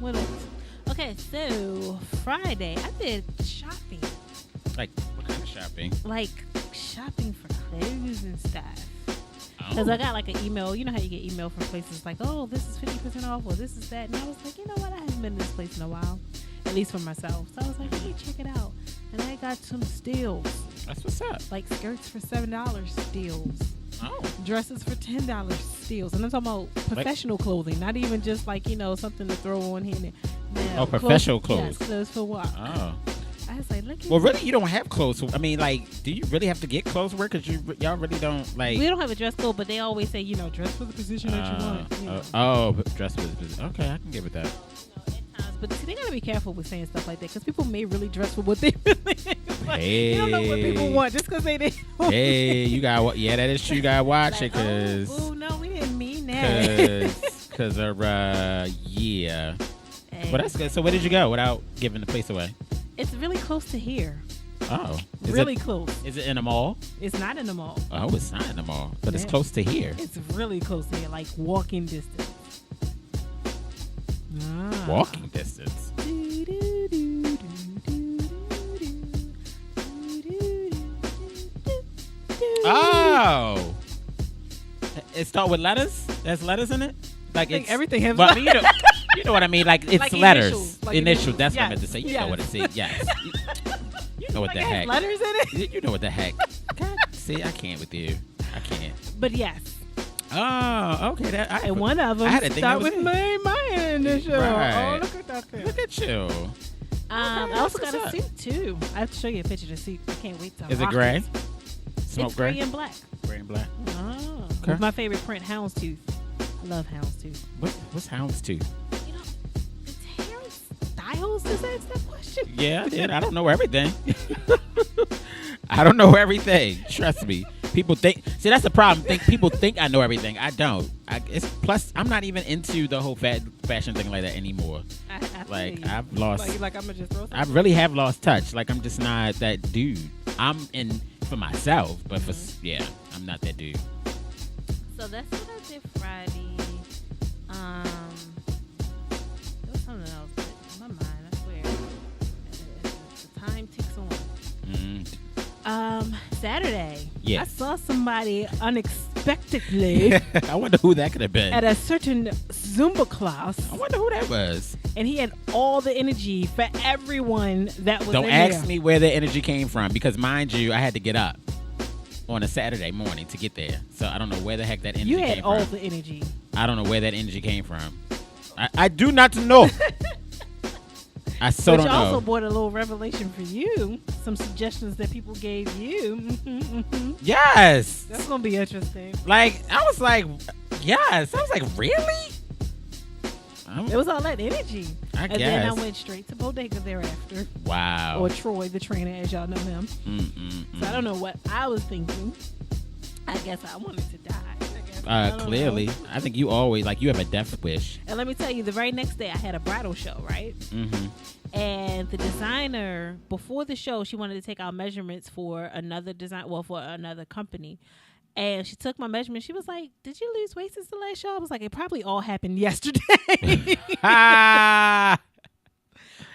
What else? Okay, so Friday I did shopping. Like, what kind of shopping? Like shopping for clothes and stuff. Oh. Because I got like an email. You know how you get email from places like, oh, this is 50% off or this is that. And I was like, you know what? I haven't been to this place in a while. At least for myself. So I was like, let me check it out. And I got some steals. That's what's up. Like skirts for $7 steals. Oh. Dresses for $10 steals. And I'm talking about professional clothing. Not even just like, something to throw on here. No, professional clothes. Yes, clothes for work. Oh. I was like, look at Well, really, you don't have clothes. I mean, like, do you really have to get clothes to work? Because y'all really don't, like... We don't have a dress code, but they always say, dress for the position that you want. Dress for the position. Okay, I can get with that. But see, they gotta be careful with saying stuff like that because people may really dress for what they really like, you don't know what people want just because they didn't. Hey, you got what? Yeah, that is true. You gotta watch it because. Oh, no, we didn't mean that. Because yeah. Hey. Well, that's good. So where did you go without giving the place away? It's really close to here. Oh, really close. Is it in a mall? It's not in the mall. Oh, it's not in the mall, but it's close to here. It's really close to here, like walking distance. Walking distance. Oh, it start with letters. There's letters in it. Like I think everything has well, letters. You know what I mean. Like it's like letters. Initials. Like initials. That's what I yes. meant to say. You know what it is. Yes. You know what like the heck. Letters in it. You know what the heck. God, see, I can't with you. I can't. But yes. Oh, okay. And one of them start with my initial. Right. Oh, look at that thing. Look at you. I also got a suit too. I have to show you a picture of the suit. I can't wait to. Is it gray? Smoke it's gray and black. Gray and black. Oh, okay. With my favorite print, houndstooth. I love houndstooth. What's houndstooth? It's Terrence Styles just asked that question. Yeah, I did. I don't know everything. I don't know everything. Trust me. People think. See, that's the problem. People think I know everything. I don't. Plus, I'm not even into the whole fashion thing like that anymore. I've lost. Like I'm gonna just throw something. I really have lost touch. Like I'm just not that dude. I'm in for myself, but I'm not that dude. So that's what I did Friday. There was something else, but in my mind, I swear, the time ticks on. Saturday. Yeah. I saw somebody unexpectedly. I wonder who that could have been. At a certain Zumba class. I wonder who that was. And he had all the energy for everyone that was Don't in ask there. me where the energy came from because, mind you, I had to get up on a Saturday morning to get there. So I don't know where the heck that energy came from. You had all the energy. I don't know where that energy came from. I do not know. I so don't know. But you also brought a little revelation for you. Some suggestions that people gave you. Yes. That's going to be interesting. Like, I was like, yes. I was like, really? It was all that energy. I guess. And then I went straight to Bodega thereafter. Wow. Or Troy, the trainer, as y'all know him. So I don't know what I was thinking. I guess I wanted to die. Clearly. I think you always, you have a death wish. And let me tell you, the very next day I had a bridal show, right? Mm-hmm. And the designer, before the show, she wanted to take our measurements for another for another company. And she took my measurements. She was like, did you lose weight since the last show? I was like, it probably all happened yesterday.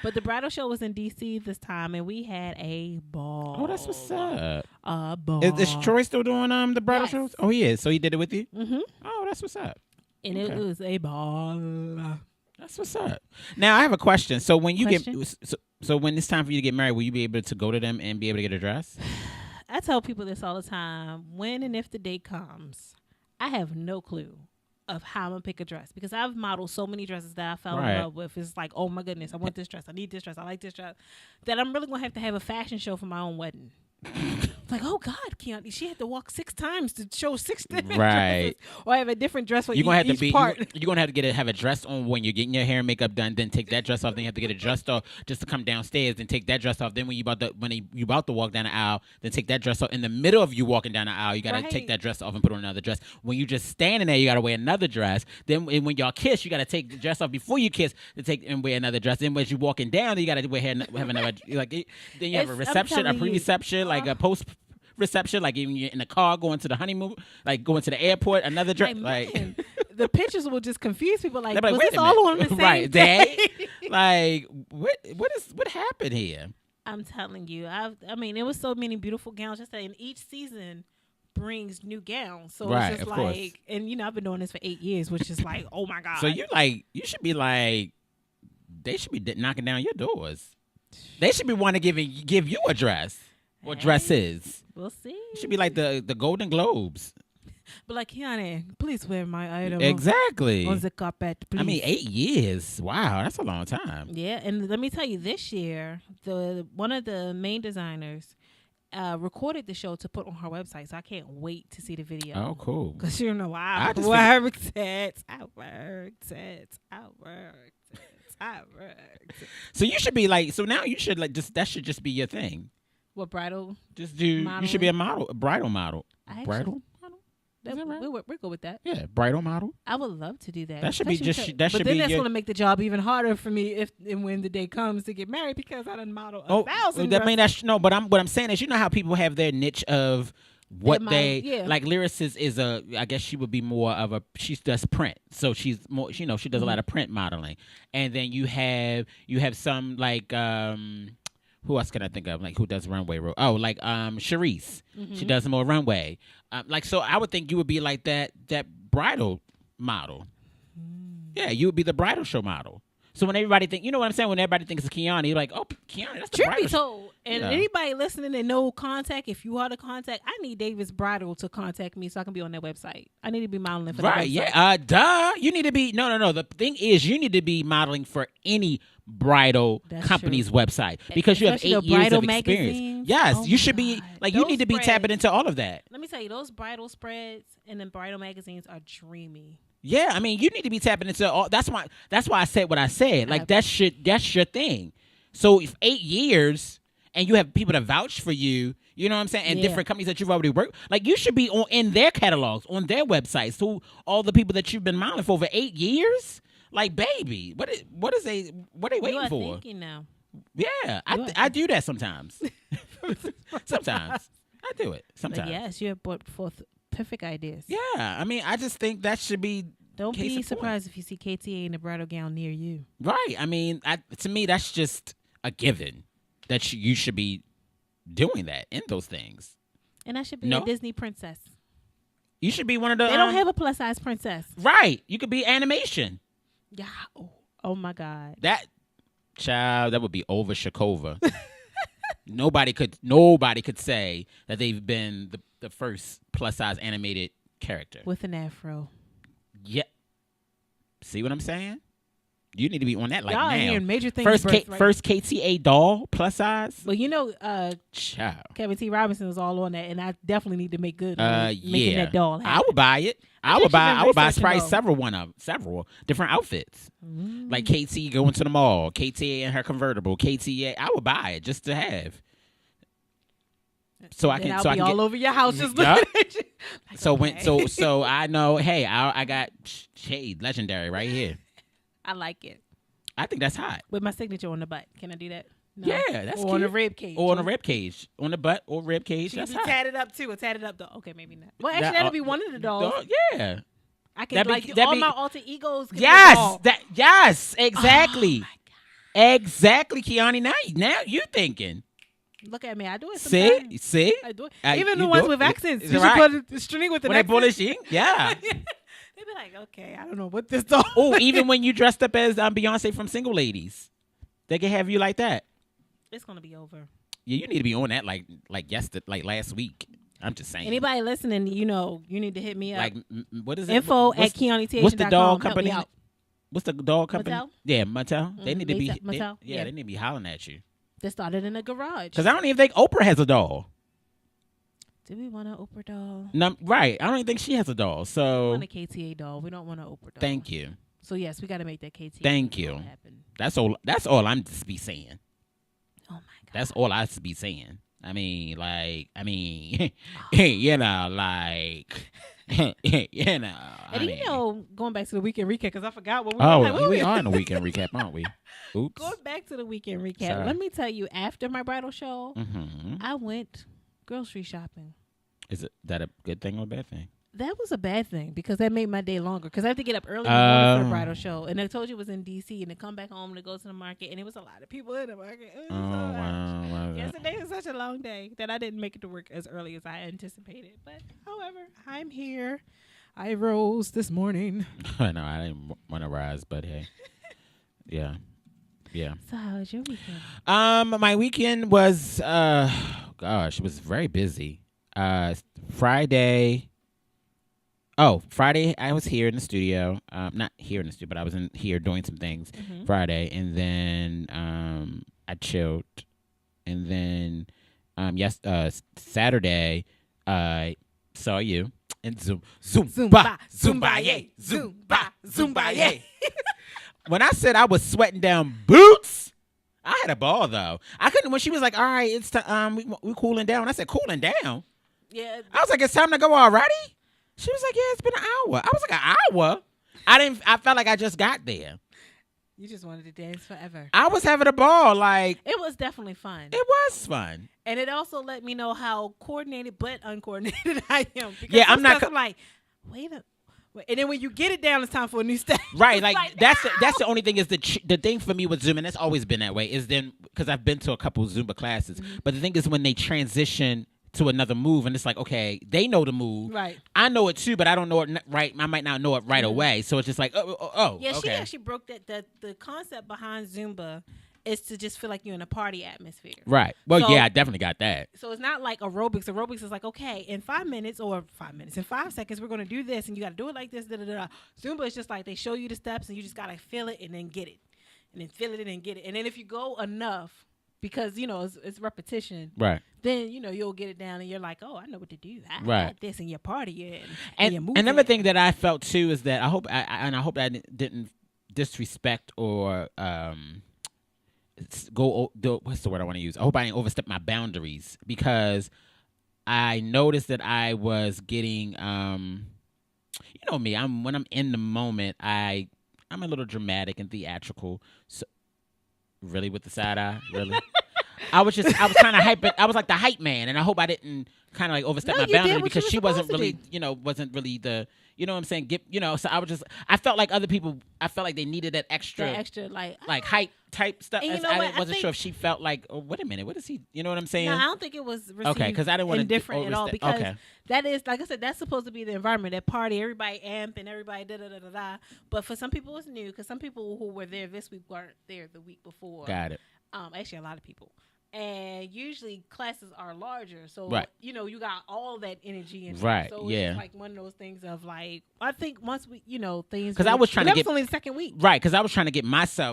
But the bridal show was in D.C. this time, and we had a ball. Oh, that's what's up. A ball. Is Troy still doing the bridal shows? Oh, he is. So he did it with you? Mm-hmm. Oh, that's what's up. And it was a ball. That's what's up. Now, I have a question. So when you so when it's time for you to get married, will you be able to go to them and be able to get a dress? I tell people this all the time. When and if the day comes, I have no clue of how I'm going to pick a dress because I've modeled so many dresses that I fell in love with. It's like, oh my goodness, I want this dress. I need this dress. I like this dress. That I'm really going to have a fashion show for my own wedding. Like, oh God, Keontae, she had to walk 6 times to show 6 different dresses. Or I have a different dress for each part. You're going to have to have a dress on when you're getting your hair and makeup done, then take that dress off, then you have to get a dress off just to come downstairs, then take that dress off. Then when you about to walk down the aisle, then take that dress off. In the middle of you walking down the aisle, you got to take that dress off and put on another dress. When you just standing there, you got to wear another dress. Then when y'all kiss, you got to take the dress off before you kiss to take and wear another dress. Then as you walking down, you got to have another then you have a reception, a pre-reception, like a post reception, like even you're in the car going to the honeymoon, like going to the airport, another dress. Like the pictures will just confuse people. Like, was this all on the same day? Like, what happened here? I'm telling you, I mean, it was so many beautiful gowns. Just saying, each season brings new gowns. So Right, it's just of like, course. and I've been doing this for 8 years, which is like, oh my god. So you should be like, they should be knocking down your doors. They should be wanting to give you a dress or dresses. We'll see. It should be like the Golden Globes. But like, Kiana, please wear my item. Exactly. On the carpet, please. I mean, 8 years. Wow, that's a long time. Yeah, and let me tell you, this year, one of the main designers recorded the show to put on her website, so I can't wait to see the video. Oh, cool. Because I worked it. So you should be like, so now you should like just, that should just be your thing. What, bridal? Just do, modeling? You should be a model, a bridal model. Bridal? Right? We're good with that. Yeah, bridal model. I would love to do that. That should be just. But then that's going to make the job even harder for me if and when the day comes to get married because I done model 1,000. I mean that's no. But what I'm saying is, you know how people have their niche of what like. Lyricist is I guess she would be more of a. She does print, so she's more. She does a lot of print modeling, and then you have some like. Who else can I think of? Like, who does runway? Like Charisse. Mm-hmm. She does more runway. So I would think you would be like that bridal model. Yeah, you would be the bridal show model. So when everybody think, you know what I'm saying? When everybody thinks of Kiana, you're like, oh, Kiana, that's the bridal. Truth be told, and anybody listening and no contact, if you are the contact, I need Davis Bridal to contact me so I can be on their website. I need to be modeling for that website. Yeah, duh. You need to be, no. The thing is, you need to be modeling for any bridal company's website because you have 8 years of experience. Magazines. Yes, you should be, like, you need to be tapping into all of that. Let me tell you, those bridal spreads and then bridal magazines are dreamy. Yeah, I mean, you need to be tapping into all. That's why I said what I said. Like, that's your thing. So if 8 years and you have people to vouch for you, you know what I'm saying, and different companies that you've already worked, like, you should be in their catalogs, on their websites. So all the people that you've been modeling for over 8 years, like, baby, what are they waiting for? Thinking now. Yeah, I do that sometimes. Sometimes I do it. Sometimes. But yes, you have brought forth perfect ideas. Yeah, I mean, I just think that should be. Don't be surprised if you see KTA in a bridal gown near you. Right. I mean, to me, that's just a given that you should be doing that in those things. And I should be a Disney princess. You should be one of the. They don't have a plus size princess. Right. You could be animation. Yeah. Oh my God. That would be over Shakova. Nobody could say that they've been the first plus size animated character with an afro. Yeah. See what I'm saying? You need to be on that like y'all now. Hearing major things. First KTA doll plus size. Well, Kevin T. Robinson was all on that, and I definitely need to make good making that doll happen. I would buy it. I would buy probably several different outfits. Like KT going to the mall, KTA in her convertible, KTA. I would buy it just to have. So I can. I'll be all over your house just looking at you. Like, so I know. Hey, I got shade legendary right here. I like it. I think that's hot. With my signature on the butt. Can I do that? No. Yeah, that's cute. On the rib cage. Or on the rib cage. On the butt or rib cage. She that's can be tatted up too. A tatted up doll. Okay, maybe not. Well, actually, that'll be one of the dolls. Yeah. I can my alter egos. Can Yes, exactly. Oh my God. Exactly, Kiani. Now you thinking. Look at me. I do it sometimes. See? I do it. Even the ones with accents. You should put a string with an accent. When they bullish, yeah. They be like, okay, I don't know what this doll. Oh, even when you dressed up as Beyonce from Single Ladies, they can have you like that. It's gonna be over. Yeah, you need to be on that like last week. I'm just saying. Anybody listening, you need to hit me up. Like, what is it? info@KianiTH.com. What's the dog company? What's the dog company? Mattel? Yeah, Mattel. They need to be. Mattel. They need to be hollering at you. They started in a garage. Because I don't even think Oprah has a doll. Do we want an Oprah doll? No, right. I don't even think she has a doll. So we want a KTA doll. We don't want an Oprah doll. Thank you. So yes, we got to make that KTA. Thank you. Happen. That's all I'm just be saying. Oh my God. That's all I be saying. I mean, you know, like, you know. And going back to the weekend recap because I forgot what we. We are in the weekend recap, aren't we? Oops. Going back to the weekend recap. Sorry. Let me tell you, after my bridal show, mm-hmm. I went grocery shopping. Is that a good thing or a bad thing? That was a bad thing because that made my day longer. Because I have to get up early in the morning for the bridal show, and I told you it was in DC, and to come back home to go to the market, and it was a lot of people in the market. Wow. Yesterday was such a long day that I didn't make it to work as early as I anticipated. But however, I'm here. I rose this morning. I know I didn't want to rise, but hey, yeah. So how was your weekend? My weekend was it was very busy. Friday I was here in the studio. Not here in the studio, but I was in here doing some things Friday, and then I chilled, and then Saturday I saw you and Zumba, yay. When I said I was sweating down boots, I had a ball though. I couldn't. When she was like, "All right, it's we cooling down," I said, "Cooling down." Yeah. I was like, "It's time to go already." She was like, "Yeah, it's been an hour." I was like, "An hour?" I felt like I just got there. You just wanted to dance forever. I was having a ball. Like, it was definitely fun. It was fun, and it also let me know how coordinated but uncoordinated I am. Because yeah, I'm not. I'm like, wait. And then when you get it down, it's time for a new step. Right, like that's the only thing is the thing for me with Zumba, and it's always been that way. Is then because I've been to a couple of Zumba classes, but the thing is when they transition to another move, and it's like, okay, they know the move, right? I know it too, but I don't know it right. I might not know it right away, so it's just like, oh, yeah. Okay. She actually broke that. The concept behind Zumba is to just feel like you're in a party atmosphere. Right. Well, so, yeah, I definitely got that. So it's not like aerobics. Aerobics is like, okay, in 5 minutes, in 5 seconds, we're going to do this, and you got to do it like this, da-da-da-da. Zumba is just like they show you the steps, and you just got to feel it and then get it. And then feel it and then get it. And then if you go enough, because, it's repetition, right? Then, you'll get it down, and you're like, oh, I know what to do. I got this, and you're partying. And you're moving. Another thing that I felt, too, is that I hope I didn't disrespect or what's the word I want to use? I hope I didn't overstep my boundaries, because I noticed that I was getting, you know me, when I'm in the moment, I'm a little dramatic and theatrical. So, really, with the side eye, really. I was kind of hype. I was like the hype man, and I hope I didn't kind of like overstep my boundary, because she wasn't really, wasn't really the. You know what I'm saying? So I felt like other people, I felt like they needed that extra like hype type stuff. And I wasn't sure if she felt like, oh, wait a minute, what is he? You know what I'm saying? No, I don't think it was received okay, because I didn't want to indifferent at all, because that is, like I said, that's supposed to be the environment, that party, everybody amp and everybody da-da-da-da-da. But for some people it's new, because some people who were there this week weren't there the week before. Got it. Actually, a lot of people. And usually classes are larger, so you got all that energy in right. So yeah, it's like one of those things of like, I think once we things, because I was trying to get only the second week, right? Because I was trying to get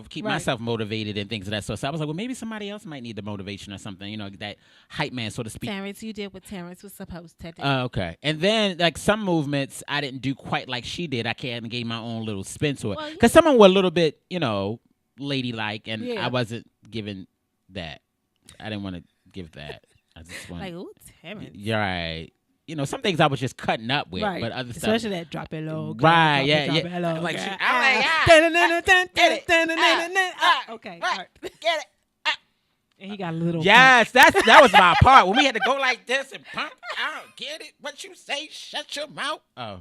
keep myself motivated and things of that sort. So I was like, well, maybe somebody else might need the motivation or something, that hype man, so to speak. Terrence, you did what Terrence was supposed to do. Okay, and then like some movements I didn't do quite like she did. I gave my own little spin to it, because someone were a little bit ladylike, and I wasn't giving that. I didn't want to give that. I just want like, ooh, Terrence. You're right. Some things I was just cutting up with, but other stuff, especially that drop it low. Right? Yeah. Like, okay, get it. And he got a little. Yes, that was my part when we had to go like this and pump. I don't get it. What you say? Shut your mouth. Oh.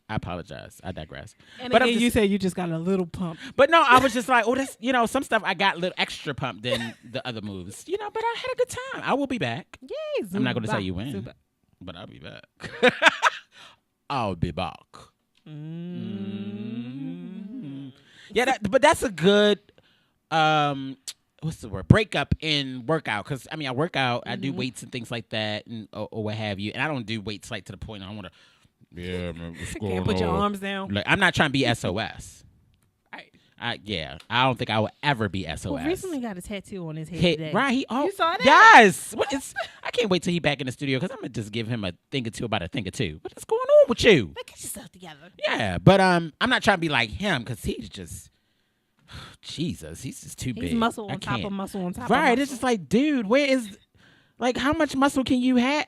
I apologize. I digress. And but you said you just got a little pump. But no, I was just like, oh, this, some stuff I got a little extra pump than the other moves. But I had a good time. I will be back. Yay, I'm not going to tell you when, but I'll be back. I'll be back. Mm-hmm. Yeah, but that's a good, what's the word? Breakup in workout. Because, I work out. I do weights and things like that, and or what have you. And I don't do weights like to the point I want to. Yeah, man, what's going Can't put your arms down. Like, I'm not trying to be SOS. I don't think I will ever be SOS. Well, recently got a tattoo on his head today. Right, you saw that? Yes. I can't wait till he's back in the studio, because I'm gonna just give him a thing or two about a thing or two. What is going on with you? Get yourself together. Yeah, but I'm not trying to be like him, because he's just Jesus. He's just too big. He's muscle on top of muscle on top. Right. Of muscle. It's just like, dude, where is? Like, how much muscle can you have?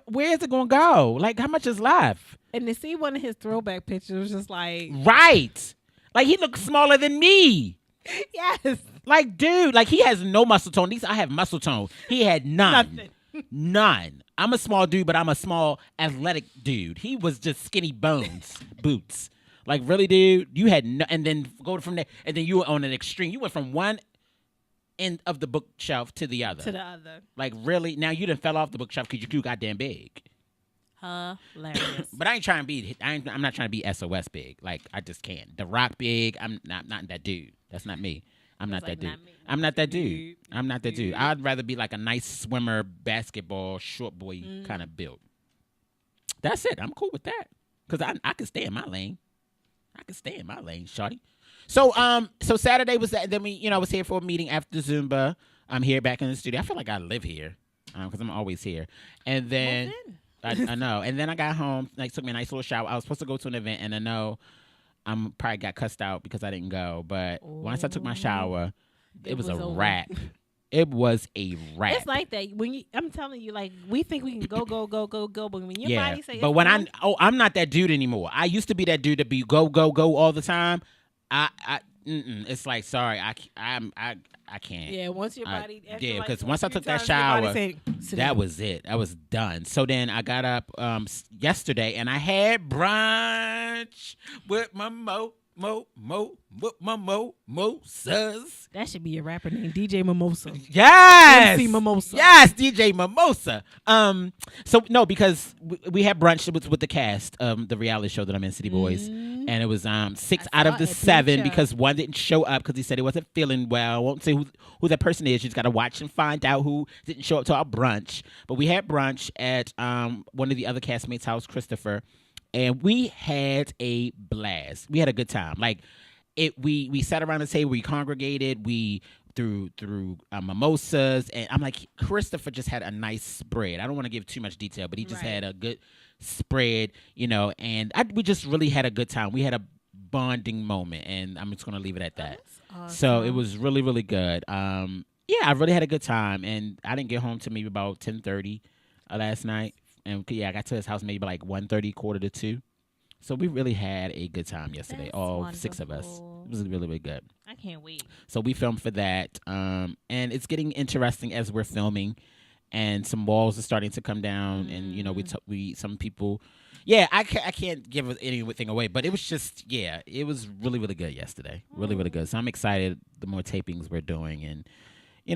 Where is it going to go? Like, how much is left? And to see one of his throwback pictures was just like... Right. Like, he looks smaller than me. Yes. Like, dude, like, he has no muscle tone. I have muscle tone. He had none. Nothing. None. I'm a small dude, but I'm a small athletic dude. He was just skinny bones, boots. Like really, dude. You had no, and then go from there, and then you were on an extreme. You went from one end of the bookshelf to the other. To the other. Like really, now you done fell off the bookshelf because you're too goddamn big. Hilarious. But I ain't trying to be. I'm not trying to be SOS big. Like I just can't. The Rock big. I'm not that dude. That's not me. I'm not that dude. I'm not that dude. I'm not that dude. I'd rather be like a nice swimmer, basketball, short boy kind of build. That's it. I'm cool with that because I can stay in my lane. I can stay in my lane, shawty. So so Saturday was that. Then we was here for a meeting after Zumba. I'm here back in the studio. I feel like I live here because I'm always here. And then. I know. And then I got home, like took me a nice little shower. I was supposed to go to an event, and I know I'm probably got cussed out because I didn't go. But once I took my shower, it was a wrap. It was a wrap. It's like that when I'm telling you, like we think we can go, but when your body says, but when I'm not that dude anymore. I used to be that dude to be go all the time. It's like sorry, I can't. Yeah, once your body. Because once I took that shower, that was it. I was done. So then I got up yesterday and I had brunch with my mimosas. That should be a rapper name, DJ Mimosa. Yes, MC Mimosa. Yes, DJ Mimosa. So no, because we had brunch with the cast, the reality show that I'm in, City Boys, and it was 6 out of the 7 because one didn't show up because he said he wasn't feeling well. I won't say who that person is. You just got to watch and find out who didn't show up to our brunch. But we had brunch at one of the other castmates' house, Christopher. And we had a blast. We had a good time. Like we sat around the table, we congregated, we threw mimosas, and I'm like, Christopher just had a nice spread. I don't want to give too much detail, but he just had a good spread, and we just really had a good time. We had a bonding moment, and I'm just gonna leave it at that. Awesome. So it was really, really good. Yeah, I really had a good time, and I didn't get home till maybe about 10:30 last night. And I got to his house maybe like 1:30, 1:45. So we really had a good time yesterday. That's all wonderful. 6 of us. It was really, really good. I can't wait. So we filmed for that. And it's getting interesting as we're filming. And some walls are starting to come down. And, we some people. Yeah, I can't give anything away. But it was just, it was really, really good yesterday. Really, really good. So I'm excited the more tapings we're doing. And,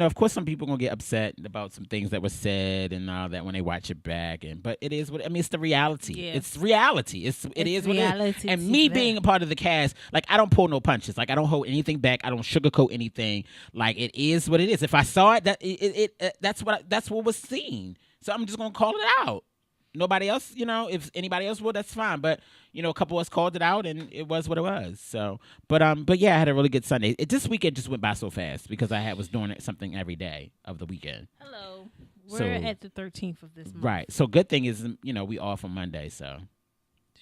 of course, some people are going to get upset about some things that were said and all that when they watch it back. But it is it's the reality. Yeah. It's reality. It is what it is. And me being a part of the cast, like, I don't pull no punches. Like, I don't hold anything back. I don't sugarcoat anything. Like, it is what it is. If I saw it, that's what was seen. So I'm just going to call it out. Nobody else, if anybody else would, that's fine. But, a couple of us called it out, and it was what it was. So, but yeah, I had a really good Sunday. This weekend just went by so fast because I was doing something every day of the weekend. Hello. We're at the 13th of this month. Right. So good thing is, we off on Monday. So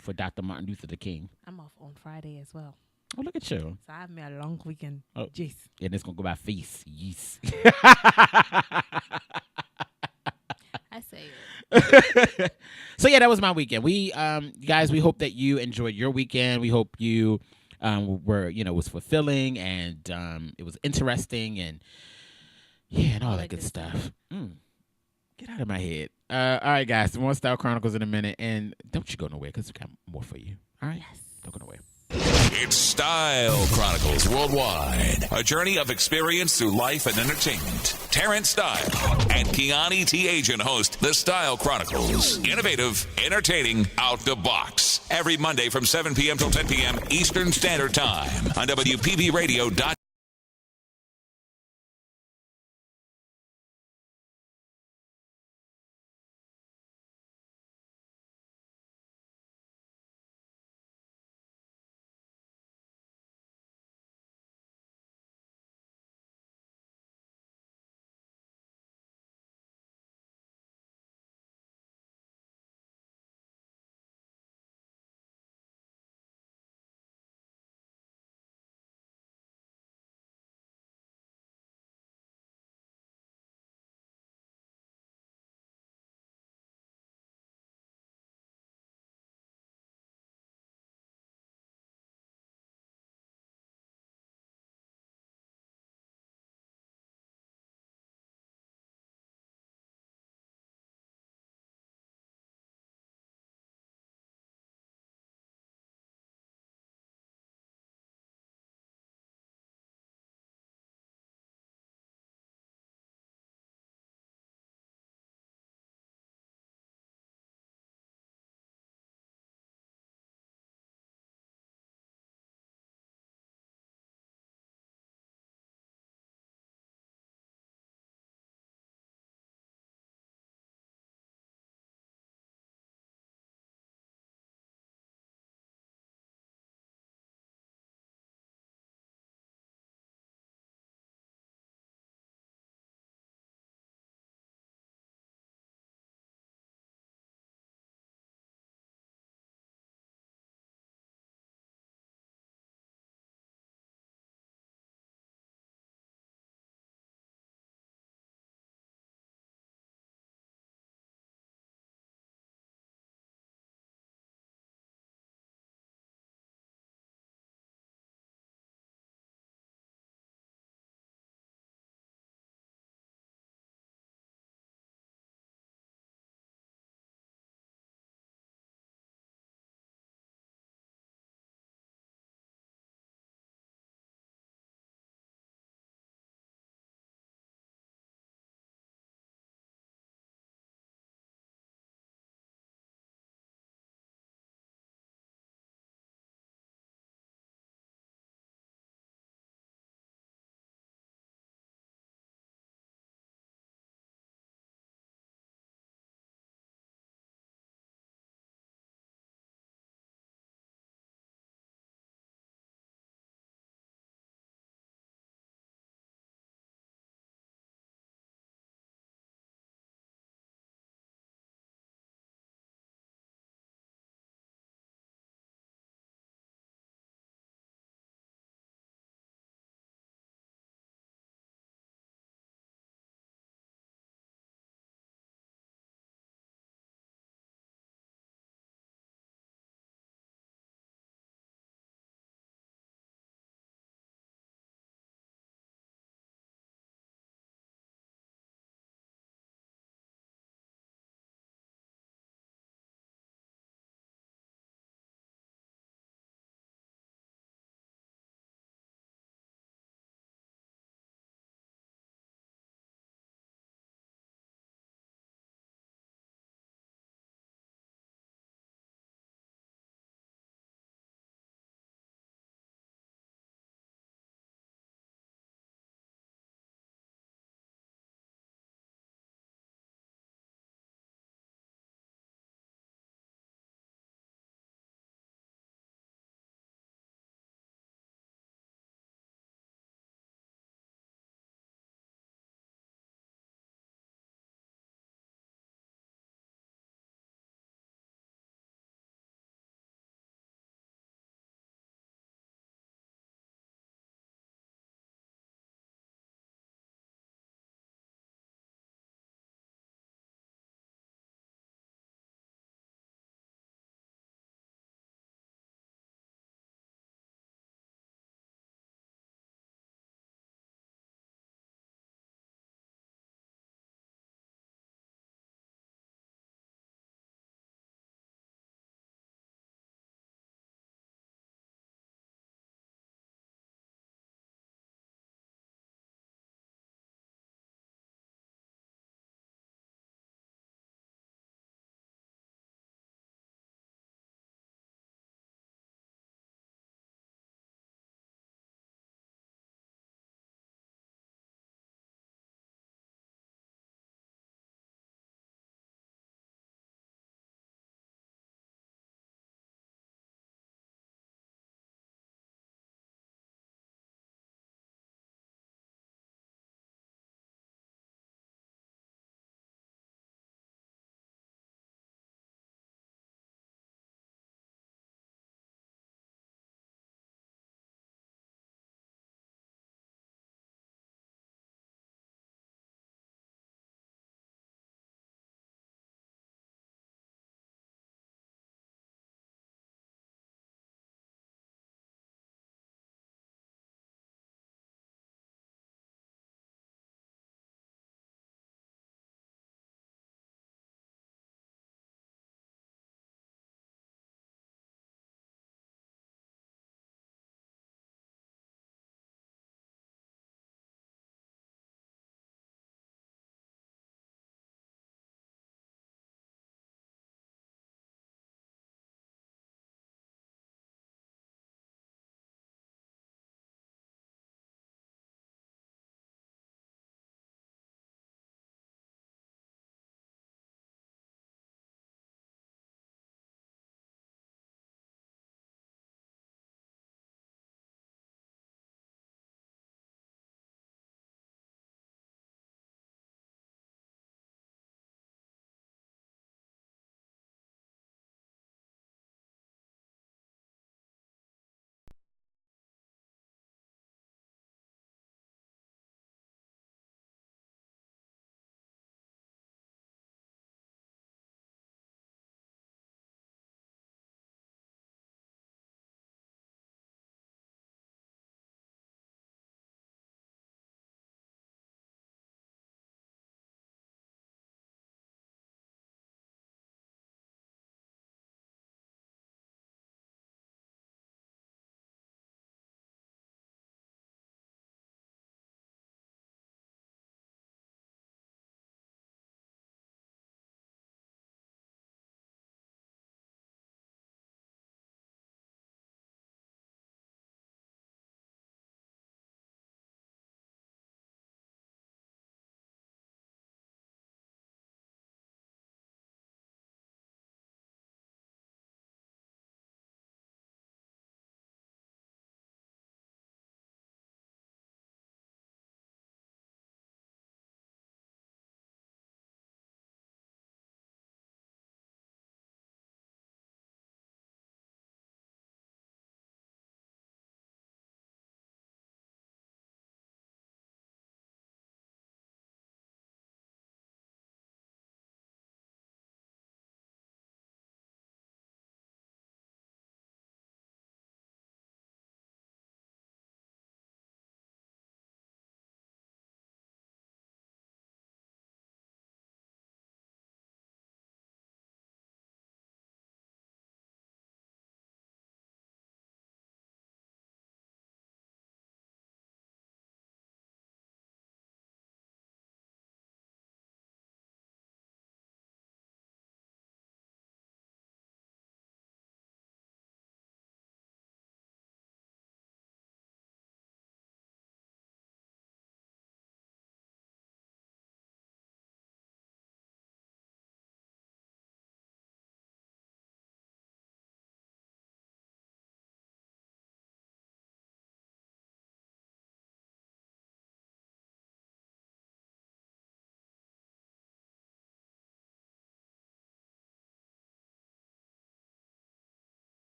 for Dr. Martin Luther King. I'm off on Friday as well. Oh, look at you. So I have me a long weekend. Oh, jeez. And it's going to go by feast. Yes. I say it. So yeah, that was my weekend. We guys, we hope that you enjoyed your weekend. We hope you were was fulfilling and it was interesting and and all that good stuff. Get out of my head. All right, guys, more Styyle Chronicles in a minute, and don't you go nowhere because we got more for you. All right, yes. Don't go nowhere. It's Styyle Chronicles Worldwide, a journey of experience through life and entertainment. Terrence Style and Kiani T. Agent host the Styyle Chronicles. Innovative, entertaining, out the box. Every Monday from 7 p.m. till 10 p.m. Eastern Standard Time on WPBRadio.com.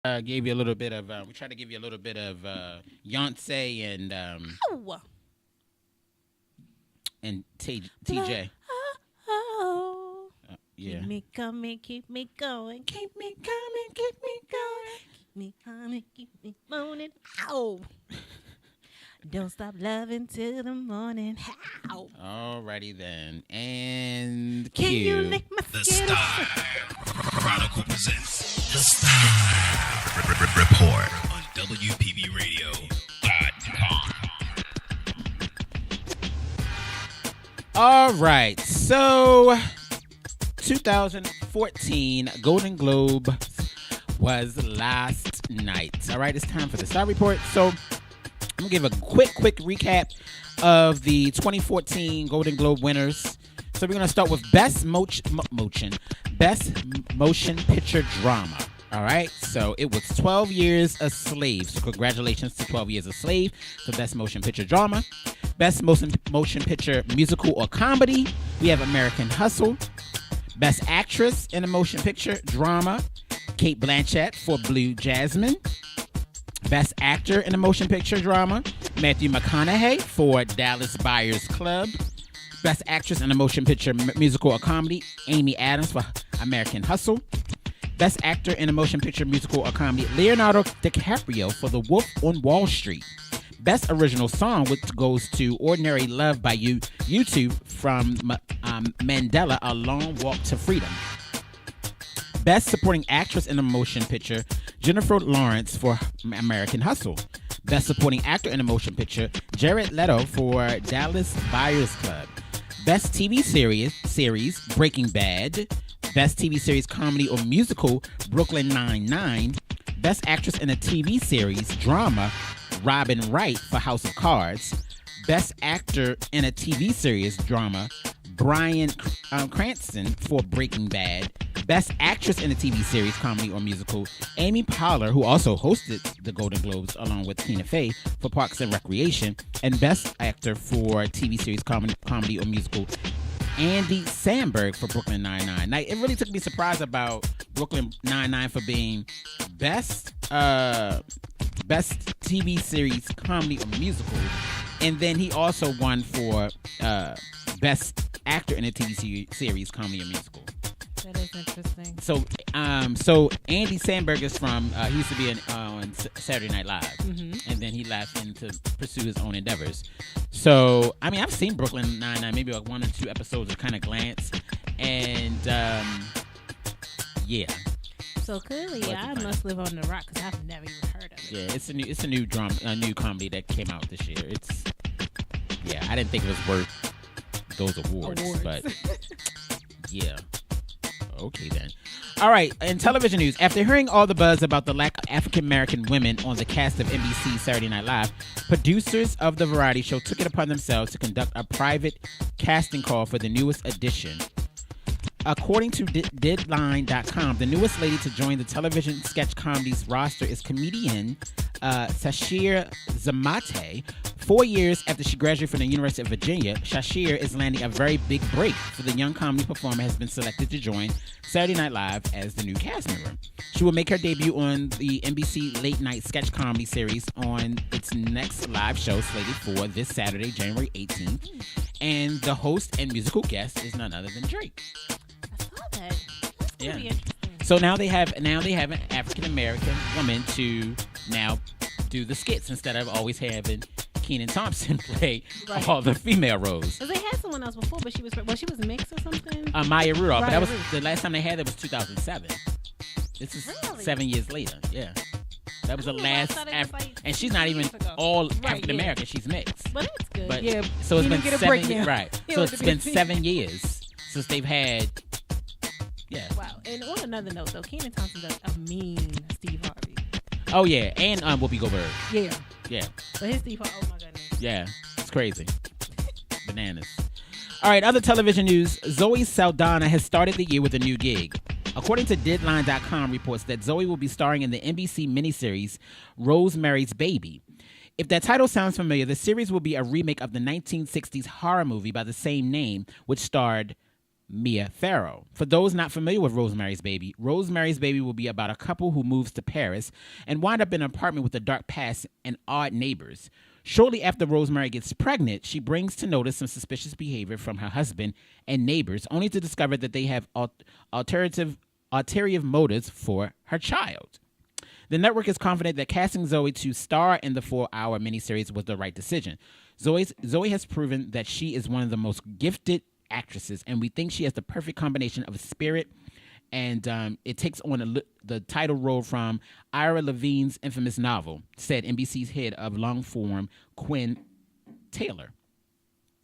Gave you a little bit of. We tried to give you a little bit of Beyonce Ow. and TJ. Oh. Yeah. Keep me coming, keep me going, keep me coming, keep me going, keep me coming, keep me moaning. Ow. Don't stop loving till the morning. Ow. Alrighty then, and Can you cue. lick my The skin? Styyle Chronicle presents The Styyle Report on WPBRadio.com. All right, so 2014 Golden Globe was last night. All right, it's time for the Styyle Report. So I'm gonna give a quick recap of the 2014 Golden Globe winners. So we're gonna start with Best Motion Picture Drama. All right, so it was 12 Years a Slave. So congratulations to 12 Years a Slave for Best Motion Picture Drama. Best Motion Picture Musical or Comedy, we have American Hustle. Best Actress in a Motion Picture Drama, Cate Blanchett for Blue Jasmine. Best Actor in a Motion Picture Drama, Matthew McConaughey for Dallas Buyers Club. Best Actress in a Motion Picture Musical or Comedy, Amy Adams for American Hustle. Best Actor in a Motion Picture Musical or Comedy, Leonardo DiCaprio for The Wolf on Wall Street. Best Original Song, which goes to Ordinary Love by U2 from Mandela, A Long Walk to Freedom. Best Supporting Actress in a Motion Picture, Jennifer Lawrence for American Hustle. Best Supporting Actor in a Motion Picture, Jared Leto for Dallas Buyers Club. Best TV series, Breaking Bad. Best TV series, Comedy or Musical, Brooklyn Nine-Nine. Best Actress in a TV series, Drama, Robin Wright for House of Cards. Best Actor in a TV series, Drama, Bryan Cranston for Breaking Bad. Best Actress in a TV series, Comedy or Musical, Amy Poehler, who also hosted the Golden Globes along with Tina Fey for Parks and Recreation. And Best Actor for TV series, Comedy or Musical, Andy Samberg for Brooklyn Nine-Nine. Now, it really took me surprised about Brooklyn Nine-Nine for being best TV series, comedy or musical, and then he also won for best actor in a TV series, comedy or musical. That is interesting. So Andy Samberg is from he used to be on Saturday Night Live, and then he left in to pursue his own endeavors. So I mean, I've seen Brooklyn Nine-Nine, maybe like 1 or 2 episodes of kind of glance, and yeah. So clearly, I must live on the rock because I've never even heard of it. Yeah, it's a new drama, a new comedy that came out this year. I didn't think it was worth those awards. But yeah. Okay, then. All right, in television news, after hearing all the buzz about the lack of African-American women on the cast of NBC's Saturday Night Live, producers of the variety show took it upon themselves to conduct a private casting call for the newest edition. According to Deadline.com, the newest lady to join the television sketch comedy's roster is comedian Sashir Zamate. 4 years after she graduated from the University of Virginia, Sashir is landing a very big break, for the young comedy performer has been selected to join Saturday Night Live as the new cast member. She will make her debut on the NBC late night sketch comedy series on its next live show slated for this Saturday, January 18th. And the host and musical guest is none other than Drake. I saw that. That's gonna be interesting. So now they have an African American woman to now do the skits instead of always having Kenan Thompson play all the female roles. Because they had someone else before, but she was mixed or something. Maya Rudolph, but that was Rudolph. the last time they had it was 2007. This is Really? 7 years later. Yeah, that was the I last. thought it was like and she's not even 6 years ago. all Right, African American. She's mixed. But it's good. But Yeah. so it's he been didn't get a break 7 now. right. He So wanted it's to be been 7 years since they've had. Yeah. Wow. And on another note, though, Kenan Thompson does a mean Steve Harvey. Oh yeah, and Whoopi Goldberg. Yeah. Yeah. But his Steve Harvey, oh my goodness. Yeah, it's crazy. Bananas. All right, other television news. Zoe Saldana has started the year with a new gig. According to Deadline.com reports that Zoe will be starring in the NBC miniseries Rosemary's Baby. If that title sounds familiar, the series will be a remake of the 1960s horror movie by the same name, which starred Mia Farrow. For those not familiar with Rosemary's Baby will be about a couple who moves to Paris and wind up in an apartment with a dark past and odd neighbors. Shortly after Rosemary gets pregnant, she brings to notice some suspicious behavior from her husband and neighbors, only to discover that they have ulterior motives for her child. The network is confident that casting Zoe to star in the 4-hour miniseries was the right decision. Zoe has proven that she is one of the most gifted actresses, and we think she has the perfect combination of spirit, and it takes on the title role from Ira Levine's infamous novel, said NBC's head of long-form Quinn Taylor.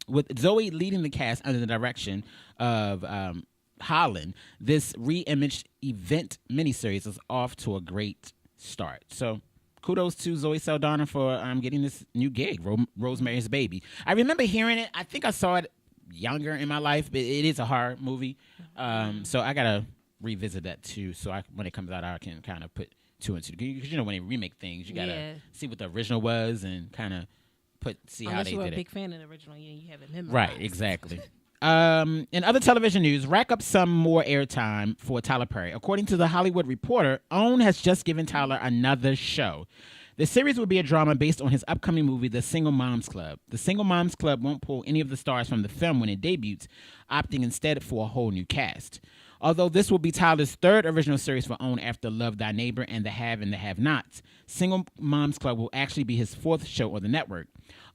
With Zoe leading the cast under the direction of Holland, this re-imaged event miniseries is off to a great start. So kudos to Zoe Saldana for getting this new gig, Rosemary's Baby. I remember hearing it. I think I saw it younger in my life, but it is a horror movie. So I got to revisit that too. So when it comes out, I can kind of put two and two. Because, when they remake things, you got to see what the original was and kind of see how they did it. Unless you were a big fan of the original, you have it memorized. Right, exactly. In other television news, rack up some more airtime for Tyler Perry. According to The Hollywood Reporter, OWN has just given Tyler another show. The series will be a drama based on his upcoming movie, The Single Moms Club. The Single Moms Club won't pull any of the stars from the film when it debuts, opting instead for a whole new cast. Although this will be Tyler's third original series for OWN after Love Thy Neighbor and The Have and the Have-Nots, Single Moms Club will actually be his fourth show on the network.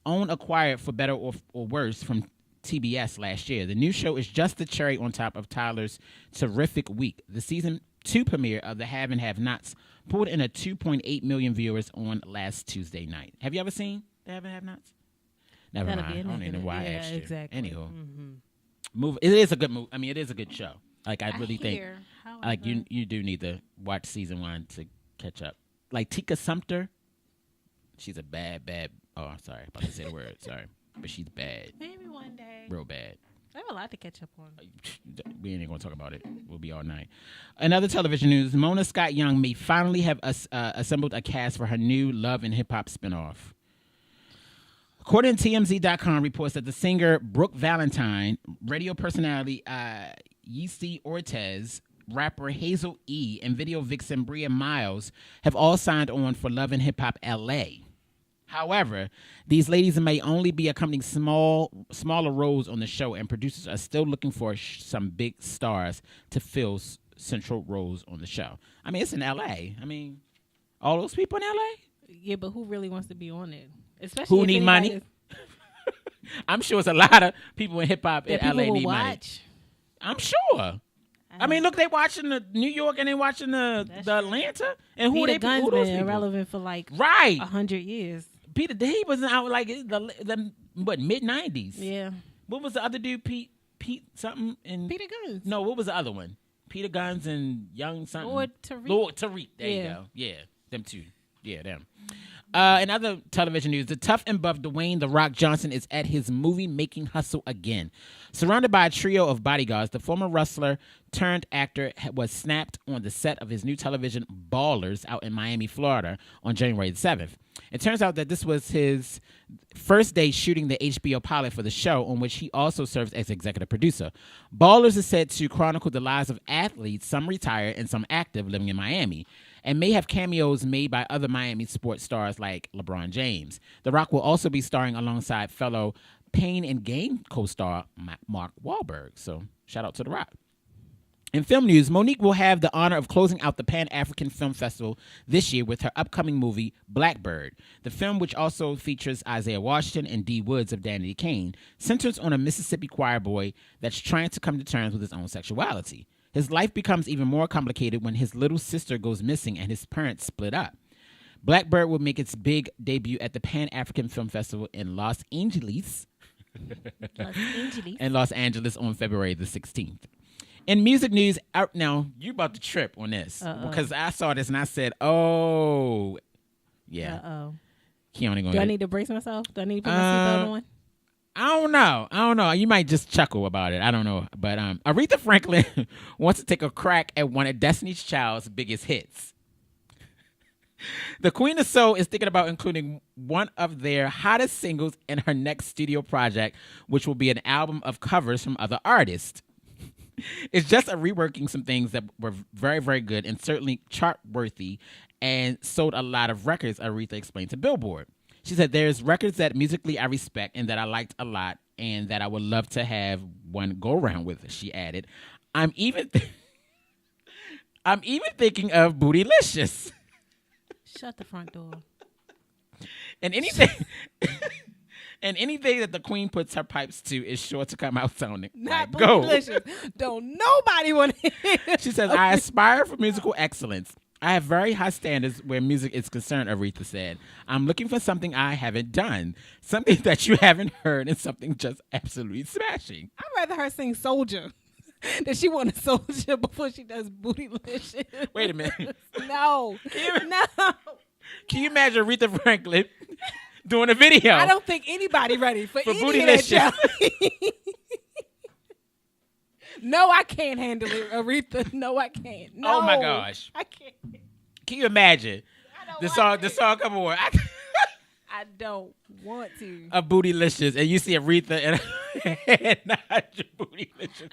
OWN acquired For Better or Worse from TBS last year. The new show is just the cherry on top of Tyler's terrific week. The season 2 premiere of The Have and Have-Nots pulled in a 2.8 million viewers on last Tuesday night. Have you ever seen The Have and Have-Nots? Never mind. I don't even know why I asked you. Exactly. Anywho, it is a good movie. I mean, it is a good show. Like I really think, like you do need to watch season 1 to catch up. Like Tika Sumpter, she's a bad. Oh, sorry, about to say the word. Sorry. But she's bad. Maybe one day. Real bad. I have a lot to catch up on. We ain't going to talk about it. We'll be all night. Another television news, Mona Scott Young may finally have assembled a cast for her new Love and Hip Hop spinoff. According to TMZ.com, reports that the singer Brooke Valentine, radio personality Yeezy Ortez, rapper Hazel E., and video vixen Bria Miles have all signed on for Love and Hip Hop LA. However, these ladies may only be accompanying smaller roles on the show, and producers are still looking for some big stars to fill central roles on the show. I mean, it's in L.A. I mean, all those people in L.A.? Yeah, but who really wants to be on it? Especially who need money? I'm sure it's a lot of people in hip-hop in L.A. need money. I'm sure. I mean, look, they watching the New York and they watching the Atlanta. And who Peter they Gunn's who those been people? Irrelevant for like 100 years. Peter, he was out like the mid-90s. Yeah. What was the other dude? Pete something? And Peter Guns. No, what was the other one? Peter Guns and Young something. Lord Tariq. There you go. Yeah, them two. Yeah, them. In other television news, the tough and buff Dwayne "The Rock" Johnson is at his movie-making hustle again. Surrounded by a trio of bodyguards, the former wrestler turned actor was snapped on the set of his new television Ballers out in Miami, Florida on January 7th. It turns out that this was his first day shooting the HBO pilot for the show, on which he also serves as executive producer. Ballers is said to chronicle the lives of athletes, some retired and some active, living in Miami, and may have cameos made by other Miami sports stars like LeBron James. The Rock will also be starring alongside fellow Pain and Gain co-star Mark Wahlberg. So shout out to The Rock. In film news, Monique will have the honor of closing out the Pan-African Film Festival this year with her upcoming movie, Blackbird. The film, which also features Isaiah Washington and Dee Woods of Danity Kane, centers on a Mississippi choir boy that's trying to come to terms with his own sexuality. His life becomes even more complicated when his little sister goes missing and his parents split up. Blackbird will make its big debut at the Pan-African Film Festival in Los Angeles on February the 16th. In music news, out now, you about to trip on this. Because I saw this and I said, oh, yeah. Keone gonna Do I need to brace myself? Do I need to put my seatbelt on? I don't know. You might just chuckle about it. I don't know. But Aretha Franklin wants to take a crack at one of Destiny's Child's biggest hits. The Queen of Soul is thinking about including one of their hottest singles in her next studio project, which will be an album of covers from other artists. It's just a reworking some things that were very, very good and certainly chart-worthy and sold a lot of records, Aretha explained to Billboard. She said, there's records that musically I respect and that I liked a lot and that I would love to have one go around with, she added. I'm even thinking of Bootylicious. Shut the front door. And anything and anything that the queen puts her pipes to is sure to come out sounding Not like gold. Bootylicious. Don't nobody want to hear. She says, I aspire for musical excellence. I have very high standards where music is concerned, Aretha said. I'm looking for something I haven't done, something that you haven't heard, and something just absolutely smashing. I'd rather her sing Soldier than she want a soldier before she does Bootylicious. Wait a minute. No. No. Can you imagine Aretha Franklin doing a video? I don't think anybody ready for any Bootylicious. of that. No, I can't handle it, Aretha. No, I can't. No, Oh my gosh. I can't. Can you imagine the song come on? I don't want to. A Bootylicious, and you see Aretha and not your Bootylicious.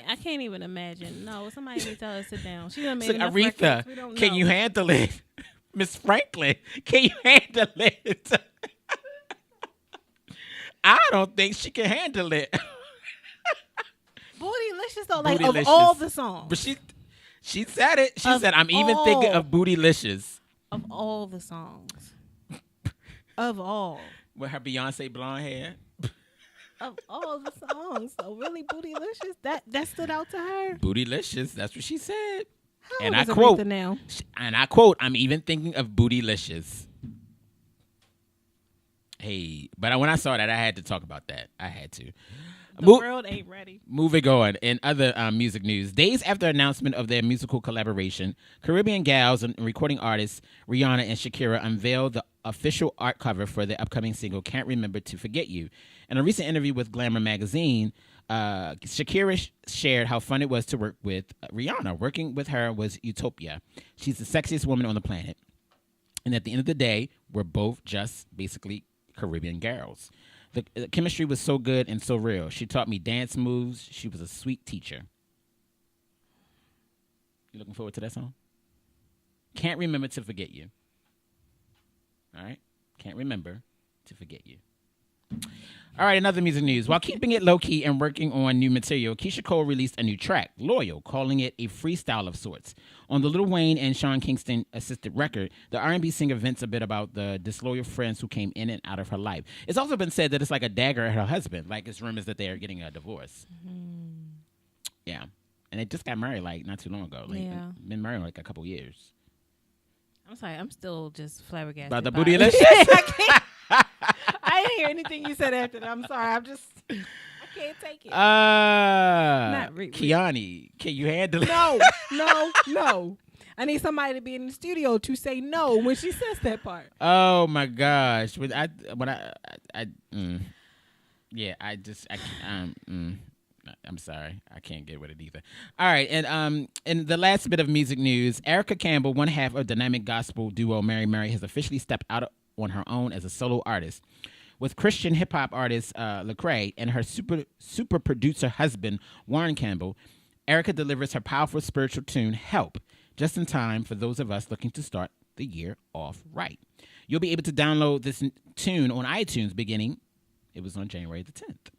I can't even imagine. No, somebody need to tell her to sit down. She done made So, enough Aretha, records. We don't can know. you handle it? Miss Franklin, can you handle it? I don't think she can handle it. Bootylicious though, like Bootylicious. of all the songs. But she said it. She Of said, I'm even thinking all. of Bootylicious. Of all the songs. Of all. With her Beyonce blonde hair. Of all the songs. So really Bootylicious? That stood out to her? Bootylicious, that's what she said. How And old I is Aretha quote, now? I'm even thinking of Bootylicious. Hey, but when I saw that, I had to talk about that. I had to. The world ain't ready. Moving on, in other music news, days after announcement of their musical collaboration, Caribbean gals and recording artists Rihanna and Shakira unveiled the official art cover for their upcoming single, Can't Remember to Forget You. In a recent interview with Glamour magazine, Shakira shared how fun it was to work with Rihanna. Working with her was utopia. She's the sexiest woman on the planet. And at the end of the day, we're both just basically Caribbean girls. The chemistry was so good and so real. She taught me dance moves. She was a sweet teacher. You looking forward to that song? Can't Remember to Forget You. All right? Can't Remember to Forget You. All right, another music news. While keeping it low-key and working on new material, Keisha Cole released a new track, Loyal, calling it a freestyle of sorts. On the Lil Wayne and Sean Kingston-assisted record, the R&B singer vents a bit about the disloyal friends who came in and out of her life. It's also been said that it's like a dagger at her husband, like it's rumors that they are getting a divorce. Mm-hmm. Yeah. And they just got married, like, not too long ago. Like, Yeah. Been married, like, a couple years. I'm sorry, I'm still just flabbergasted. About the by Bootylicious? it. I didn't hear anything you said after that. I'm sorry. I can't take it. Not really. Kiani, can you handle it? No. I need somebody to be in the studio to say no when she says that part. Oh my gosh! I'm sorry, I can't get with it either. All right, and in the last bit of music news, Erica Campbell, one half of dynamic gospel duo Mary Mary, has officially stepped out on her own as a solo artist. With Christian hip hop artist Lecrae and her super producer husband Warren Campbell, Erica delivers her powerful spiritual tune "Help" just in time for those of us looking to start the year off right. You'll be able to download this tune on iTunes beginning. It was on January the 10th.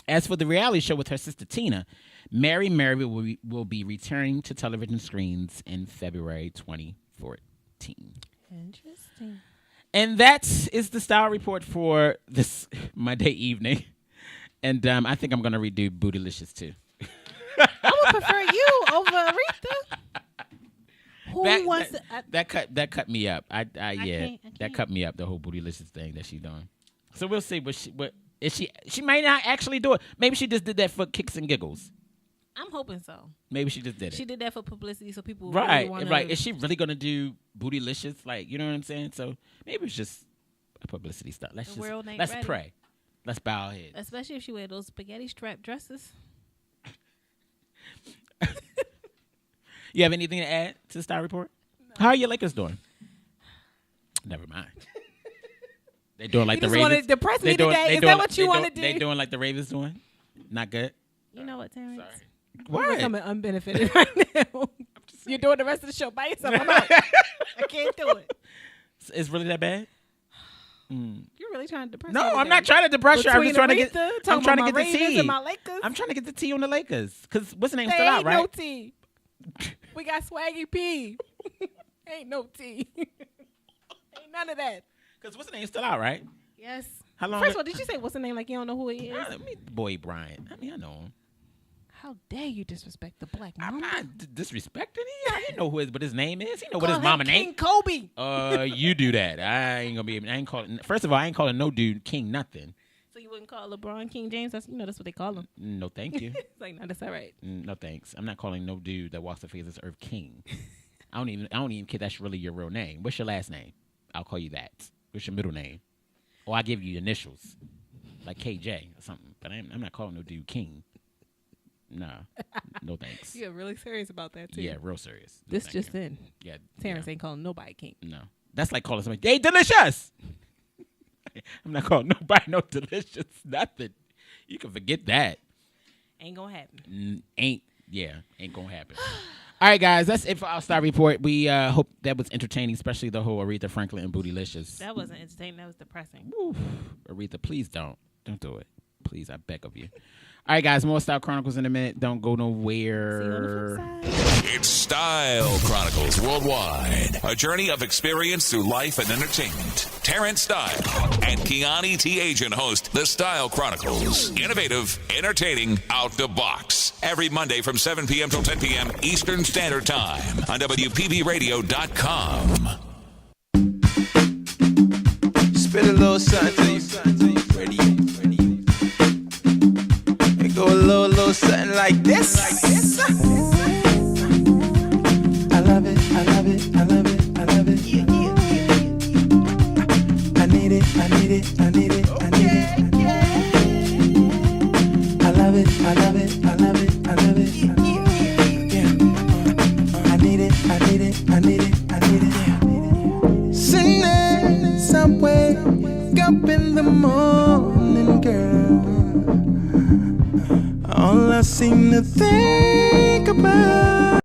As for the reality show with her sister Tina, Mary Mary will be returning to television screens in February 2014. Interesting. And that is the style report for this Monday evening. And I think I'm going to redo Bootylicious too. I would prefer you over Aretha. Who wants to? That cut me up. I can't. That cut me up. The whole Bootylicious thing that she's doing. So we'll see what is she. She might not actually do it. Maybe she just did that for kicks and giggles. I'm hoping so. Maybe she just did it. She did that for publicity, so people right, really wanna... right. Is she really gonna do Bootylicious? Like, you know what I'm saying? So maybe it's just a publicity stuff. Let's ready. pray. Let's bow our heads. Especially if she wear those spaghetti strap dresses. You have anything to add to the Style Report? No. How are your Lakers doing? Never mind. They doing like you the just Ravens. Want to depress me today? Is that what you want to do? They doing like the Ravens doing? Not good. You know what, Terrence? Sorry. What? You're becoming unbenefited right now. You're doing the rest of the show by yourself. I'm out. I can't do it. It's really that bad? You're really trying to depress me. No, today. I'm not trying to depress you. I'm just trying to get. I'm trying to get the tea. And my Lakers. I'm trying to get the tea on the Lakers because what's the name There still out, ain't right? no tea. We got Swaggy P. Ain't no tea. Ain't none of that. Because what's the name still out, right? Yes. How long? First of all, did you say what's the name like you don't know who he is? I mean, boy Bryant. I mean, I know him. How dare you disrespect the black I'm mama? not disrespecting him. I didn't know who his, but his name is. He know what Call his mama him name. King Kobe. You do that. I ain't gonna be. I ain't calling. First of all, I ain't calling no dude King nothing. So you wouldn't call LeBron King James? That's that's what they call him. No, thank you. It's like, no, that's all right. No thanks. I'm not calling no dude that walks the face of this earth King. I don't even care that's really your real name. What's your last name? I'll call you that. What's your middle name? Or I give you initials, like KJ or something. But I'm not calling no dude King. Nah, no thanks. You're really serious about that too. Yeah, real serious. No, This thank just you. in. Yeah, Terrence ain't calling nobody King. No, that's like calling somebody, "Hey, delicious." I'm not calling nobody no delicious nothing. You can forget that. Ain't gonna happen. Ain't gonna happen. All right, guys, that's it for our Star Report. We hope that was entertaining, especially the whole Aretha Franklin and Bootylicious. That wasn't entertaining. That was depressing. Oof. Aretha, please don't do it. Please, I beg of you. All right, guys, more Style Chronicles in a minute. Don't go nowhere. See you on the flip side. It's Style Chronicles Worldwide, a journey of experience through life and entertainment. Terrence Style and Kiani T. Agent host the Style Chronicles. Innovative, entertaining, out the box. Every Monday from 7 p.m. till 10 p.m. Eastern Standard Time on WPBRadio.com. Spit a little something till you ready. It go a little something like this. I love it, I love it, I love it, I love it. I need it, I need it, I need it, I need it. I love it, I love it, I love it, I love it. Yeah. I need it, I need it, I need it, I need it. Sitting somewhere, up in the morning, girl. All I seem to think about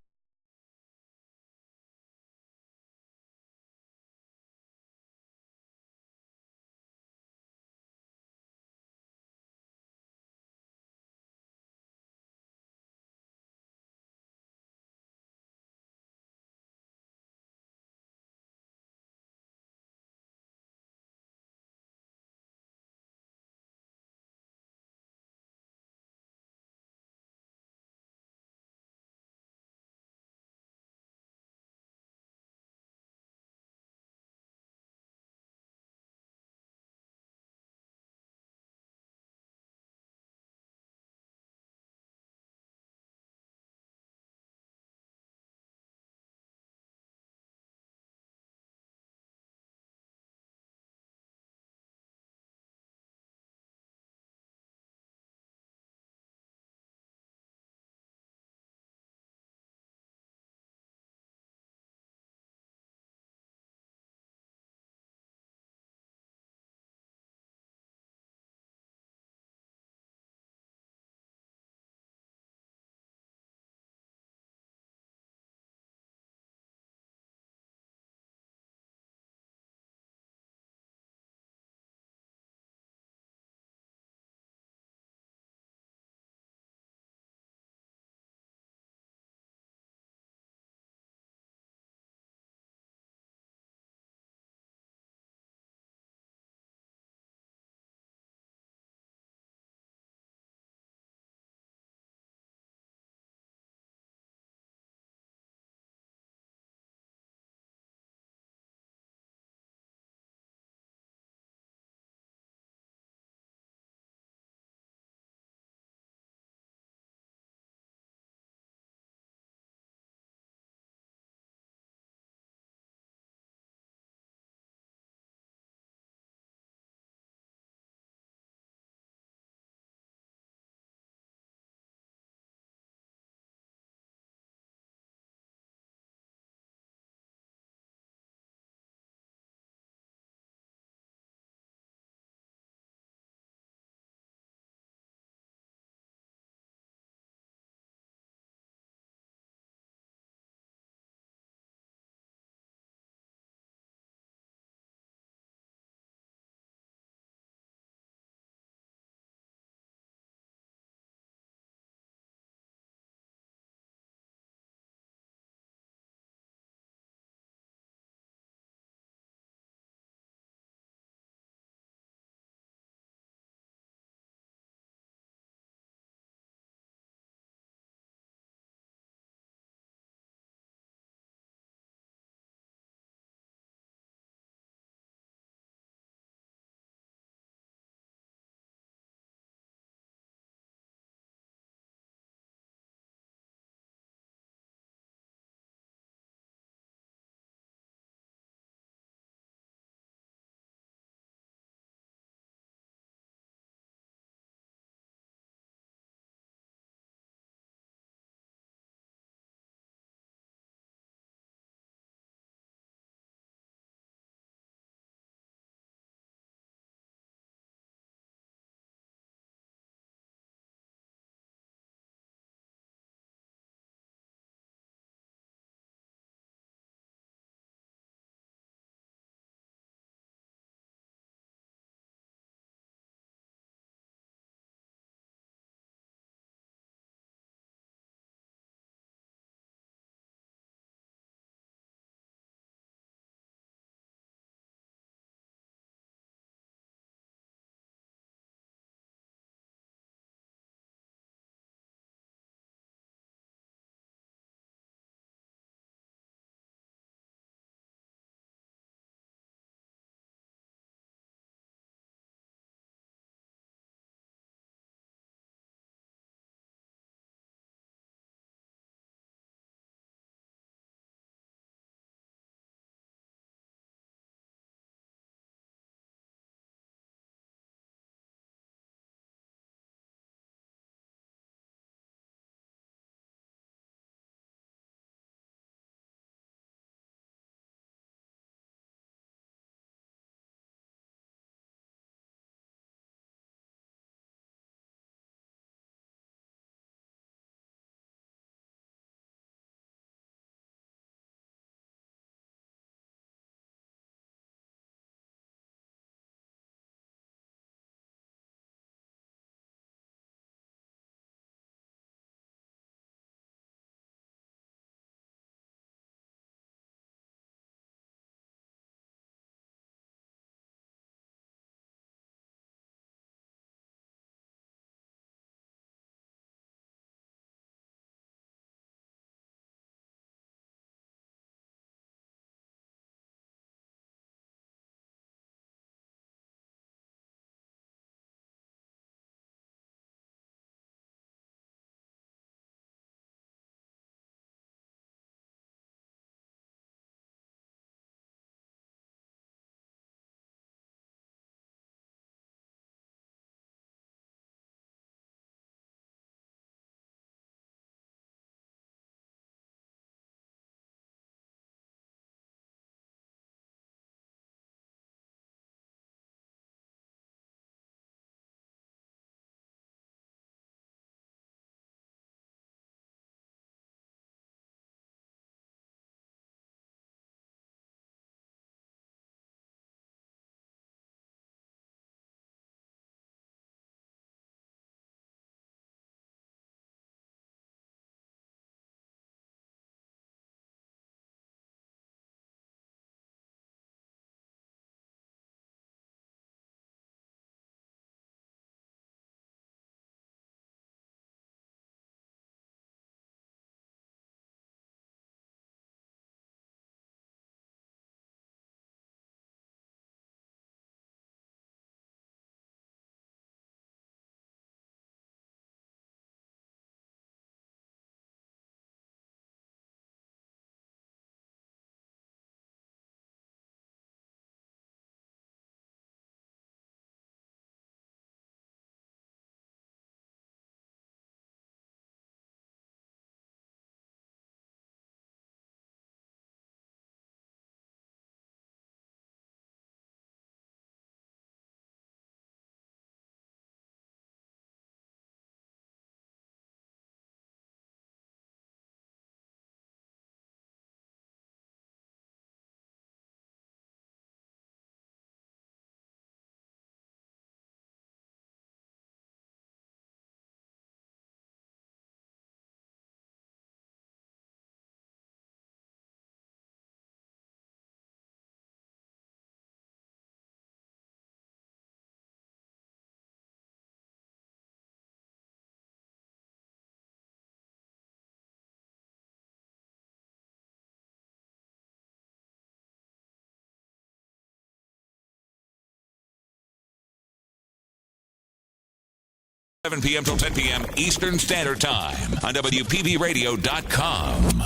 7 p.m. till 10 p.m. Eastern Standard Time on WPBRadio.com.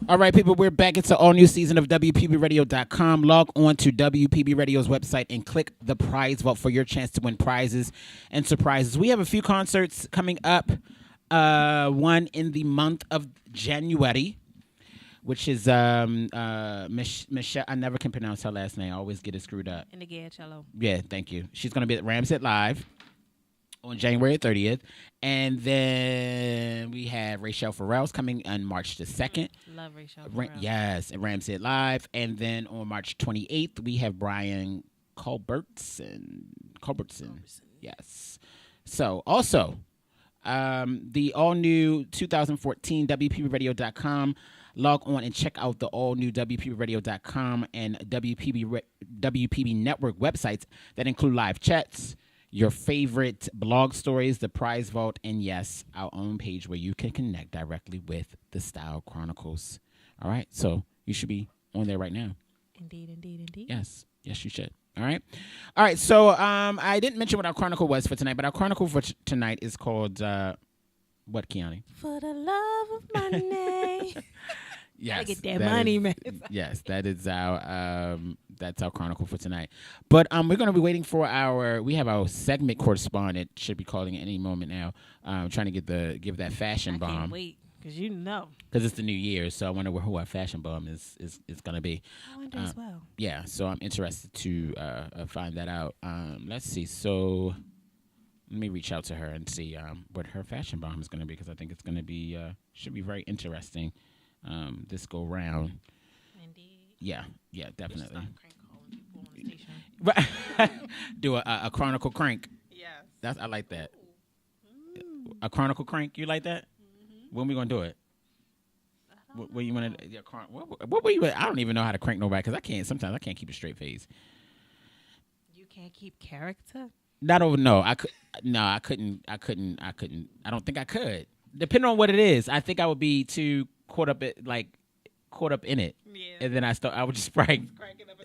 All right, people, we're back. It's an all-new season of WPBRadio.com. Log on to WPB Radio's website and click the prize vault for your chance to win prizes and surprises. We have a few concerts coming up. One in the month of January, which is Michelle. I never can pronounce her last name. I always get it screwed up. In the Cello. Yeah, thank you. She's going to be at Ramsey Live on January 30th. And then we have Rachelle Farrell's coming on March the 2nd. Love Rachelle Farrell. Yes, at Ramsey Live. And then on March 28th, we have Brian Culbertson. Yes. So, also, the all-new 2014 WPBRadio.com. Log on and check out the all-new WPBRadio.com and WPB Network websites that include live chats, your favorite blog stories, the prize vault, and yes, our own page where you can connect directly with the Styyle Chronicles. All right, so you should be on there right now. Indeed. Yes, you should. All right. So I didn't mention what our chronicle was for tonight, but our chronicle for tonight is called what, Kiani? For the love of money. Yes, gotta get that money, man. Yes, that's our chronicle for tonight. But we're gonna be waiting for we have our segment correspondent, should be calling at any moment now. Trying to give that fashion bomb. I can't wait, because because it's the new year, so I wonder who our fashion bomb is gonna be. I wonder as well. Yeah, so I'm interested to find that out. Let's see. So let me reach out to her and see what her fashion bomb is gonna be, because I think it's gonna be should be very interesting. This go round. Indeed. Yeah, definitely. Start crank calling people on the station. Do a chronicle crank. Yes. I like that. A chronicle crank. You like that? Mm-hmm. When we gonna do it? What you want to? What were you? I don't even know how to crank nobody, because I can't. Sometimes I can't keep a straight face. You can't keep character. I don't know. I couldn't. I don't think I could. Depending on what it is, I think I would be too caught up in it, and then I would just probably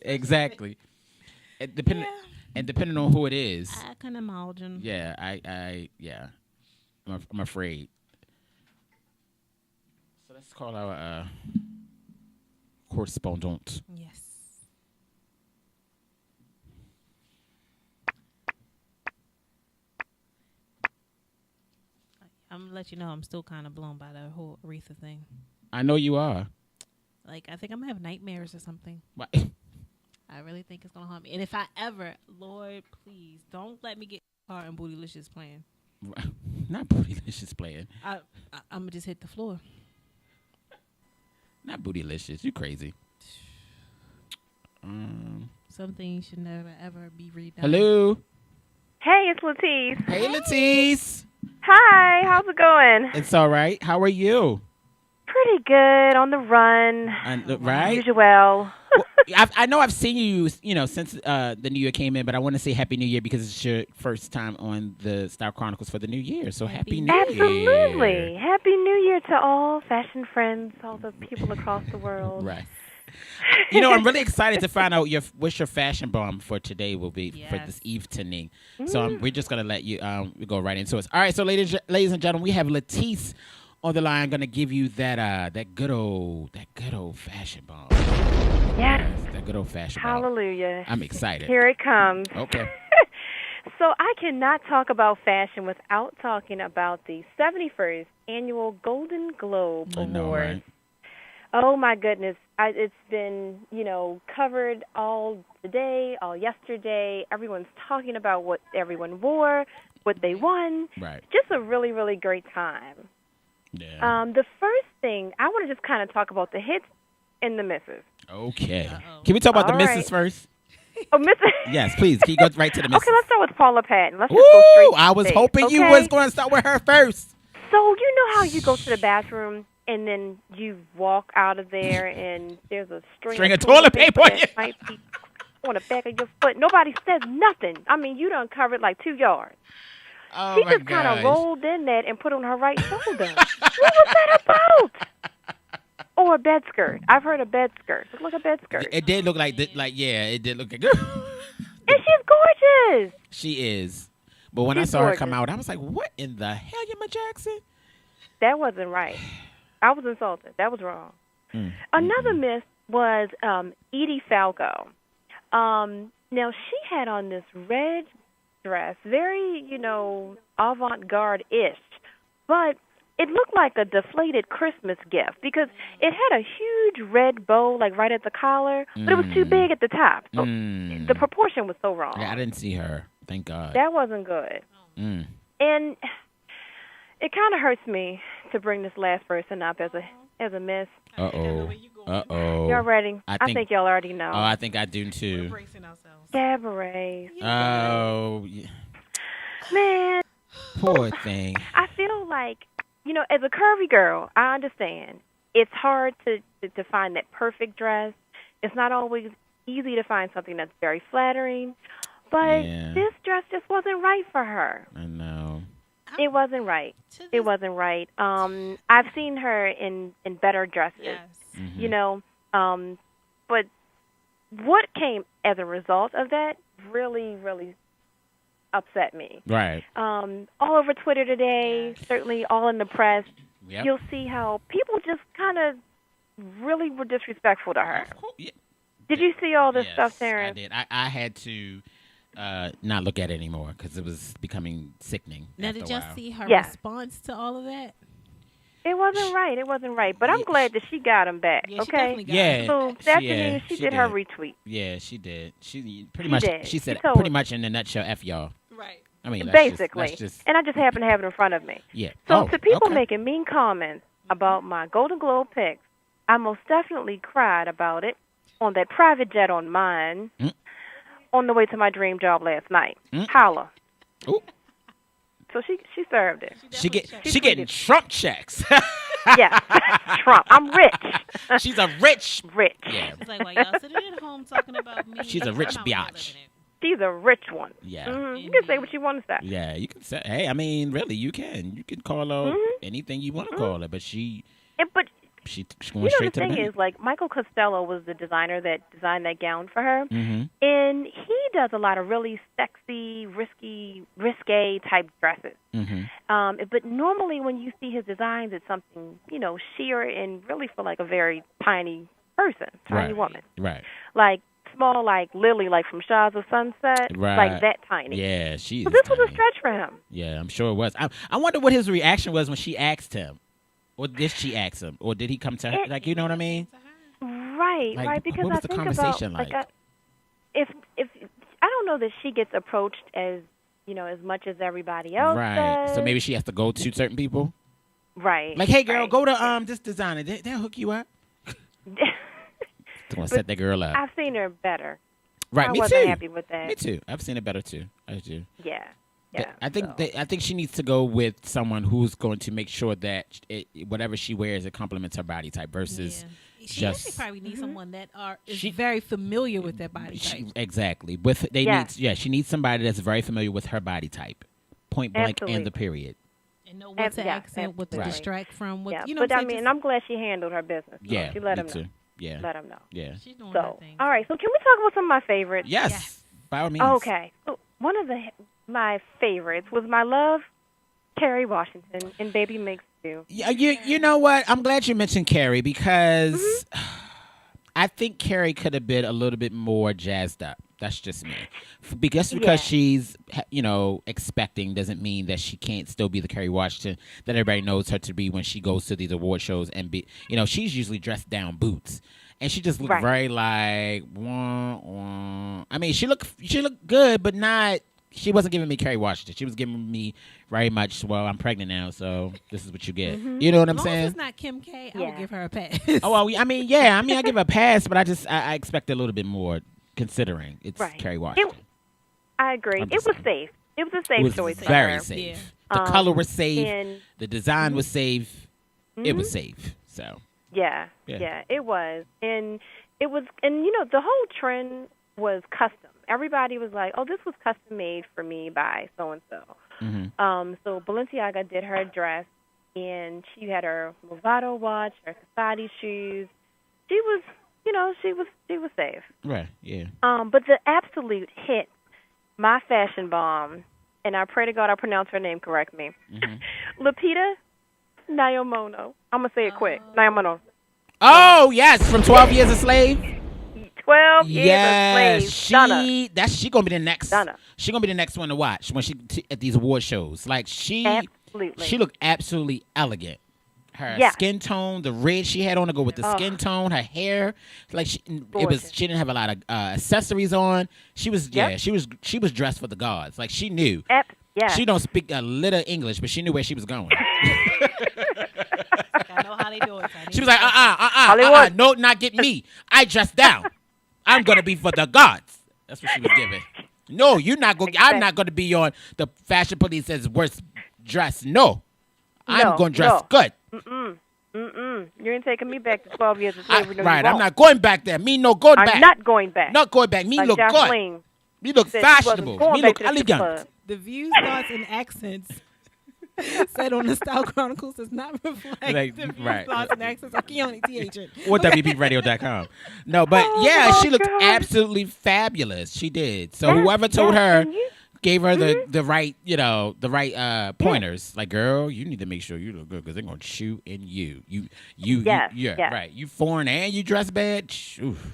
exactly. Depending on who it is, I can imagine. Yeah, I'm afraid. So let's call our correspondent. Yes. I'm gonna let you know I'm still kind of blown by the whole Aretha thing. I know you are. Like, I think I'm gonna have nightmares or something. What? I really think it's gonna harm me. And if I ever, Lord, please don't let me get car and Bootylicious playing. Not Bootylicious playing. I'm gonna just hit the floor. Not Bootylicious. You crazy. Some things should never ever be redone. Hello. Hey, it's Latisse. Hey, Latisse. Hi, how's it going? It's all right. How are you? Pretty good, on the run. Right? Usual. Well, I know I've seen you, since the new year came in, but I want to say Happy New Year because it's your first time on the Styyle Chronicles for the new year. So Happy New Year. Absolutely. Happy New Year to all fashion friends, all the people across the world. Right. I'm really excited to find out what your fashion bomb for today will be for this evening. So we're just gonna let you go right into it. All right, so ladies and gentlemen, we have Latisse on the line. Gonna give you that good old fashion bomb. Yes, that good old fashion bomb. Hallelujah. I'm excited. Here it comes. Okay. So I cannot talk about fashion without talking about the 71st annual Golden Globe Awards. know, right? Oh, my goodness. It's been, covered all today, all yesterday. Everyone's talking about what everyone wore, what they won. Right. Just a really, really great time. Yeah. The first thing, I want to just kind of talk about the hits and the misses. Okay. Can we talk about the misses first? Oh, misses? Yes, please. Can you go right to the misses? Okay, let's start with Paula Patton. Let's just go straight to I was the hoping you was going to start with her first. So you know how you go to the bathroom and then you walk out of there and there's a string of toilet paper that might be on the back of your foot. Nobody says nothing. I mean, you done covered like 2 yards. Oh, she my just kind of gosh. rolled in that and put on her right shoulder. What was that about? Or a bed skirt. I've heard a bed skirt. Look like a bed skirt. It did look it did look like And she's gorgeous. She is. But when I She's saw her come gorgeous. out, I was like, what in the hell, Emma Jackson? That wasn't right. I was insulted. That was wrong. Another miss was Edie Falco. Now, she had on this red dress, very, avant-garde-ish, but it looked like a deflated Christmas gift because it had a huge red bow, like right at the collar, but it was too big at the top. So the proportion was so wrong. Yeah, I didn't see her. Thank God. That wasn't good. And it kind of hurts me to bring this last person up as a miss. Uh-oh. Y'all ready? I think y'all already know. Oh, I think I do too. We're bracing ourselves. Cabaret. Oh, yeah. Man. Poor thing. I feel like, as a curvy girl, I understand. It's hard to find that perfect dress. It's not always easy to find something that's very flattering. But this dress just wasn't right for her. I know. It wasn't right. It wasn't right. I've seen her in better dresses. Yes. But what came as a result of that really, really upset me. Right. All over Twitter today, certainly all in the press, you'll see how people just kind of really were disrespectful to her. Yeah. Did you see all this stuff, Terrence? I did. I had to not look at it anymore because it was becoming sickening. Now, did y'all see her Yeah. response to all of that? It wasn't right. It wasn't right. But I'm glad that she got him back. Yeah, she okay. definitely got Yeah. So this afternoon she did her retweet. Yeah, she did. She pretty She much. did. She said She told pretty us. much in a nutshell, "F y'all." Right. I mean, Basically. just And I just happen to have it in front of me. yeah. So to people okay. making mean comments about my Golden Globe picks, I most definitely cried about it on that private jet on mine on the way to my dream job last night. Holla. Ooh. So she served it. She tweeted. getting Trump checks. Yes. Trump. I'm rich. She's a rich. Rich. Yeah. It's like, while y'all sitting at home talking about me. She's a rich I'm out here biatch. living it. She's a rich one. Yeah. You can say what you want to say. Yeah, you can say. Hey, I mean, really, you can. You can call her anything you want to call her, but she But went the straight to the thing bank. is, like, Michael Costello was the designer that designed that gown for her. Mm-hmm. And he does a lot of really sexy, risque type dresses. Mm-hmm. But normally when you see his designs, it's something, sheer and really for like a very tiny person, tiny woman. Right. Like small, like Lily, like from Shaws of Sunset, Right. like that tiny. Yeah, she. So this was a stretch for him. Yeah, I'm sure it was. I wonder what his reaction was when she asked him, or did she ask him, or did he come to her? Like, you know what I mean? Right, Like, right. Because what was I the think conversation about like? If I don't know that she gets approached as as much as everybody else Right. does. So maybe she has to go to certain people. Right. Like, hey, girl, right. go to this designer. They'll hook you up. They're gonna set that girl up. I've seen her better. Right. I Me wasn't too. happy with that. Me too. I've seen it better too. I do. Yeah. But Yeah. I think so. I think she needs to go with someone who's going to make sure that whatever she wears, it complements her body type versus She just actually probably needs someone that is She- very familiar with their body type. exactly. With she needs somebody that's very familiar with her body type, point blank, and Absolutely. the period. And know what to Yeah, accent, what to absolutely. distract from. What, Yeah. you know but what I I'm mean, saying? I'm glad she handled her business. Yeah, She let me him too. know. Yeah, Let him know. yeah. She's doing her So, thing. all right. So can we talk about some of my favorites? Yes, by all means. Okay. So one of my favorites was my love, Kerry Washington in Baby Makes Do. Yeah, you know what? I'm glad you mentioned Carrie because I think Carrie could have been a little bit more jazzed up. That's just me. Because she's expecting doesn't mean that she can't still be the Kerry Washington that everybody knows her to be when she goes to these award shows and be. She's usually dressed down boots, and she just looked very like. Wah, wah. I mean, she looked good, but not. She wasn't giving me Kerry Washington. She was giving me very much. Well, I'm pregnant now, so this is what you get. You know what I'm As long as saying? it's not Kim K, I Yeah. would give her a pass. Oh, well, I mean, yeah. I mean, I give her a pass, but I expect a little bit more considering it's Kerry Washington. I agree. I'm It just was saying. safe. It was a It safe was choice for very her. safe. The color was safe. and- The design was safe. It was safe. So Yeah, it was. And it was, and the whole trend was custom. Everybody was like, oh, this was custom made for me by so-and-so. So Balenciaga did her dress, and she had her Movado watch, her Casati shoes. She was, she was safe. right, yeah. But the absolute hit, my fashion bomb, and I pray to God I pronounce her name correctly. Mm-hmm. Lupita Nyong'o. I'm gonna say it quick. Nyong'o. Oh yes, from 12 Years a Slave. 12 years Yes, a slave. she gonna be the next. Donna. She gonna be the next one to watch when she at these award shows. Like she looked absolutely elegant. Her skin tone, the red she had on to go with the skin tone, her hair, like she didn't have a lot of accessories on. She was she was dressed for the gods. Like she knew. She don't speak a little English, but she knew where she was going. I know how they do it. She was like, no, not get me. I dressed down. I'm gonna be for the gods. That's what she was giving. No, you're not going. I'm not gonna be on the fashion police's worst dress. No, I'm gonna dress good. You ain't taking me back to 12 years of slavery. Right, I'm not going back there. Me no going back. I'm not going back. Not going back. Me like look Jocelyn good. Me look fashionable. Me look elegant. The views, thoughts, and accents said on the Style Chronicles does not reflect the views, thoughts, and accents of Keone T. Agent. Or WBRadio.com. No, but she looked absolutely fabulous. She did. So whoever told her gave her the right pointers. Like, girl, you need to make sure you look good because they're gonna chew in you. Right. You foreign and you dress bad. Oof.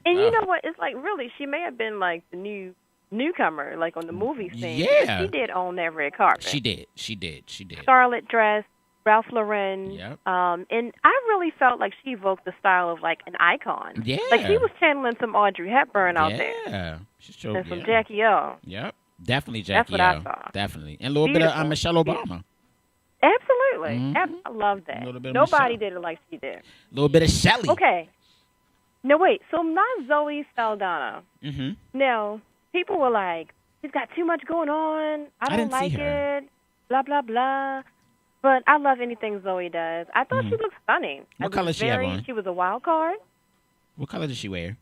And you know what? It's like really, she may have been like the newcomer, like on the movie scene. Yeah, she did own that red carpet. She did. Scarlet dress, Ralph Lauren. Yep. And I really felt like she evoked the style of like an icon. Yeah. Like she was channeling some Audrey Hepburn out there. Yeah. And some Jackie O. Yep. Definitely Jackie O. That's what I saw. Definitely. And a little bit of Michelle Obama. Absolutely. Mm-hmm. I love that. Nobody did it like she did. A little bit of Shelley. Okay. No, wait. So not Zoe Saldana. Mm-hmm. Now, people were like, she's got too much going on. I don't like it. Blah, blah, blah. But I love anything Zoe does. I thought she looked stunning. What color did she have on? She was a wild card. What color did she wear?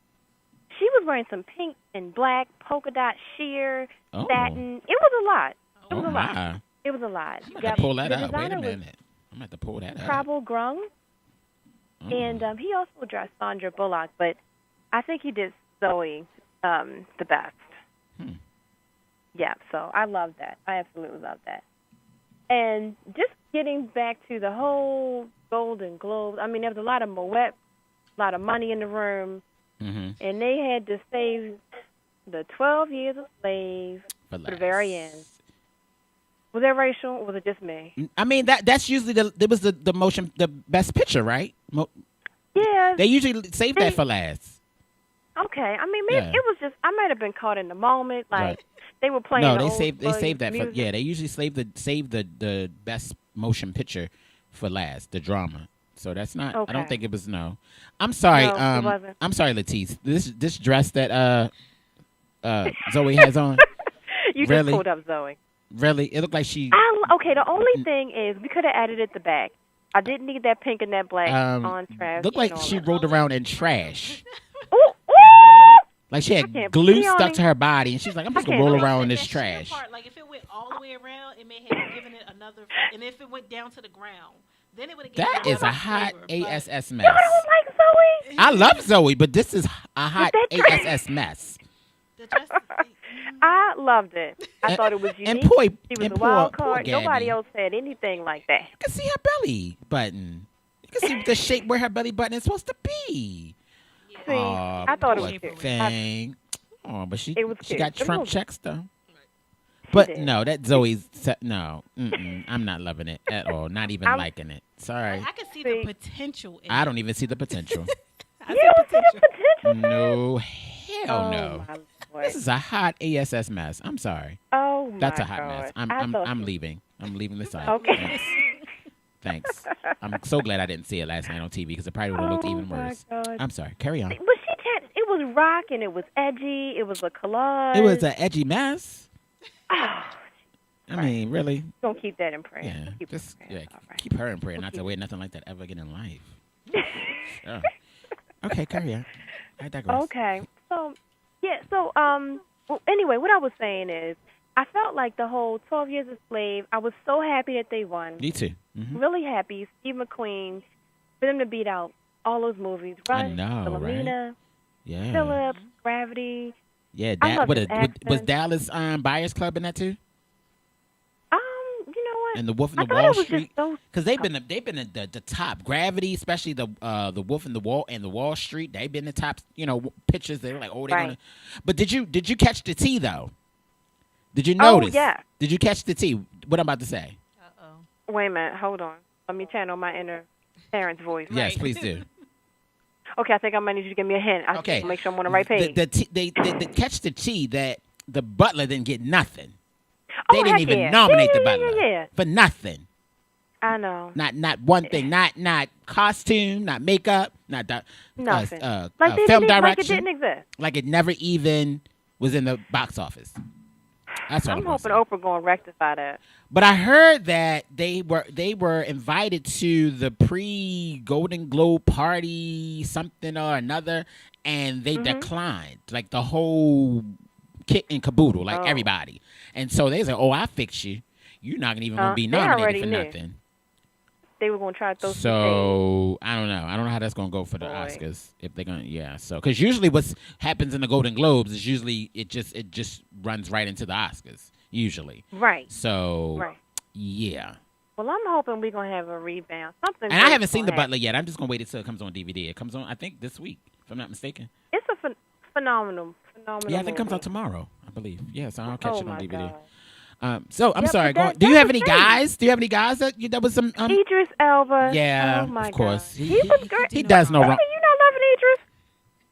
She was wearing some pink and black, polka dot sheer, satin. It was a lot. It was a lot. It was a lot. I'm going to have to pull that up. Wait a minute. I'm going to have to pull that up. Travel Grung. And he also dressed Sandra Bullock, but I think he did Zoe the best. Yeah, so I love that. I absolutely love that. And just getting back to the whole Golden Globes, I mean, there was a lot of Moet, a lot of money in the room, and they had to save the 12 Years a Slave for the very end. Was that racial, or was it just me? I mean, that's usually the best picture, right? Yeah. They usually save that for last. Okay. I mean, maybe it was just, I might have been caught in the moment. Like, they were playing they saved that for, they usually save the best motion picture for last, the drama. So that's not, I don't think it was, I'm sorry. No, it wasn't. I'm sorry, Latisse. This dress that Zoe has on. You just pulled up Zoe. Really? It looked like she... Okay, the only thing is we could have added it at the back. I didn't need that pink and that black on trash. Looked like she rolled around in trash. Ooh. Like she had glue stuck to her body, and she's like, I'm just going to roll around in this trash. Like if it went all the way around, it may have given it another... And if it went down to the ground, then it would have given it another a hot flavor, ASS mess. You don't like Zoe? I love Zoe, but this is a hot ASS mess. I loved it. I thought it was unique. She was a wild card. Nobody else had anything like that. You can see her belly button. You can see the shape where her belly button is supposed to be. See, I thought it was cute. Thing. But she cute. got Trump checks though. But no, that Zoe's no. I'm not loving it at all. Not even liking it. Sorry. I can see the potential. I don't even see the potential. You don't see the potential? No, hell no. This is a hot ASS mess. I'm sorry. Oh my That's a hot God. mess. I'm leaving. I'm leaving the site. Okay. Thanks. I'm so glad I didn't see it last night on TV because it probably would have looked even worse. God. I'm sorry. Carry on. But it was rock and it was edgy. It was a collage. It was an edgy mess. I mean, really? Don't keep that in prayer. Yeah. Keep her in prayer not to wear nothing like that ever again in life. Sure. Okay, carry on. I digress. Okay. Well, anyway, what I was saying is, I felt like the whole 12 Years a Slave, I was so happy that they won. Me too. Mm-hmm. Really happy. Steve McQueen, for them to beat out all those movies. Rush, I know, Philomena, right? Yeah. Phillips, Gravity. Yeah, I love his was accent. Dallas Buyers Club in that too? You know what? And the Wolf in I the thought Wall it was Street, just those. because they've been the top. Gravity, especially the Wolf in the Wall and the Wall Street, they've been the top. Pictures. They were like, oh, they're Right. gonna. But did you catch the tea though? Did you Oh, notice? yeah. Did you catch the tea? What I'm about to say? Wait a minute. Hold on. Let me channel my inner parent's voice. Yes, please do. Okay, I think I might need you to give me a hint. I Okay. just make sure I'm on the right page. They catch the tea that the butler didn't get nothing. Oh, They didn't heck even yeah. nominate Yeah, the yeah, butler yeah. for nothing. I know. Not one thing. Not costume. Not makeup. Not Nothing. film Like it direction. didn't exist. Like it never even was in the box office. That's all I'm I'm hoping saying. Oprah going to rectify that. But I heard that they were invited to the pre-Golden Globe party, something or another, and they declined. Like the whole kit and caboodle, like everybody. And so they said, "Oh, I fixed you. You're not even gonna be They nominated already for knew. nothing." They were going to try to throw some shade. So I don't know. I don't know how that's gonna go for the Boy. Oscars. If they're gonna, yeah. So because usually what happens in the Golden Globes is usually it just runs right into the Oscars. Usually. Right. So Right. yeah. Well, I'm hoping we're going to have a rebound. Something. And I great's haven't seen gonna The happen. Butler yet. I'm just gonna wait until it comes on DVD. It comes on, I think, this week, if I'm not mistaken. It's a phenomenal. Yeah, I think it comes movie. out tomorrow, I believe. Yeah, so I'll catch Oh it on my DVD. God. So I'm Yeah, sorry. but Do you that have was any great. guys? Do you have any guys that was some? Idris Elba. Yeah, Oh my of course. God. He was great. He does no wrong. You not loving Idris?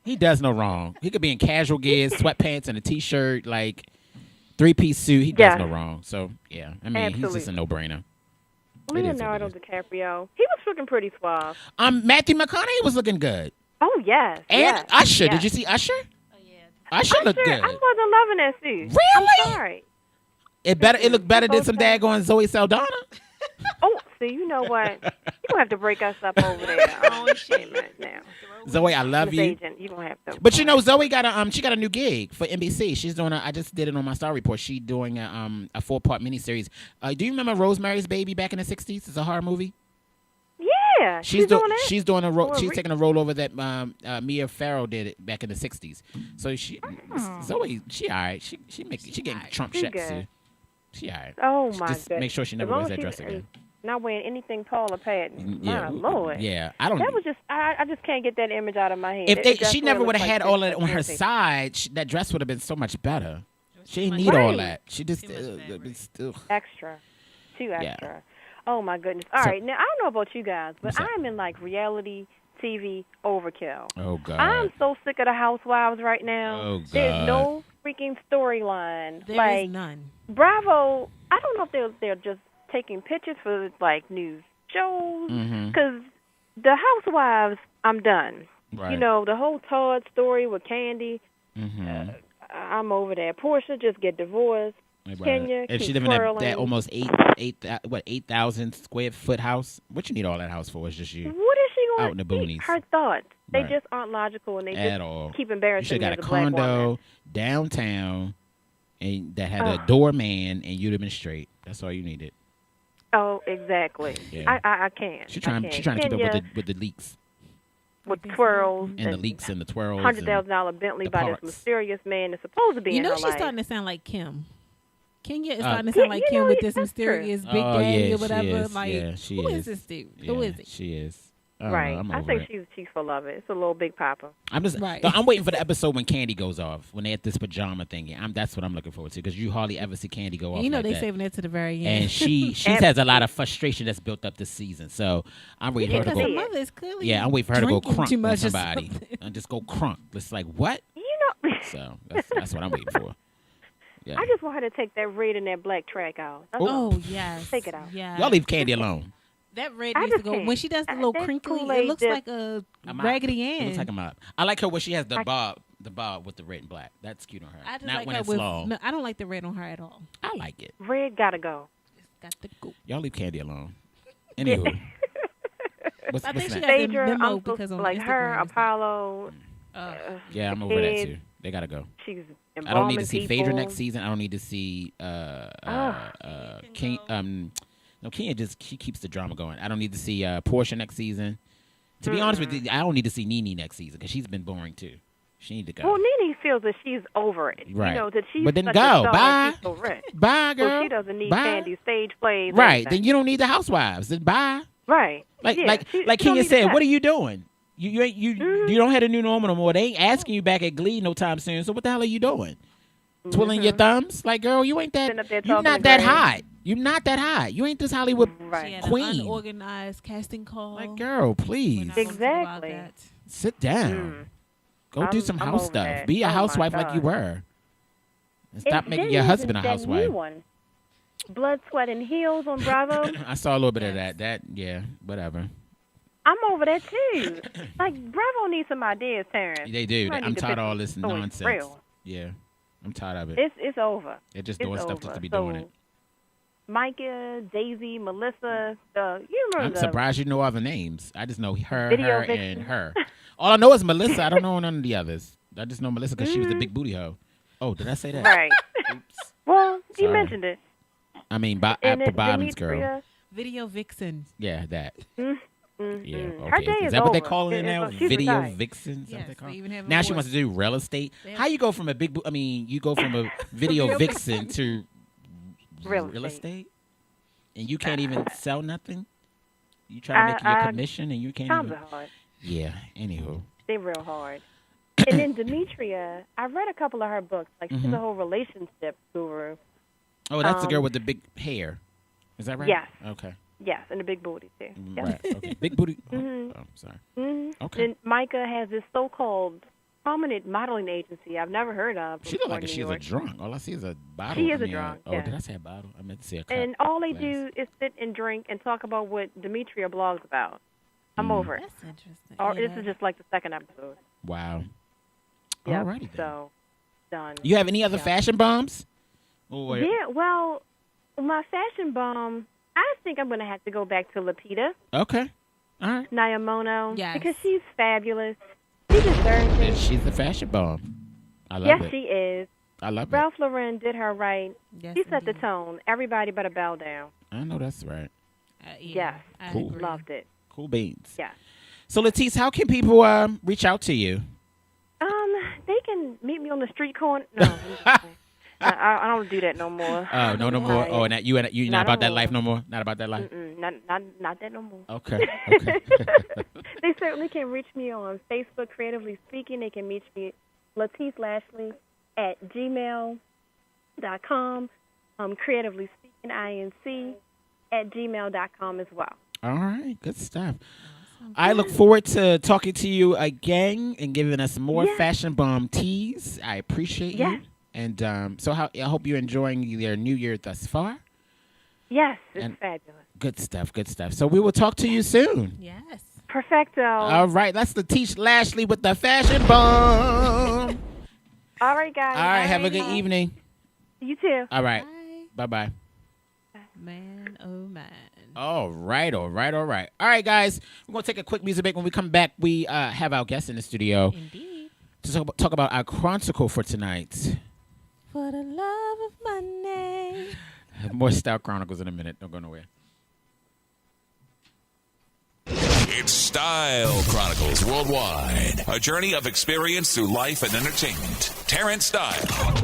He does no wrong. He could be in casual gear, sweatpants, and a t-shirt, like 3-piece suit. He does Yeah. no wrong. So yeah, I mean, he's just a no-brainer. It is what it Leonardo is. DiCaprio. He was looking pretty suave. Matthew McConaughey was looking good, Oh yes. and yes, Usher. yes. Did you see Usher? Usher looked good. I wasn't loving that suit. Really? I'm sorry. It looked better than some Both daggone Zoe Saldana. Oh, see, you know what? You're gonna have to break us up over there. Oh, shit. Now. Zoe, I love Miss you. Agent, you gonna have to. But you know, Zoe got a new gig for NBC. She's doing I just did it on my Star Report. She's doing a 4-part miniseries. Do you remember Rosemary's Baby back in the '60s? It's a horror movie. Yeah, she's doing it. She's doing a role. Or She's re- taking a role over that Mia Farrow did it back in the '60s. So Zoe, she all right. She getting Trump She checks good. too. She all right. Oh my Just God! make sure she never wears that dress again. Not wearing anything Paula Patton. Yeah, My Lord. yeah. I don't. That was just I just can't get that image out of my head. She never would have had all that on her side, that dress would have been so much better. She didn't need all that. She just still. Extra. Too Yeah. extra. Oh my goodness. All right, now I don't know about you guys, but What's that? I'm in like reality TV overkill. Oh God. I'm so sick of the housewives right now. Oh, There's God. no freaking storyline. There like is none. Bravo, I don't know if they're just taking pictures for like new shows because the housewives, I'm done. Right. You know, the whole Todd story with Candy, Mm-hmm. I'm over there. Portia just get divorced. Kenya If she keep live in that twirling. almost 8,000 square foot house, what you need all that house for? It's just you. What is she going Out in the to boonies. Her thoughts. They Right. just aren't logical, and they At just all. keep You embarrassing should me have as got a a black condo woman. downtown, and that had a doorman, and you'd have been straight. That's all you needed. Oh, exactly. Yeah. I can't. She trying to keep up Kenya with the leaks with twirls and the leaks and the twirls. $100,000 Bentley the by parts. this mysterious man that's supposed to be You in know her she's life. starting to sound like Kim. Kenya is Uh, starting to sound like you Kim know, with this that's true. mysterious big Oh, daddy yeah, or whatever. she is. Like, Yeah, she who is. is this dude? Yeah, Who is he? She is. I don't Right. know, I'm I over think it. she's full of it. It's a little Big Papa. I'm just. Right. I'm waiting for the episode when Candy goes off, when they at this pajama thing. That's what I'm looking forward to, because you hardly ever see Candy go off. You know like they that. saving that to the very end. And she has a lot of frustration that's built up this season. So I'm waiting for her because to her go. mother is clearly Yeah, I'm waiting for her to go drinking crunk too on much or somebody something. and just go crunk. It's like what? You know, So that's what I'm waiting for. Yeah. I just want her to take that red and that black track out. That's all. Oh yes, Take it out. Yeah, Y'all leave Candy alone. that red I needs to just go. can't. When she does the little That crinkly, Kool-Aid it looks dip. like a A mop. Raggedy It Ann. looks like a mop. I like her when she has the bob with the red and black. That's cute on her. I just Not like when her it's with. long. No, I don't like the red on her at all. I like it. Red gotta go. It's got the goop. Y'all leave Candy alone. Anywho. What's I think next? she got the Phaedra, memo I'm so, because on like her, Instagram, it's Apollo. Yeah, I'm over that Ed, too. They gotta go. She's I don't need to embalming see Phaedra people. next season. I don't need to see King. No, Kenya she keeps the drama going. I don't need to see Portia next season. To be honest with you, I don't need to see Nene next season because she's been boring too. She need to go. Well, Nene feels that she's over it. Right. You know, that she's but then such go. a star Bye. and she's so rich. Bye, girl. So she doesn't need bye. fancy stage plays. Right. Then you don't need the housewives. Then bye. Right. Like yeah, she Kenya said, that. what are you doing? You ain't you don't have a new normal no more. They ain't asking you back at Glee no time soon. So what the hell are you doing? Twiddling your thumbs? Like, girl, you ain't that. You're not that hot. You're not that hot. You ain't this Hollywood queen. An unorganized casting call. Like, girl, please. Exactly. Sit down. Go do some house stuff. That. Be a housewife like you were. And stop making your husband a housewife. New one. Blood, Sweat, and Heels on Bravo. I saw a little bit of that. Yeah, whatever. I'm over that too. Like, Bravo needs some ideas, Terrence. They do. I'm tired of all this nonsense. Real. Yeah, I'm tired of it. It's over. They're just doing stuff just to be doing it. Micah, Daisy, Melissa, you remember I'm surprised you know all the names. I just know her, Video her, and her. All I know is Melissa. I don't know none of the others. I just know Melissa because she was the big booty hoe. Oh, did I say that? Right. Oops. Well, Sorry. you mentioned it. I mean, Apple Bottoms girl. Demetria. Video vixen. Yeah, that. Mm-hmm. Yeah, okay. Her day Is is that what they over. call it now? She's Video retired. vixen? Yes, They call they it? even have Now she awards. wants to do real estate. How you go from a you go from a video vixen to real estate? And you can't even sell nothing? You try to make your commission and you can't times even. are hard. Yeah, anywho. They're real hard. And then Demetria, I read a couple of her books. Like, she's a whole relationship guru. Oh, that's the girl with the big hair. Is that right? Yes. Okay. Yes, and a big booty, too. Yes. Right. Okay. Big booty. Oh, sorry. Mm-hmm. Okay. And Micah has this so-called prominent modeling agency I've never heard of. She looks like she's a drunk. All I see is a bottle. She is a drunk. Oh, yeah. did I say a bottle? I meant to say a cup. And all they glass. do is sit and drink and talk about what Demetria blogs about. I'm over it. That's interesting. Or this is just like the second episode. Wow. Yep. Alrighty then. So, done. You have any other fashion bombs? Or Yeah, well, my fashion bomb, I think I'm going to have to go back to Lupita Okay. All right. Nyong'o. Yes. Because she's fabulous. She deserves And it. she's the fashion bomb. I love Yes, it. she is. I love Ralph Lauren did her right. Yes, She set the indeed. tone. Everybody better bow down. it. I know that's right. Yeah, Yes. I Cool. agree. Loved it. Cool beans. Yes. So, Letice, how can people reach out to you? They can meet me on the street corner. No, I'm just kidding. I don't do that no more. Oh, no more. Oh, and you're not Not about no that life more. no more? Not about that life? Mm-mm, not that no more. Okay. Okay. They certainly can reach me on Facebook, Creatively Speaking. They can reach me, Letice Lashley, at gmail.com. Creatively Speaking, INC, at gmail.com as well. All right. Good stuff. I look forward to talking to you again and giving us more fashion bomb teas. I appreciate you. And I hope you're enjoying your New Year thus far. Yes, it's fabulous. Good stuff. Good stuff. So we will talk to you soon. Yes. Perfecto. All right. That's Letice Lashley with the fashion bomb. All right, guys. All right. Have a good evening. You too. All right. Bye. Bye-bye. Man, oh man. All right. All right, guys. We're going to take a quick music break. When we come back, we have our guest in the studio Indeed. to talk about our chronicle for tonight. For the love of money. More Style Chronicles in a minute. Don't go nowhere. It's Style Chronicles Worldwide, a journey of experience through life and entertainment. Terrence Style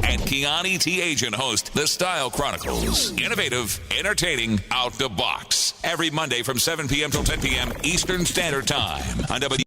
and Kiani T. Agent host the Style Chronicles. Innovative, entertaining, out the box. Every Monday from 7 p.m. till 10 p.m. Eastern Standard Time on W.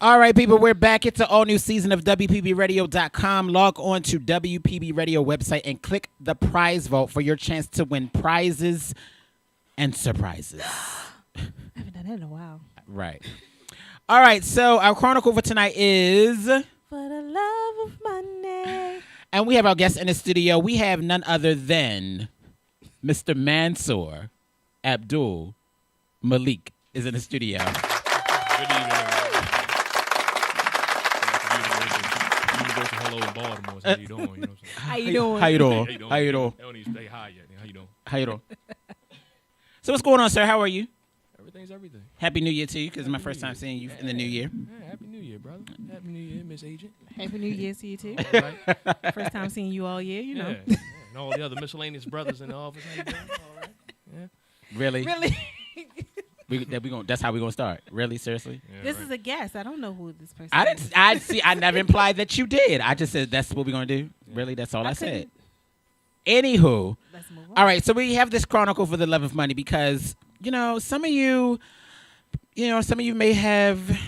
All right, people, we're back. It's an all-new season of WPBRadio.com. Log on to WPB Radio website and click the prize vote for your chance to win prizes and surprises. I haven't done that in a while. Right. All right, so our chronicle for tonight is... For the love of money. And we have our guest in the studio. We have none other than Mr. Mansour Abdul Malik is in the studio. Good evening, everybody. Hello in Baltimore. So how you doing? You know what I'm saying? How you doing? How you doing? How you doing? How you doing? I don't even say hi yet. How you doing? How you doing? So what's going on, sir? How are you? Everything's everything. Happy New Year to you, because it's my Happy first New time Year. seeing you in the new year. Yeah, Happy New Year, brother. Happy New Year, Miss Agent. Happy New Year to you, too. All right. First time seeing you all year, you know. Yeah. And all the other miscellaneous brothers in the office. How you doing? All right. Yeah. Really? Really? That's how we gonna start. Really? Seriously? Yeah, This right. is a guess. I don't know who this person I is. didn't. I never implied that you did. I just said that's what we're gonna do. Really? That's all I said. Anywho, Let's move on. all right. So we have this chronicle for the love of money because some of you may have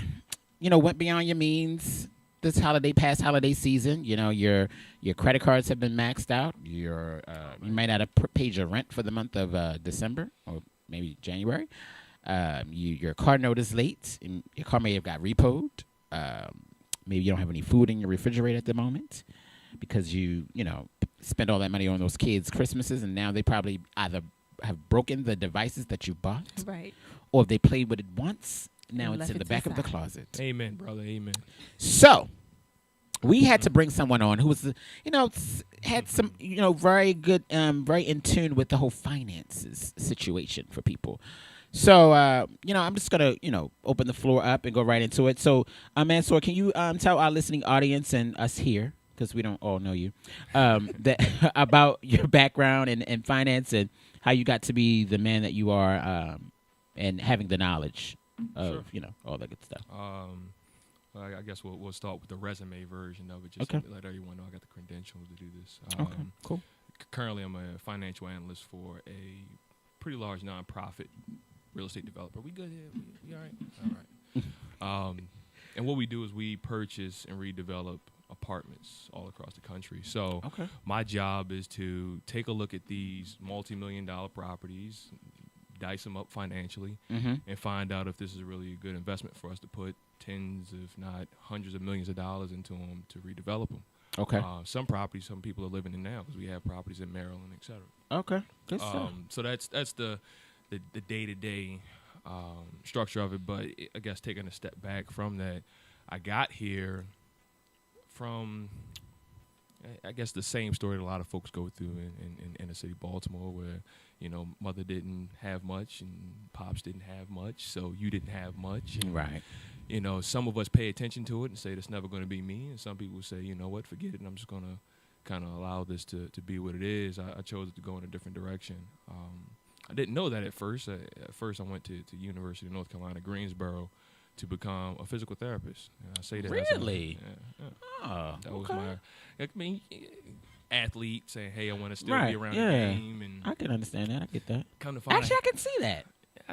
went beyond your means this past holiday season. Your credit cards have been maxed out. You might not have paid your rent for the month of December or maybe January. Your car note is late. And your car may have got repoed. Maybe you don't have any food in your refrigerator at the moment because you spent all that money on those kids' Christmases, and now they probably either have broken the devices that you bought, Right. or if they played with it once, now And it's left in it the to back the of the side. closet. Amen, brother. Amen. So we had to bring someone on who was, had some, very good, very in tune with the whole finances situation for people. So, I'm just going to, open the floor up and go right into it. So, Mansour, can you tell our listening audience and us here, because we don't all know you, that about your background and finance and how you got to be the man that you are and having the knowledge of, all that good stuff. I guess we'll start with the resume version of it, just Okay. to let everyone know I got the credentials to do this. Okay, cool. Currently, I'm a financial analyst for a pretty large nonprofit real estate developer. We good here? We all right? All right. And what we do is we purchase and redevelop apartments all across the country. So Okay. my job is to take a look at these multi-million-dollar properties, dice them up financially, Mm-hmm. and find out if this is really a good investment for us to put tens, if not hundreds of millions of dollars into them to redevelop them. Okay. Some properties, some people are living in now because we have properties in Maryland, et cetera. Okay. Good stuff. So that's the day-to-day structure of it. But I guess taking a step back from that, I got here from, I guess, the same story that a lot of folks go through in inner city Baltimore, where mother didn't have much and pops didn't have much, so you didn't have much. And, Right. some of us pay attention to it and say that's never going to be me, and some people say, you know what, forget it, and I'm just going to kind of allow this to be what it is. I chose it to go in a different direction. I didn't know that at first. At first, I went to University of North Carolina, Greensboro, to become a physical therapist. And I say that Really? yeah. Oh, That was okay. athlete saying, "Hey, I want to still Right, be around yeah. the game." And I can understand that. I get that. come to find Actually, out, I can see that.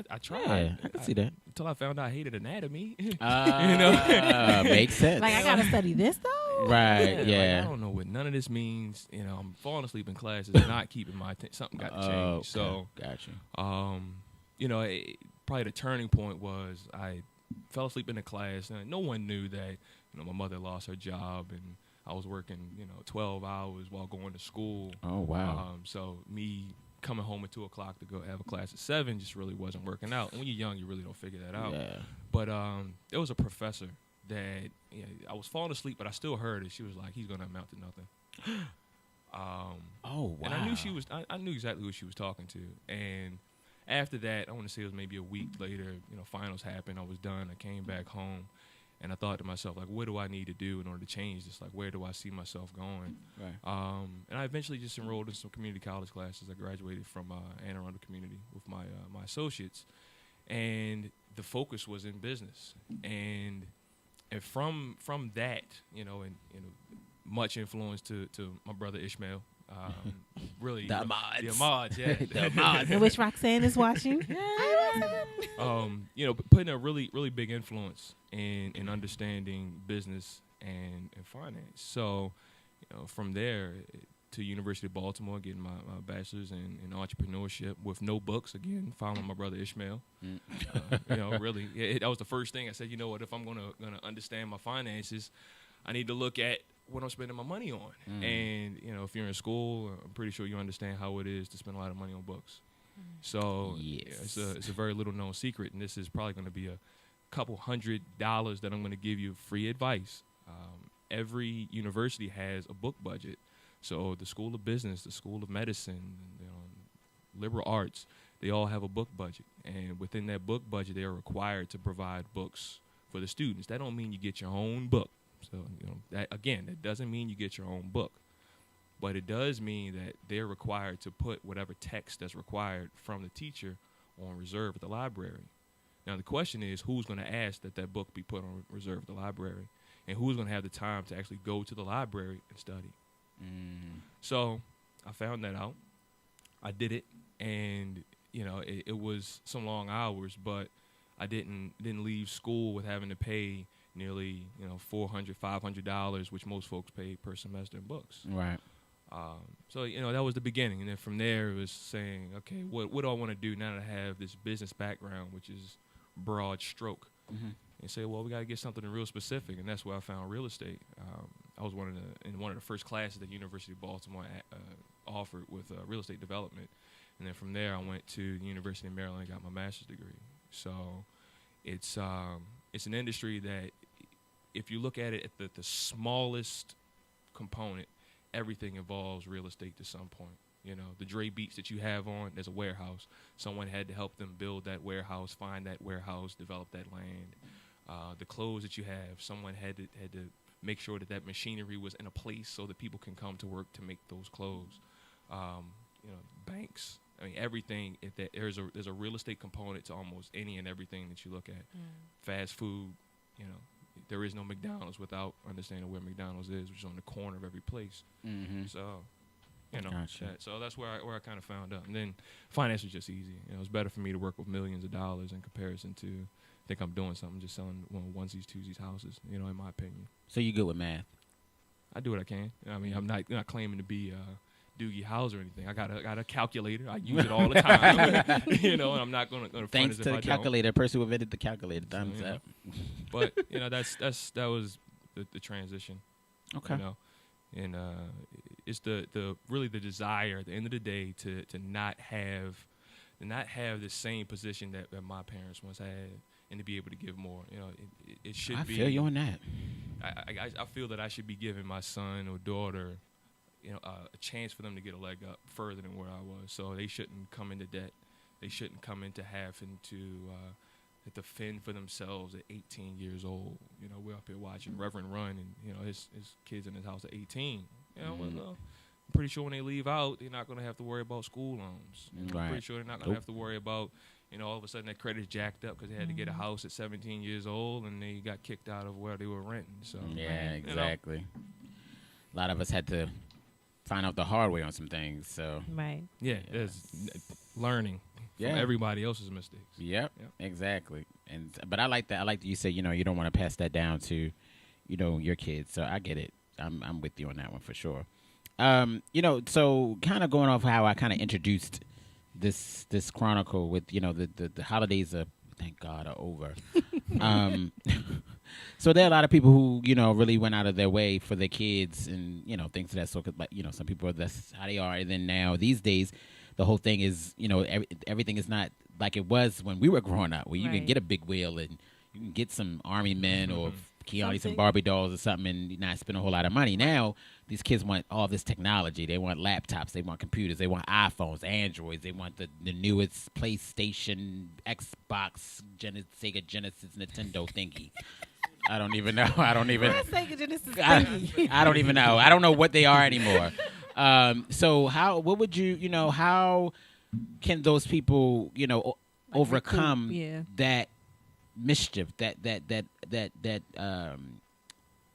I tried. Yeah, I can see that. Until I found out I hated anatomy. Makes sense. Like, I got to study this, though? Right, Like, yeah. I don't know what none of this means. I'm falling asleep in class. It's not keeping my attention. Something got to change. Okay. So, Gotcha. probably the turning point was I fell asleep in the class. And no one knew that, my mother lost her job and I was working, 12 hours while going to school. Oh, wow. So me coming home at 2 o'clock to go have a class at 7 just really wasn't working out. And when you're young, you really don't figure that out. Yeah. But there was a professor that I was falling asleep, but I still heard it. She was like, "He's going to amount to nothing." Oh, wow. And I knew she was. I knew exactly who she was talking to. And after that, I want to say it was maybe a week later. Finals happened. I was done. I came back home, and I thought to myself, like, what do I need to do in order to change this? Like, where do I see myself going? Right. And I eventually just enrolled in some community college classes. I graduated from Anne Arundel Community with my associates, and the focus was in business. And from that, and much influence to my brother Ishmael. really The mods. The mods, yeah. The mods. I wish Roxanne is watching. Putting a really, really big influence in understanding business and finance. So, from there to University of Baltimore, getting my bachelor's in entrepreneurship with no books, again, following my brother Ishmael. Really, that was the first thing I said, you know what, if I'm gonna understand my finances, I need to look at what I'm spending my money on. And, if you're in school, I'm pretty sure you understand how it is to spend a lot of money on books. So yes. It's a very little known secret, and this is probably going to be a couple $100 that I'm going to give you free advice. Every university has a book budget. So the School of Business, the School of Medicine, liberal arts, they all have a book budget. And within that book budget, they are required to provide books for the students. That don't mean you get your own book. So, that doesn't mean you get your own book. But it does mean that they're required to put whatever text that's required from the teacher on reserve at the library. Now, the question is, who's going to ask that book be put on reserve at the library? And who's going to have the time to actually go to the library and study? So I found that out. I did it, and it was some long hours, but I didn't leave school with having to pay nearly $400, $500, which most folks pay per semester in books. Right. So that was the beginning, and then from there it was saying, okay, what do I want to do now that I have this business background, which is broad stroke? And say, well, we got to get something real specific, and that's where I found real estate. I was in one of the first classes that University of Baltimore offered with real estate development, and then from there I went to the University of Maryland and got my master's degree. So it's an industry that, if you look at it at the smallest component, everything involves real estate to some point. The Dre beats that you have on, there's a warehouse. Someone had to help them build that warehouse, find that warehouse, develop that land. The clothes that you have, someone had to make sure that machinery was in a place so that people can come to work to make those clothes. Banks. I mean, everything. There's a real estate component to almost any and everything that you look at. Fast food. There is no McDonald's without understanding where McDonald's is, which is on the corner of every place. So, Gotcha. So that's where I kind of found out. And then finance was just easy. It's better for me to work with millions of dollars in comparison to think I'm doing something just selling onesies, twosies, houses. In my opinion. So you good with math? I do what I can. I mean, I'm not claiming to be Doogie House or anything. I got a calculator. I use it all the time. And I'm not going to. Thanks to the calculator. Person who invented the calculator. Thumbs up. But that was the transition. Okay. And it's the really the desire at the end of the day to not have the same position that my parents once had, and to be able to give more. It should be. I feel you on that. I feel that I should be giving my son or daughter, a chance for them to get a leg up further than where I was. So they shouldn't come into debt. They shouldn't come into having to fend for themselves at 18 years old. We're up here watching Reverend run, and his kids in his house at 18. I'm pretty sure when they leave out, they're not going to have to worry about school loans. Right. I'm pretty sure they're not going to have to worry about, all of a sudden that credit's jacked up because they had to get a house at 17 years old and they got kicked out of where they were renting. So yeah, exactly. A lot of us had to find out the hard way on some things. So Right. Yeah, there's learning from everybody else's mistakes. Yep, exactly. But I like that. I like that you say, you don't want to pass that down to, your kids. So I get it. I'm with you on that one for sure. So kind of going off how I kind of introduced this chronicle with, the holidays thank God are over. So there are a lot of people who, really went out of their way for their kids and, things of that sort. But, some people, that's how they are. And then now these days, the whole thing is, everything is not like it was when we were growing up, where you can get a big wheel and you can get some army men or Keanu some Barbie dolls or something and not spend a whole lot of money. Now, these kids want all this technology. They want laptops. They want computers. They want iPhones, Androids. They want the newest PlayStation, Xbox, Sega Genesis, Nintendo thingy. I don't even know. I don't even know. I don't know what they are anymore. So what would you, how can those people, overcome that mischief, that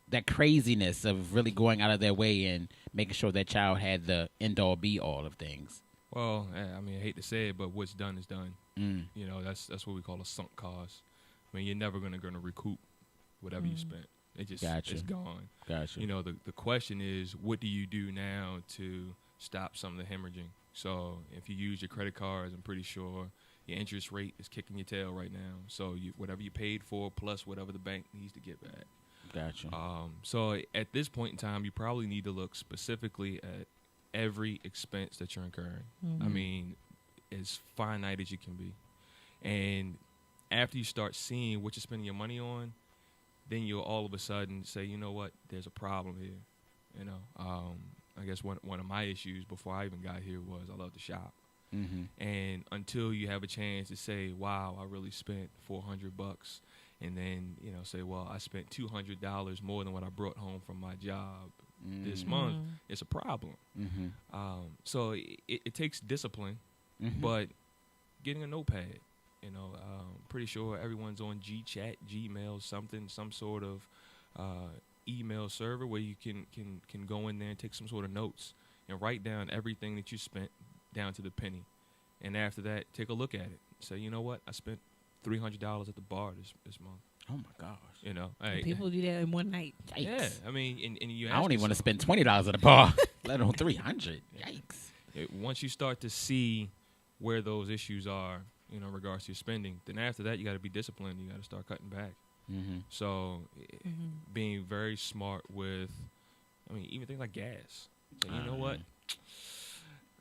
that craziness of really going out of their way and making sure that child had the end all be all of things. Well, I mean, I hate to say it, but what's done is done. Mm. You know, that's what we call a sunk cost. I mean, you're never gonna recoup whatever you spent. It just it's gone. Gotcha. You know, the question is, what do you do now to stop some of the hemorrhaging? So if you use your credit cards, I'm pretty sure your interest rate is kicking your tail right now. So whatever you paid for plus whatever the bank needs to get back. Gotcha. So at this point in time, you probably need to look specifically at every expense that you're incurring. I mean, as finite as you can be. And after you start seeing what you're spending your money on, then you'll all of a sudden say, you know what, there's a problem here. You know, I guess one of my issues before I even got here was I love to shop. Mm-hmm. And until you have a chance to say, wow, I really spent $400, and then, you know, say, well, I spent $200 more than what I brought home from my job this month, it's a problem. So it takes discipline, but getting a notepad, you know, pretty sure everyone's on GChat, Gmail, some sort of email server where you can go in there and take some sort of notes and write down everything that you spent down to the penny. And after that, take a look at it. Say, you know what? I spent $300 at the bar this month. Oh, my gosh. You know, people do that in one night. Yikes. Yeah, I mean, and you. I don't even want to spend $20 at a bar, let alone $300. Yikes. Once you start to see where those issues are, you know, in regards to your spending, then after that, you got to be disciplined. You got to start cutting back. So, being very smart with, I mean, even things like gas. So, you know what?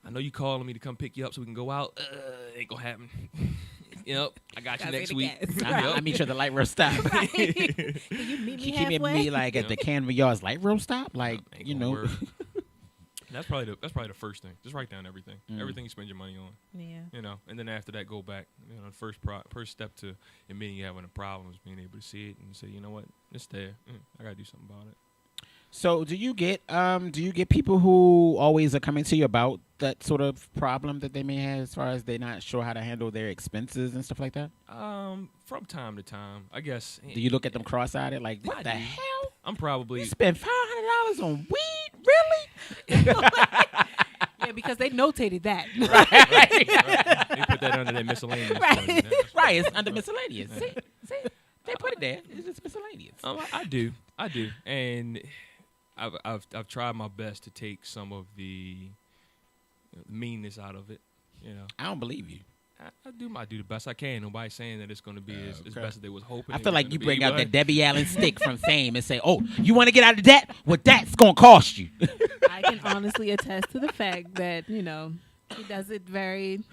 I know you calling me to come pick you up so we can go out. Ain't gonna happen. Yep, I got you next week. I meet you at the light rail stop. Right. Can you meet me halfway? Me like at the Canva Yards light rail stop, like you know. Work. That's probably the first thing. Just write down everything you spend your money on. Yeah. You know, and then after that, go back. You know, the first step to admitting you're having a problem is being able to see it and say, you know what, it's there. I gotta do something about it. So do you get people who always are coming to you about that sort of problem that they may have as far as they're not sure how to handle their expenses and stuff like that? From time to time, I guess. Do you look at them cross-eyed like, what the hell? I'm probably... You spent $500 on weed? Really? Yeah, because they notated that. Right. They put that under their miscellaneous. Right, it's under miscellaneous. See? They put it there. It's just miscellaneous. I do. And... I've tried my best to take some of the meanness out of it. You know, I don't believe you. I do the best I can. Nobody's saying that it's going to be as best as they was hoping. I feel like you bring out the Debbie Allen stick from Fame and say, "Oh, you want to get out of debt? Well, that's going to cost you." I can honestly attest to the fact that he does it very,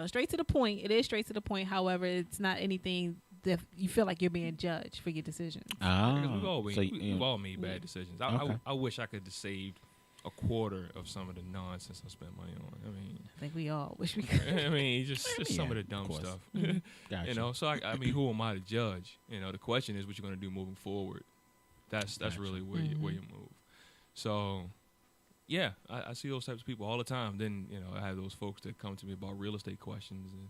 straight to the point. It is straight to the point. However, it's not anything that you feel like you're being judged for your decisions. Because we've all made bad decisions. I wish I could have saved a quarter of some of the nonsense I spent money on. I think we all wish we could. I mean, just some of the dumb stuff. Gotcha. You know, so I mean, who am I to judge? You know, the question is what you're going to do moving forward. That's really where you move. So, yeah, I see those types of people all the time. Then, I have those folks that come to me about real estate questions and,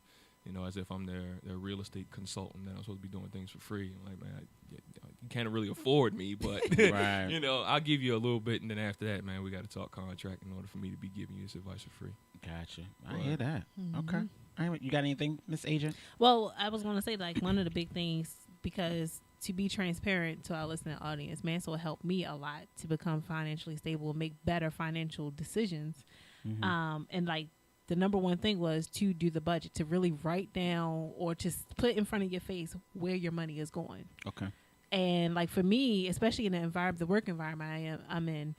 as if I'm their real estate consultant, that I'm supposed to be doing things for free. I'm like, man, you can't really afford me, but, right. I'll give you a little bit, and then after that, man, we got to talk contract in order for me to be giving you this advice for free. Gotcha. I hear that. Okay. All right, you got anything, Miss Agent? Well, I was going to say, one of the big things, because to be transparent to our listening audience, Mansell helped me a lot to become financially stable and make better financial decisions. And, the number one thing was to do the budget, to really write down or to put in front of your face where your money is going. Okay. And for me, especially in the work environment I'm in,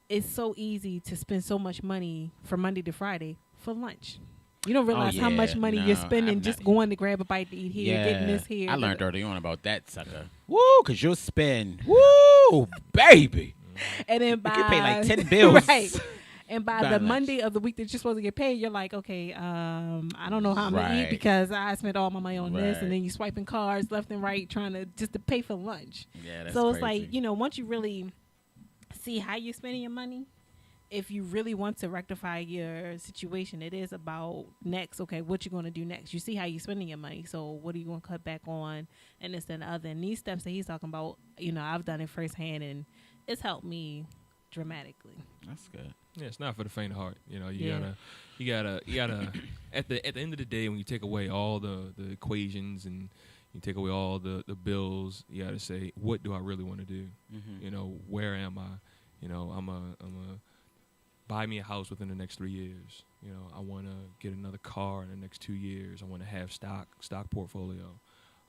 it's so easy to spend so much money from Monday to Friday for lunch. You don't realize how much money you're spending just going to grab a bite to eat here, getting this here. I learned early on about that, sucker. Woo, because you'll spend, baby. And then you can pay like 10 bills. Right. And by the Monday of the week that you're supposed to get paid, you're like, okay, I don't know how I'm going to eat because I spent all my money on this. And then you swiping cards left and right trying to pay for lunch. Yeah, that's so it's crazy. once you really see how you're spending your money, if you really want to rectify your situation, it is about next. Okay, what you going to do next? You see how you spending your money. So what are you going to cut back on, and this and the other. And these steps that he's talking about, I've done it firsthand, and it's helped me dramatically. That's good. Yeah, it's not for the faint of heart. You gotta. At the end of the day, when you take away all the equations and you take away all the bills, you gotta say, what do I really want to do? Where am I? I'm a buy me a house within the next 3 years. I want to get another car in the next 2 years. I want to have stock portfolio.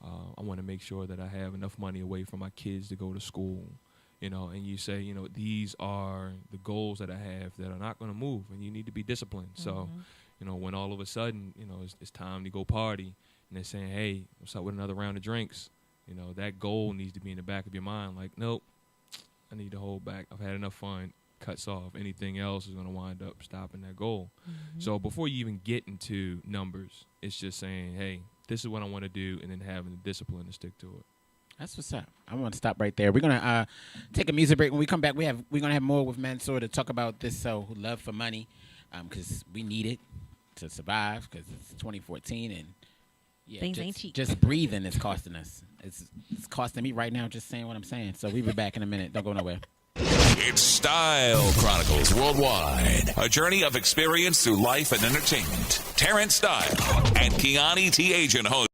I want to make sure that I have enough money away from my kids to go to school. And you say, these are the goals that I have that are not going to move, and you need to be disciplined. So, when all of a sudden, it's time to go party, and they're saying, hey, what's up with another round of drinks? That goal needs to be in the back of your mind. Like, nope, I need to hold back. I've had enough fun. Cuts off. Anything else is going to wind up stopping that goal. So before you even get into numbers, it's just saying, hey, this is what I want to do, and then having the discipline to stick to it. That's what's up. I'm going to stop right there. We're going to take a music break. When we come back, we're going to have more with Mansour to talk about this love for money, because we need it to survive, because it's 2014, and things ain't cheap. Just breathing is costing us. It's costing me right now just saying what I'm saying. So we'll be back in a minute. Don't go nowhere. It's Style Chronicles Worldwide, a journey of experience through life and entertainment. Terrence Style and Kiani T. Agent host.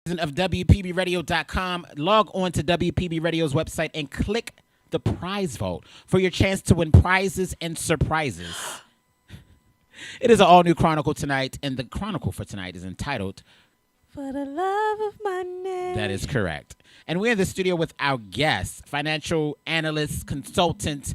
Of WPBRadio.com. Log on to WPB Radio's website and click the prize vault for your chance to win prizes and surprises. It is an all-new Chronicle tonight, and the Chronicle for tonight is entitled For the Love of Money. That is correct. And we're in the studio with our guest, financial analyst, consultant,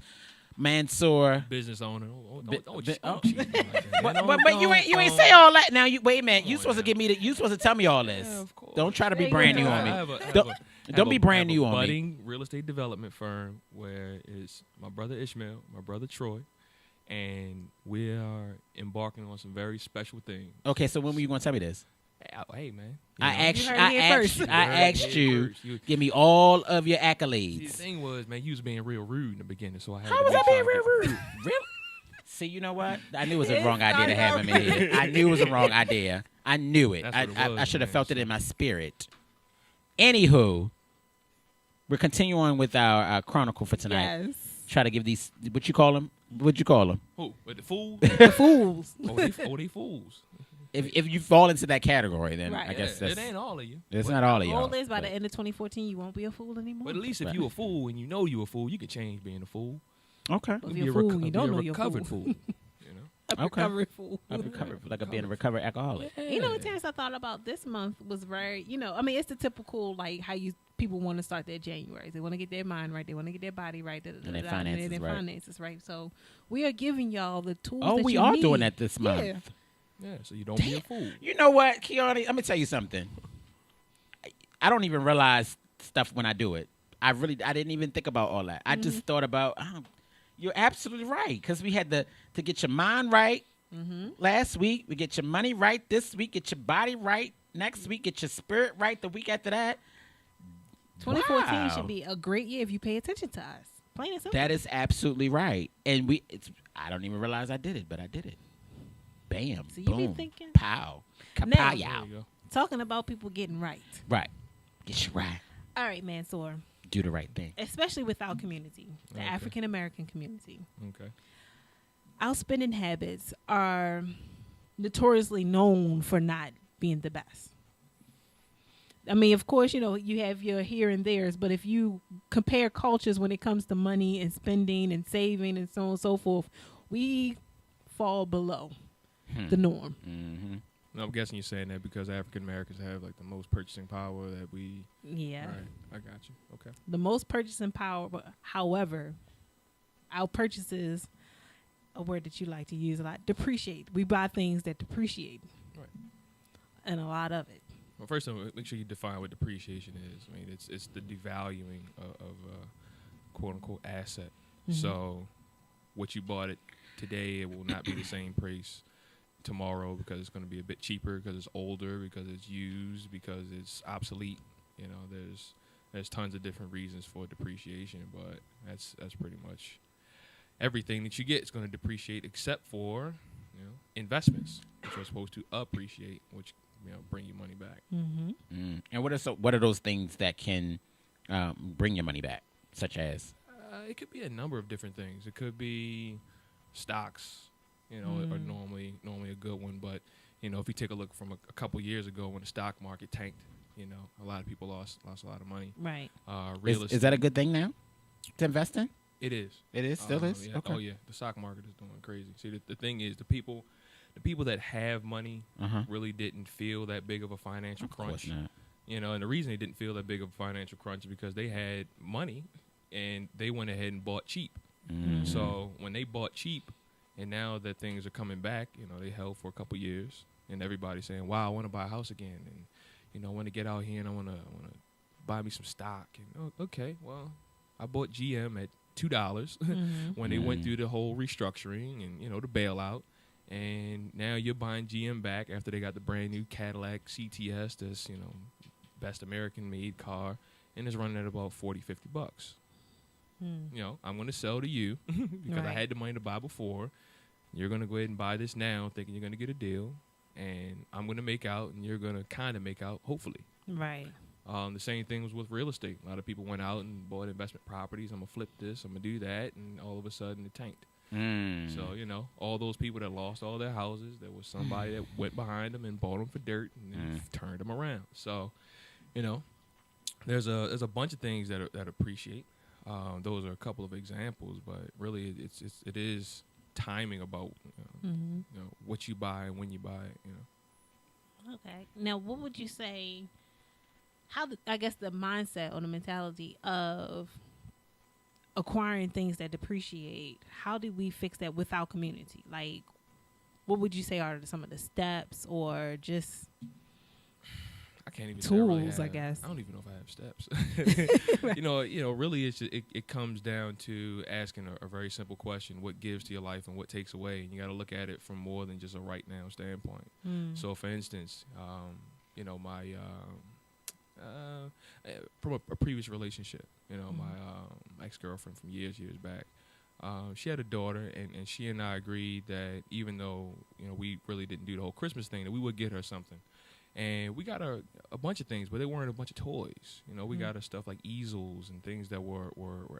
Mansour. Business owner. Don't But you ain't say all that. Now wait a minute. You supposed to give me you supposed to tell me all this. Yeah, of course. Don't try to be brand new on me. Don't be brand new on me. Budding real estate development firm where it's my brother Ishmael, my brother Troy, and we are embarking on some very special things. Okay, so when were you going to tell me this? Hey man, I asked you, give me all of your accolades. See, the thing was, man, you was being real rude in the beginning, so I had How to was make I sure being real get- rude? Really? See, you know what? I knew it was a wrong idea to have him in here. I knew it was a wrong idea. I knew it. That's what it was, I should have man. felt it in my spirit. Anywho, we're continuing with our Chronicle for tonight. Yes. Try to give these, what you call them? What'd you call them? Who? With the fools? The fools. They fools. If you fall into that category, then Right. I guess Yeah, that's, it ain't all of you. it's not all of The y'all. goal is by the but- end of 2014, you won't be a fool anymore. But at least if Right. you a fool and you know you a fool, you can change being a fool. Okay. If Be you're a reco- fool, you be don't a know you're a recovered fool. fool. You know. Okay. Recovered fool. I've recovered, like being a recovered alcoholic. You know what, Terrence, I thought about this month was very, I mean, it's the typical, like, how people want to start their January. They want to get their mind right. They want to get their body right. And their finances right. So we are giving y'all the tools Oh, that we you are need. doing that this month. Yeah. Yeah, so you don't be a fool. You know what, Keone? Let me tell you something. I don't even realize stuff when I do it. I didn't even think about all that. I just thought about, you're absolutely right. Because we had to get your mind right last week. We get your money right this week. Get your body right next week. Get your spirit right the week after that. 2014 Wow. should be a great year if you pay attention to us. Plain and simple. That is absolutely right. And I don't even realize I did it, but I did it. Bam, So you boom, be thinking- pow, Now- kapow. There you go. Talking about people getting right. Right. Get you right. All right, Mansour. Do the right thing. Especially with our community, the Okay. African American community. Okay. Our spending habits are notoriously known for not being the best. I mean, of course, you have your here and there's, but if you compare cultures when it comes to money and spending and saving and so on and so forth, we fall below the norm. Mm-hmm. No, I'm guessing you're saying that because African Americans have like the most purchasing power that we. Yeah. Right. I got you. Okay. The most purchasing power, but however, our purchases, a word that you like to use a lot, depreciate. We buy things that depreciate. Right. And a lot of it. Well, first of all, make sure you define what depreciation is. I mean, it's the devaluing of quote unquote asset. So, what you bought it today, it will not be the same price tomorrow because it's going to be a bit cheaper because it's older, because it's used, because it's obsolete. There's tons of different reasons for depreciation, but that's pretty much everything that you get is going to depreciate except for investments, which are supposed to appreciate, which bring you money back. Mm-hmm. And what are those things that can bring your money back, such as? It could be a number of different things. It could be stocks, are normally a good one. But if you take a look from a couple years ago when the stock market tanked, a lot of people lost a lot of money. Right. Real estate. Is that a good thing now to invest in? It is. It is. Still is. Yeah. Okay. Oh yeah, the stock market is doing crazy. See, the thing is, the people that have money really didn't feel that big of a financial crunch. Of course not. And the reason they didn't feel that big of a financial crunch is because they had money and they went ahead and bought cheap. Mm-hmm. So when they bought cheap, and now that things are coming back, they held for a couple years, and everybody's saying, "Wow, I want to buy a house again," and I want to get out here and I want to buy me some stock. And okay, well, I bought GM at $2 when they went through the whole restructuring and the bailout. And now you're buying GM back after they got the brand new Cadillac CTS, this best American made car, and it's running at about $40-$50. I'm going to sell to you because I had the money to buy before. You're going to go ahead and buy this now, thinking you're going to get a deal, and I'm going to make out, and you're going to kind of make out, hopefully. Right. The same thing was with real estate. A lot of people went out and bought investment properties. I'm going to flip this, I'm going to do that, and all of a sudden it tanked. So, all those people that lost all their houses, there was somebody that went behind them and bought them for dirt and then turned them around. So, there's a bunch of things that appreciate. Those are a couple of examples, but really it is timing about what you buy and when you buy it. Okay. Now, what would you say? I guess the mindset or the mentality of acquiring things that depreciate. How do we fix that with our community? Like, what would you say are some of the steps, or just I can't even tools? I guess I don't even know if I have steps. Right. Really, it comes down to asking a very simple question: what gives to your life and what takes away? And you got to look at it from more than just a right now standpoint. So, for instance, my from a previous relationship, my ex-girlfriend from years back, she had a daughter, and she and I agreed that even though we really didn't do the whole Christmas thing, that we would get her something. And we got her a bunch of things, but they weren't a bunch of toys. We got her stuff like easels and things that were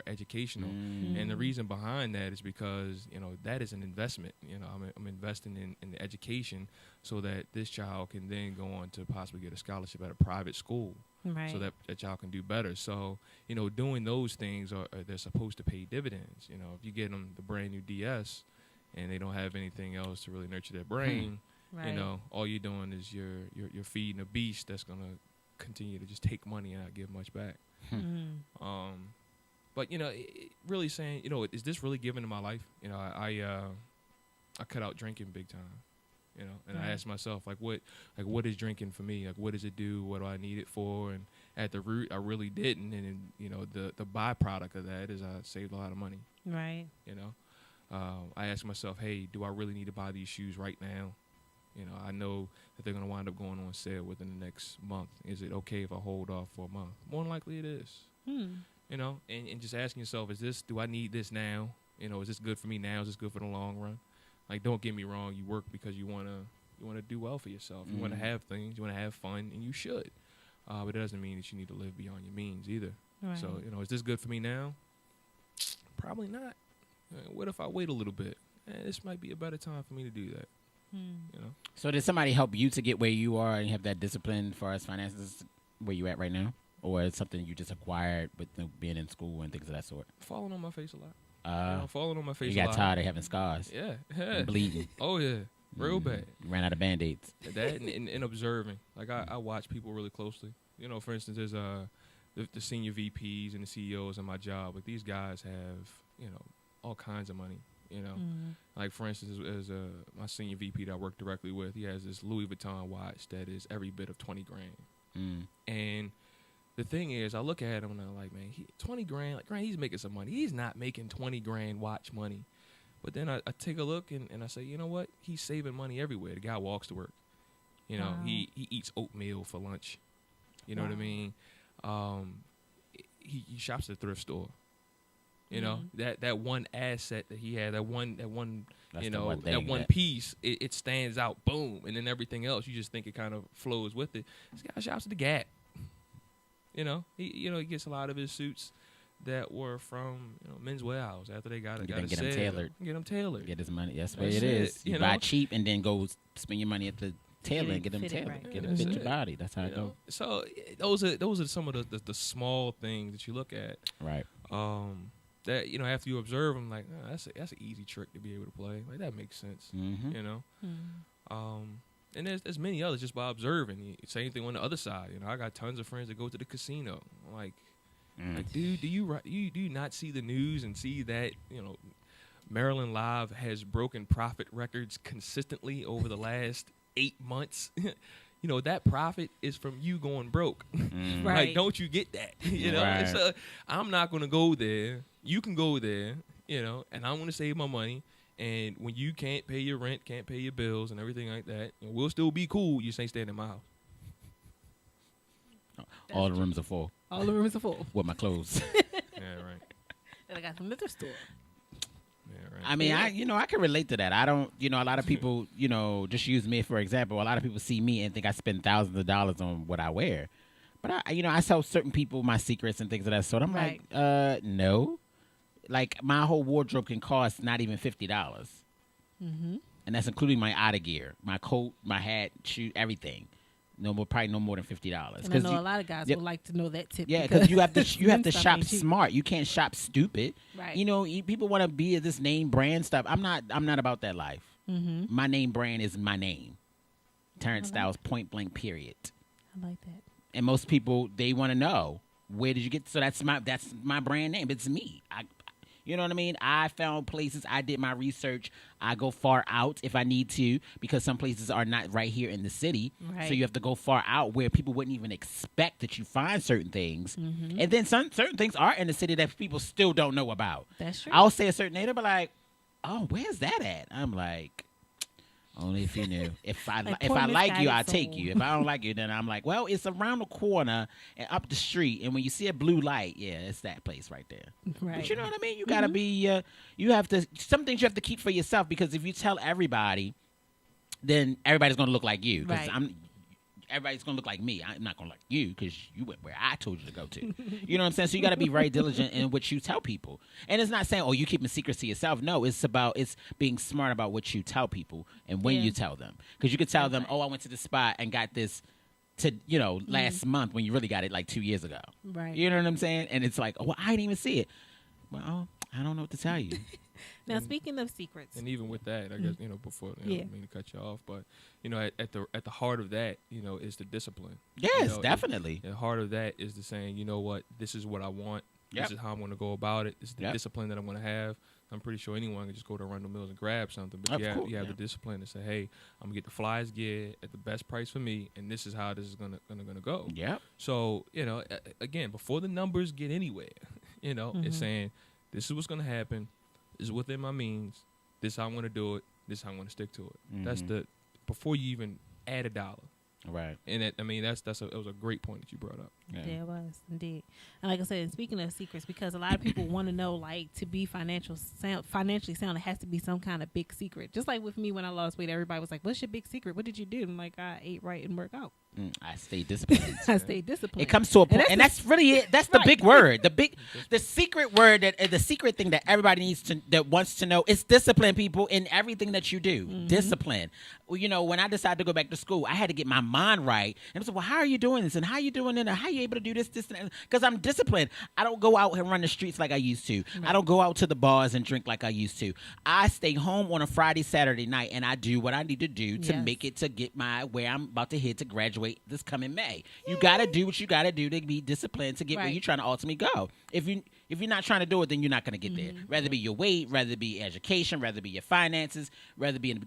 educational. And the reason behind that is because, that is an investment. I'm investing in the education so that this child can then go on to possibly get a scholarship at a private school. Right. So that child can do better. So, doing those things they're supposed to pay dividends. If you get them the brand new DS and they don't have anything else to really nurture their brain, right. All you're doing is you're feeding a beast that's gonna continue to just take money and not give much back. But really saying, is this really given to my life? I cut out drinking big time. And I asked myself, what is drinking for me? Like, what does it do? What do I need it for? And at the root, I really didn't. And the byproduct of that is I saved a lot of money. Right. I asked myself, hey, do I really need to buy these shoes right now? I know that they're going to wind up going on sale within the next month. Is it okay if I hold off for a month? More than likely it is. And just asking yourself, do I need this now? Is this good for me now? Is this good for the long run? Like, don't get me wrong. You work because you want to do well for yourself. You want to have things. You want to have fun, and you should. But it doesn't mean that you need to live beyond your means either. Right. So, is this good for me now? Probably not. What if I wait a little bit? This might be a better time for me to do that. So did somebody help you to get where you are and have that discipline as far as finances where you at right now? Or it's something you just acquired with being in school and things of that sort? Falling on my face a lot. Falling on my face you a got lot. tired of having scars. Yeah. And bleeding. Oh, yeah. Real bad. You ran out of Band-Aids. That and observing. Like, I watch people really closely. For instance, there's the senior VPs and the CEOs in my job. Like, these guys have, all kinds of money. Like, for instance, as my senior VP that I work directly with, he has this Louis Vuitton watch that is every bit of $20 grand. And the thing is, I look at him and I'm like, man, 20 grand, like, grand, he's making some money. He's not making 20 grand watch money. But then I take a look and I say, you know what? He's saving money everywhere. The guy walks to work. He eats oatmeal for lunch. You know what I mean? He shops at a thrift store. That one asset that he had, that one piece, it stands out, boom, and then everything else, you just think it kind of flows with it. This guy shops at the Gap. He gets a lot of his suits that were from Men's Warehouse after they got get them tailored. Get them tailored. Get his money. That's what it is. You buy cheap and then go spend your money at the tailor and get them tailored. Right. Get them fit your body. That's how it goes. So those are some of the small things that you look at. Right. That after you observe them, like, oh, that's an easy trick to be able to play. Like, that makes sense. And there's many others just by observing. Same thing on the other side. I got tons of friends that go to the casino. Like, dude, do you not see the news and see that Maryland Live has broken profit records consistently over the last 8 months? That profit is from you going broke. Right. Like, don't you get that? Right. So I'm not going to go there. You can go there, and I'm going to save my money. And when you can't pay your rent, can't pay your bills and everything like that, we'll still be cool. You just ain't staying in my house. All the rooms are full. All the rooms are full. With my clothes. Yeah, right. And I got some liquor store. Yeah, right. I mean, I can relate to that. I don't, a lot of people, just use me for example. A lot of people see me and think I spend thousands of dollars on what I wear. But I tell certain people my secrets and things of that sort. I'm Right. like, no. like my whole wardrobe can cost not even $50. Mm-hmm. And that's including my outer gear, my coat, my hat, shoe, everything. Probably no more than $50. And I know a lot of guys would like to know that tip. Yeah, because you have to stuff shop ain't cheap. smart. You can't shop stupid. Right. People want to be this name brand stuff. I'm not about that life. Mm-hmm. My name brand is my name, Terrence Styles, point blank, period. I like that. And most people, they want to know, where did you get? So that's my brand name. It's me. You know what I mean? I found places. I did my research. I go far out if I need to, because some places are not right here in the city. Right. So you have to go far out where people wouldn't even expect that you find certain things. Mm-hmm. And then certain things are in the city that people still don't know about. That's true. I'll say a certain name, they'll be like, "Oh, where's that at?" I'm like, only if you knew. If I like you, I'll take you. If I don't like you, then I'm like, well, it's around the corner and up the street. And when you see a blue light, yeah, it's that place right there. Right. But you know what I mean? You gotta be. You have to. Some things you have to keep for yourself, because if you tell everybody, then everybody's gonna look like you. Because Right. Everybody's gonna look like me. I'm not gonna like you because you went where I told you to go to. You know what I'm saying? So you got to be very diligent in what you tell people. And it's not saying, oh, you keeping secrets to yourself. No, it's being smart about what you tell people and when you tell them. Because you could tell them, oh, I went to the spot and got this last month, when you really got it like 2 years ago. Right. You know what I'm saying? And it's like, oh, well, I didn't even see it. Well, I don't know what to tell you. Now, speaking of secrets, And even with that, I guess before I Yeah. don't mean to cut you off, but at the heart of that, is the discipline. Yes, definitely. The heart of that is the saying, you know what, this is what I want. Yep. This is how I'm going to go about it. This is the Yep. discipline that I'm going to have. I'm pretty sure anyone can just go to Arundel Mills and grab something, but Of you course, have yeah. the discipline to say, hey, I'm gonna get the flyest gear at the best price for me, and this is how this is gonna go. Yep. So again, before the numbers get anywhere, it's saying this is what's gonna happen. This is within my means. This is how I'm gonna do it. This is how I'm gonna stick to it. That's before you even add a dollar. Right. And it was a great point that you brought up. Yeah. There was indeed, and like I said, speaking of secrets, because a lot of people want to know, like, to be financially sound, it has to be some kind of big secret. Just like with me when I lost weight, everybody was like, "What's your big secret? What did you do?" I'm like, "I ate right and work out." I stay disciplined. I stayed disciplined. It comes to a point, and that's really it. That's the big word. The secret word, the secret thing that everybody wants to know is discipline, people, in everything that you do. Discipline. Well, when I decided to go back to school, I had to get my mind right. And I said, well, how are you doing this? And how are you doing it? And how are you able to do this, and that? Because I'm disciplined. I don't go out and run the streets like I used to. Right. I don't go out to the bars and drink like I used to. I stay home on a Friday, Saturday night, and I do what I need to do to make it to get where I'm about to head to graduate this coming May. You got to do what you got to do to be disciplined to get where you're trying to ultimately go. If you're not trying to do it, then you're not going to get there. Rather it be your weight, rather it be education, rather it be your finances, rather being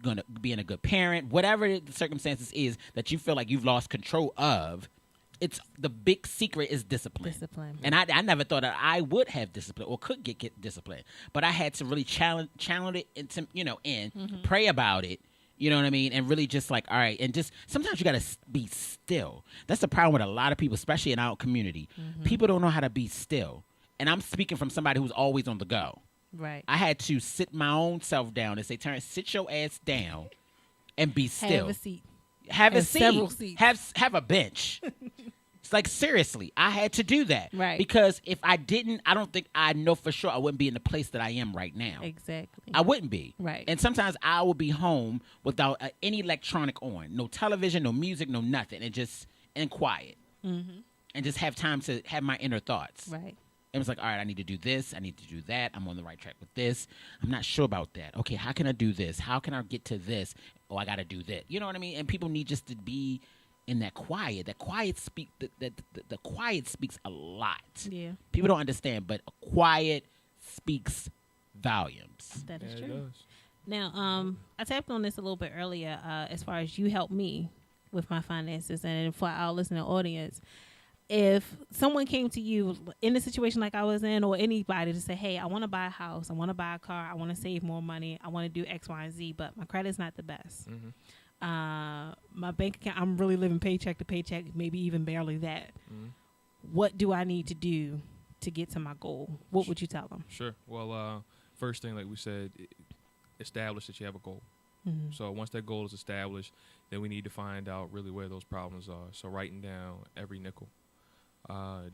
a good parent, whatever the circumstances is that you feel like you've lost control of. It's the big secret is discipline. And I never thought that I would have discipline or could get discipline, but I had to really challenge it into and pray about it. You know what I mean? And really just like, all right, and just sometimes you got to be still. That's the problem with a lot of people, especially in our community. People don't know how to be still. And I'm speaking from somebody who's always on the go. Right. I had to sit my own self down and say, Terrence, sit your ass down and be still. Have a seat. Have a And seat. several seats. Have a bench. It's like, seriously, I had to do that. Right. Because if I didn't, I don't think I know for sure I wouldn't be in the place that I am right now. Exactly. I wouldn't be. Right. And sometimes I would be home without any electronic on. No television, no music, no nothing. And quiet. And just have time to have my inner thoughts. Right. It was like, all right, I need to do this. I need to do that. I'm on the right track with this. I'm not sure about that. Okay, how can I do this? How can I get to this? Oh, I got to do that. You know what I mean? And people need just to be in that quiet. That quiet the quiet speaks a lot. Yeah. People don't understand, but quiet speaks volumes. That is It true. does. Now, I tapped on this a little bit earlier as far as you helped me with my finances, and for our listening audience. If someone came to you in a situation like I was in, or anybody to say, hey, I want to buy a house, I want to buy a car, I want to save more money, I want to do X, Y, and Z, but my credit's not the best. My bank account, I'm really living paycheck to paycheck, maybe even barely that. What do I need to do to get to my goal? What would you tell them? Sure. Well, first thing, like we said, establish that you have a goal. So once that goal is established, then we need to find out really where those problems are. So writing down every nickel.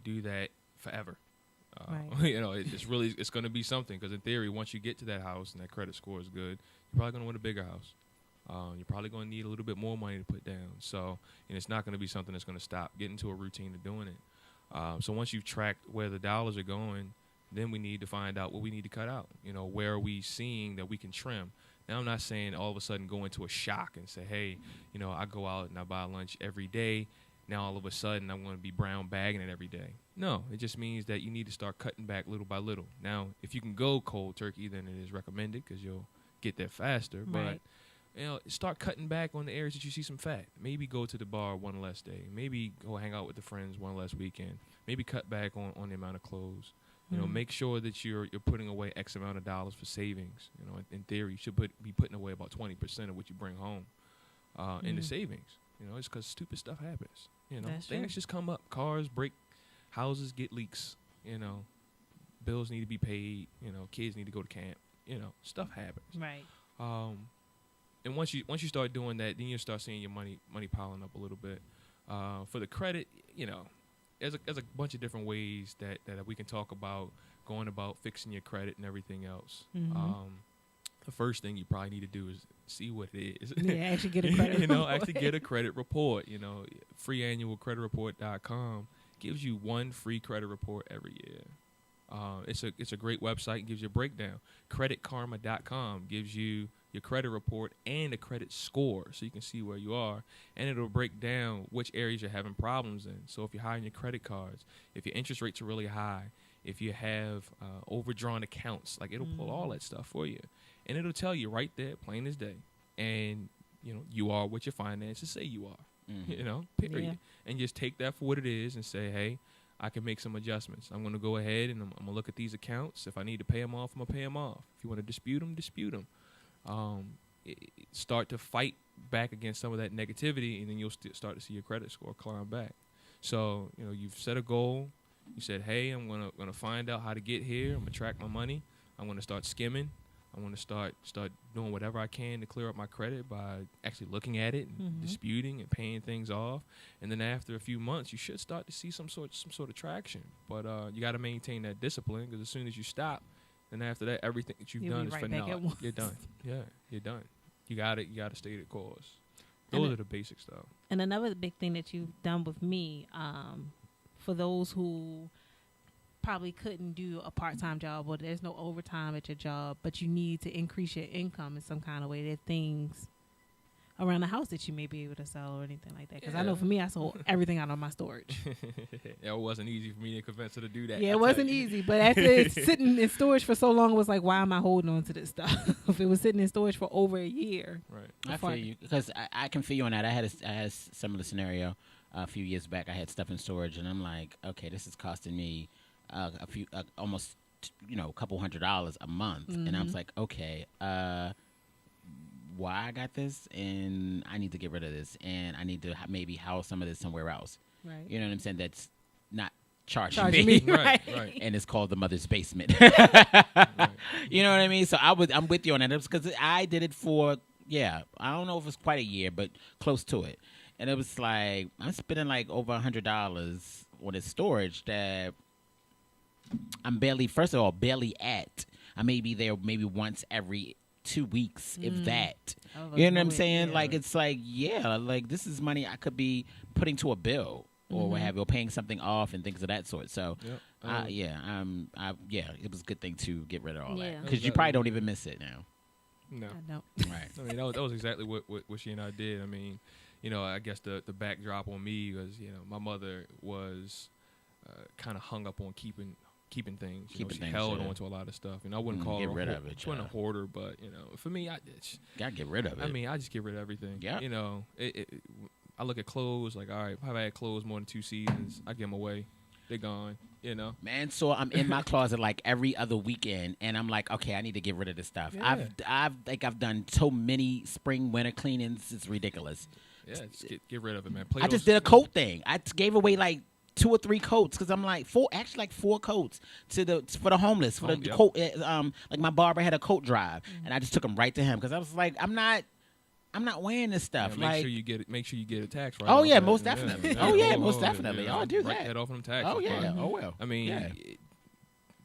Do that forever. Right. It's going to be something because in theory, once you get to that house and that credit score is good, you're probably going to want a bigger house. You're probably going to need a little bit more money to put down. So, and it's not going to be something that's going to stop. Get into a routine of doing it. So once you've tracked where the dollars are going, then we need to find out what we need to cut out. Where are we seeing that we can trim? Now, I'm not saying all of a sudden go into a shock and say, hey, I go out and I buy lunch every day. Now, all of a sudden, I'm going to be brown bagging it every day. No, it just means that you need to start cutting back little by little. Now, if you can go cold turkey, then it is recommended because you'll get there faster. Right. But, start cutting back on the areas that you see some fat. Maybe go to the bar one less day. Maybe go hang out with the friends one less weekend. Maybe cut back on the amount of clothes. Make sure that you're putting away X amount of dollars for savings. In theory, you should be putting away about 20% of what you bring home into savings. It's because stupid stuff happens. Things just come up. Cars break, houses get leaks. Bills need to be paid. Kids need to go to camp. Stuff happens. Right. And once you start doing that, then you start seeing your money piling up a little bit. For the credit, there's a bunch of different ways that we can talk about going about fixing your credit and everything else. The first thing you probably need to do is see what it is. Yeah, actually get a credit report. Actually get a credit report. freeannualcreditreport.com gives you one free credit report every year. It's a great website. It gives you a breakdown. creditkarma.com gives you your credit report and a credit score so you can see where you are, and it'll break down which areas you're having problems in. So if you're high on your credit cards, if your interest rates are really high, if you have overdrawn accounts, like it'll pull all that stuff for you, and it'll tell you right there, plain as day. And you are what your finances say you are. Period. Yeah. And just take that for what it is and say, hey, I can make some adjustments. I'm going to go ahead and I'm going to look at these accounts. If I need to pay them off, I'm going to pay them off. If you want to dispute them, dispute them. Start to fight back against some of that negativity, and then you'll start to see your credit score climb back. So, you've set a goal. You said, hey, I'm gonna find out how to get here. I'm going to track my money. I'm going to start skimming. I want to start doing whatever I can to clear up my credit by actually looking at it and disputing and paying things off. And then after a few months, you should start to see some sort of traction. But you got to maintain that discipline, because as soon as you stop, then after that, everything that you've done is for naught. You're done. Yeah, you're done. You got to stay the course. Those are the basics, though. And another big thing that you've done with me, for those who probably couldn't do a part-time job, or there's no overtime at your job, but you need to increase your income in some kind of way. There are things around the house that you may be able to sell or anything like that. Because I know for me, I sold everything out of my storage. Yeah, it wasn't easy for me to convince her to do that. Yeah, it wasn't easy. But after it's sitting in storage for so long, it was like, why am I holding on to this stuff? If it was sitting in storage for over a year. Right. I feel you, because I can feel you on that. I had a similar scenario a few years back. I had stuff in storage, and I'm like, okay, this is costing me almost a couple $100 a month. And I was like, okay, why I got this, and I need to get rid of this, and I need to maybe house some of this somewhere else. Right. You know what I'm saying? That's not charging me. Right. And it's called the mother's basement. Right. You know what I mean? So I'm with you on that, because I did it for I don't know if it's quite a year, but close to it. And it was like I'm spending like over $100 on this storage that I'm barely at. I may be there maybe once every 2 weeks, if that. You know what I'm saying? Like, it's like, like this is money I could be putting to a bill or what have you, or paying something off and things of that sort. So, it was a good thing to get rid of all that, because you probably don't even miss it now. No, I don't. Right. I mean, that was exactly what she and I did. I mean, I guess the backdrop on me was, my mother was kind of hung up on keeping things. She held on to a lot of stuff. I wouldn't call her rid of it. She wasn't a hoarder, but for me, I gotta get rid of it. I mean, I just get rid of everything. Yeah. I look at clothes like, all right, if I've had clothes more than 2 seasons, I give them away. They're gone. Man, so I'm in my closet like every other weekend, and I'm like, okay, I need to get rid of this stuff. Yeah. I've done so many spring, winter cleanings. It's ridiculous. Yeah, just get rid of it, man. I just did a coat thing. I gave away like 2 or 3 coats, because I'm like 4 coats for the homeless, for the coat. Like my barber had a coat drive, and I just took them right to him, because I was like, I'm not wearing this stuff. Yeah, make sure you get a tax right. Oh yeah, most definitely. Most definitely. I'll do that. Right head off them taxes. Oh yeah. Oh well. I mean,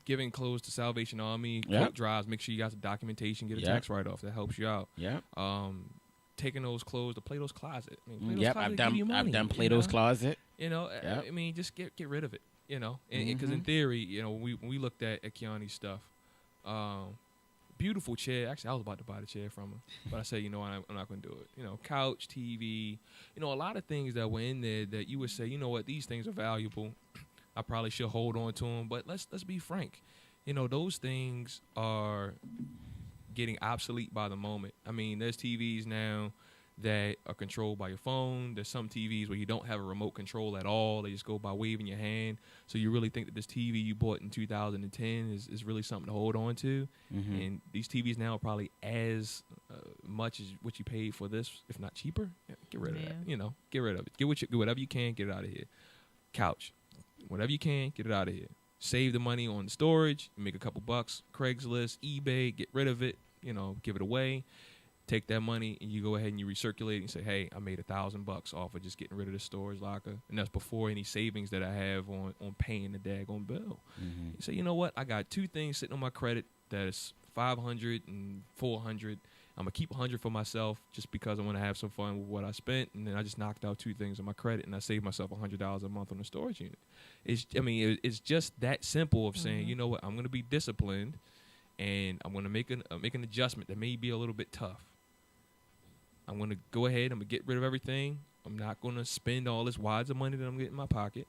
giving clothes to Salvation Army, Yep. coat drives. Make sure you got the documentation, get a Yep. tax write-off. That helps you out. Yeah. Taking those clothes to Plato's Closet. I mean, Plato's Yep. Closet I've give done. you money, I've done you Plato's know? Closet. You know, Yep. I mean, just get rid of it. You know, because in theory, you know, when we looked at Kiani's stuff, beautiful chair. Actually, I was about to buy the chair from her, but I said, you know what, I'm not going to do it. You know, couch, TV, you know, a lot of things that were in there that you would say, you know what, these things are valuable. I probably should hold on to them, but let's be frank. You know, those things are getting obsolete by the moment. I mean, there's TVs now that are controlled by your phone. There's some TVs where you don't have a remote control at all. They just go by waving your hand. So you really think that this TV you bought in 2010 is really something to hold on to. Mm-hmm. And these TVs now are probably as much as what you paid for this, if not cheaper. Yeah, get rid of that. You know, get rid of it. Get whatever you can, get it out of here. Couch, whatever you can, get it out of here. Save the money on storage, make a couple bucks. Craigslist, eBay, get rid of it. You know, give it away. Take that money and you go ahead and you recirculate it and say, hey, I made $1,000 off of just getting rid of the storage locker. And that's before any savings that I have on paying the daggone bill. Mm-hmm. You say, you know what? I got two things sitting on my credit that's $500 and $400. I'm going to keep $100 for myself just because I want to have some fun with what I spent. And then I just knocked out two things on my credit and I saved myself $100 a month on the storage unit. It's just that simple of saying, you know what? I'm going to be disciplined and I'm going to make an adjustment that may be a little bit tough. I'm going to go ahead. I'm going to get rid of everything. I'm not going to spend all this wads of money that I'm getting in my pocket.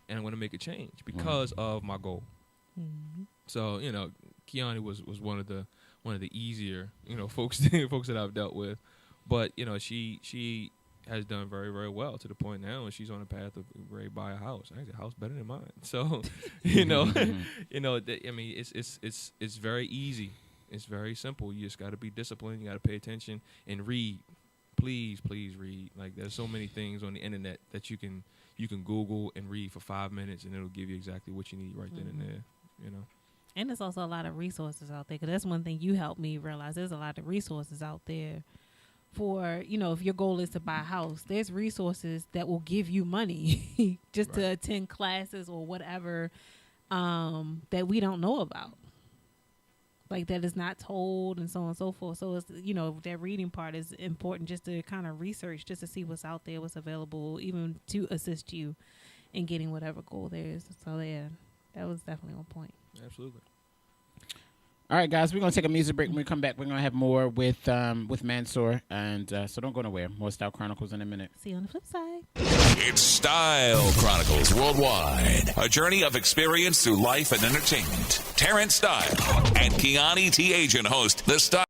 And I'm going to make a change because of my goal. Mm-hmm. So, you know, Kiani was one of the easier, you know, folks that I've dealt with. But, you know, she has done very, very well to the point now and she's on a path of ready to buy a house. I think a house better than mine. So, you know, you know, I mean, it's very easy. It's very simple. You just got to be disciplined. You got to pay attention and read. Please read. Like there's so many things on the internet that you can Google and read for 5 minutes and it'll give you exactly what you need right then and there. You know. And there's also a lot of resources out there. Because that's one thing you helped me realize. There's a lot of resources out there for, you know, if your goal is to buy a house, there's resources that will give you money just to attend classes or whatever that we don't know about. Like that is not told and so on and so forth. So it's, you know, that reading part is important just to kind of research, just to see what's out there, what's available, even to assist you in getting whatever goal there is. So yeah, that was definitely on point. Absolutely. All right, guys, we're going to take a music break. When we come back, we're going to have more with Mansour. And so don't go nowhere. More Styyle Chronicles in a minute. See you on the flip side. It's Styyle Chronicles Worldwide, a journey of experience through life and entertainment. Terrence Styles and Kiani T. Agent host the Styyle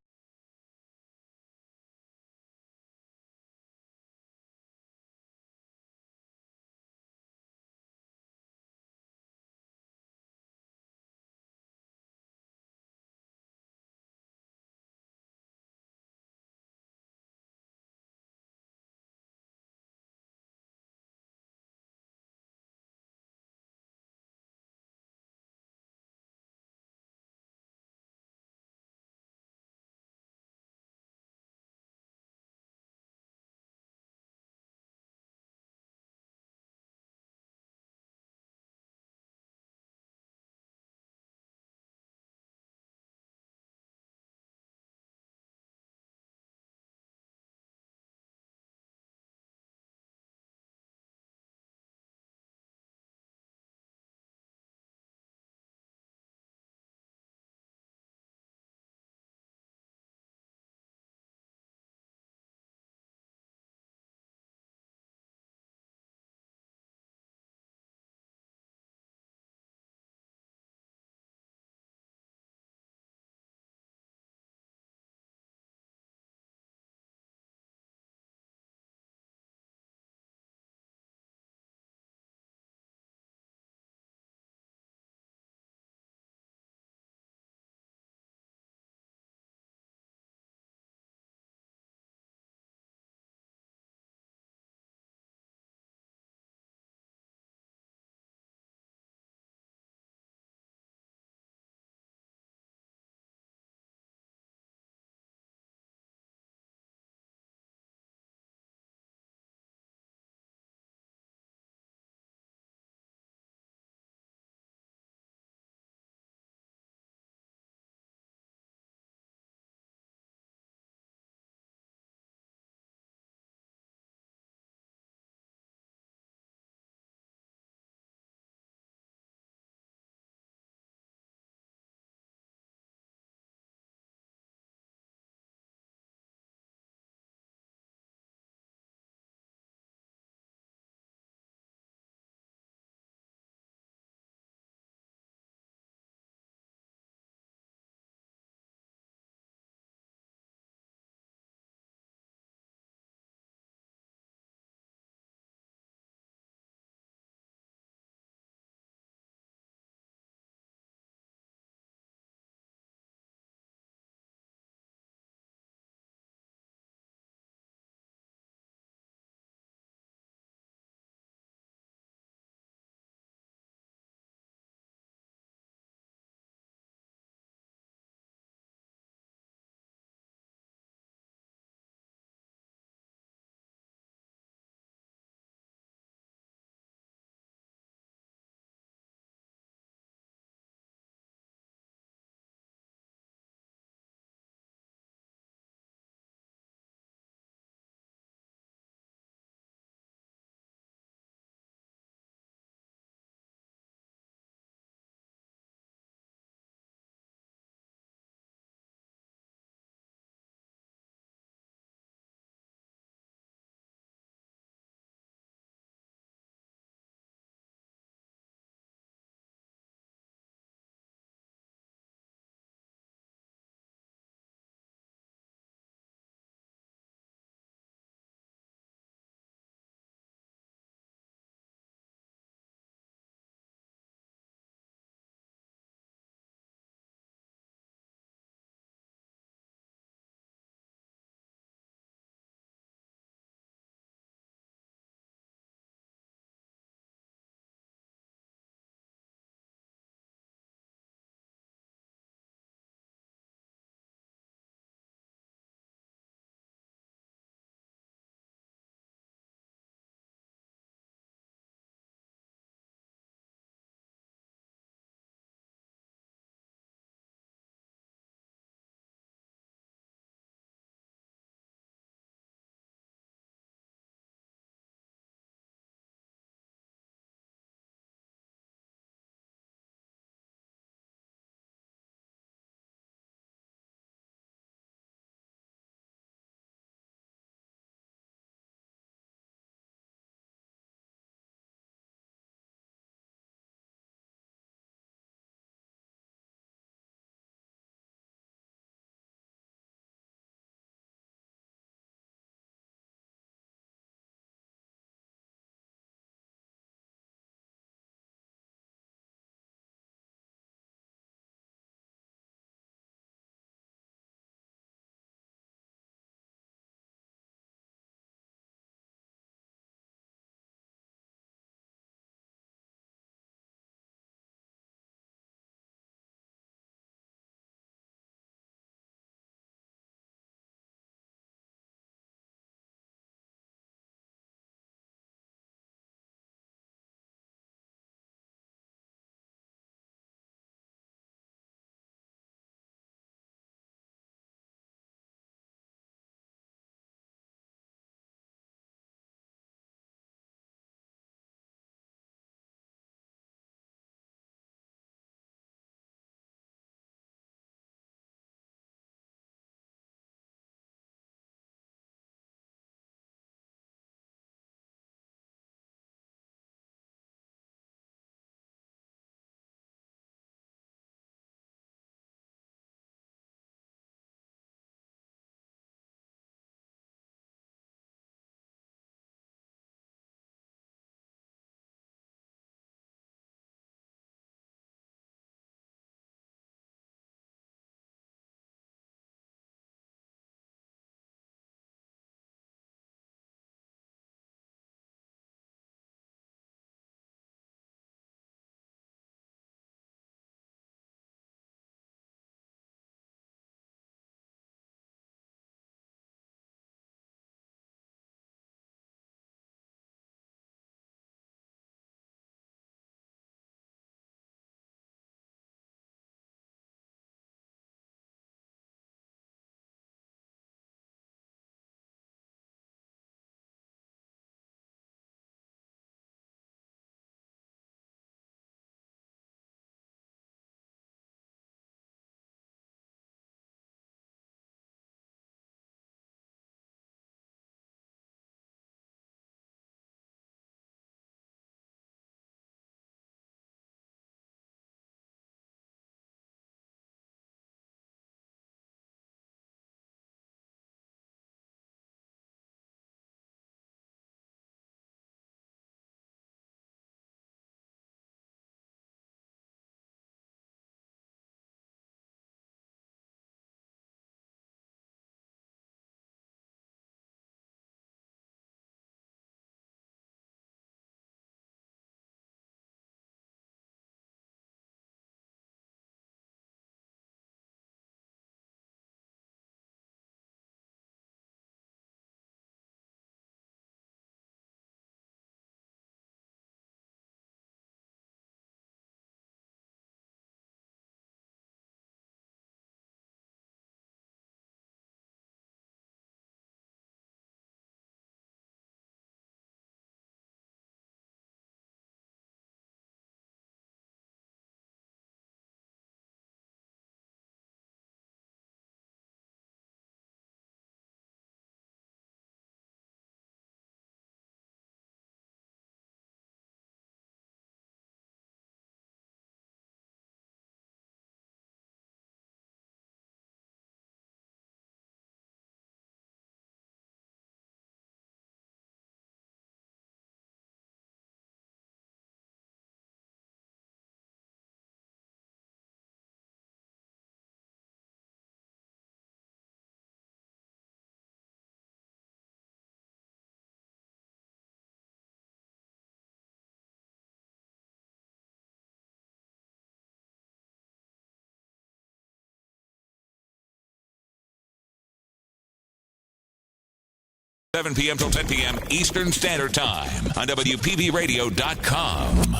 7 p.m. till 10 p.m. Eastern Standard Time on WPBRadio.com.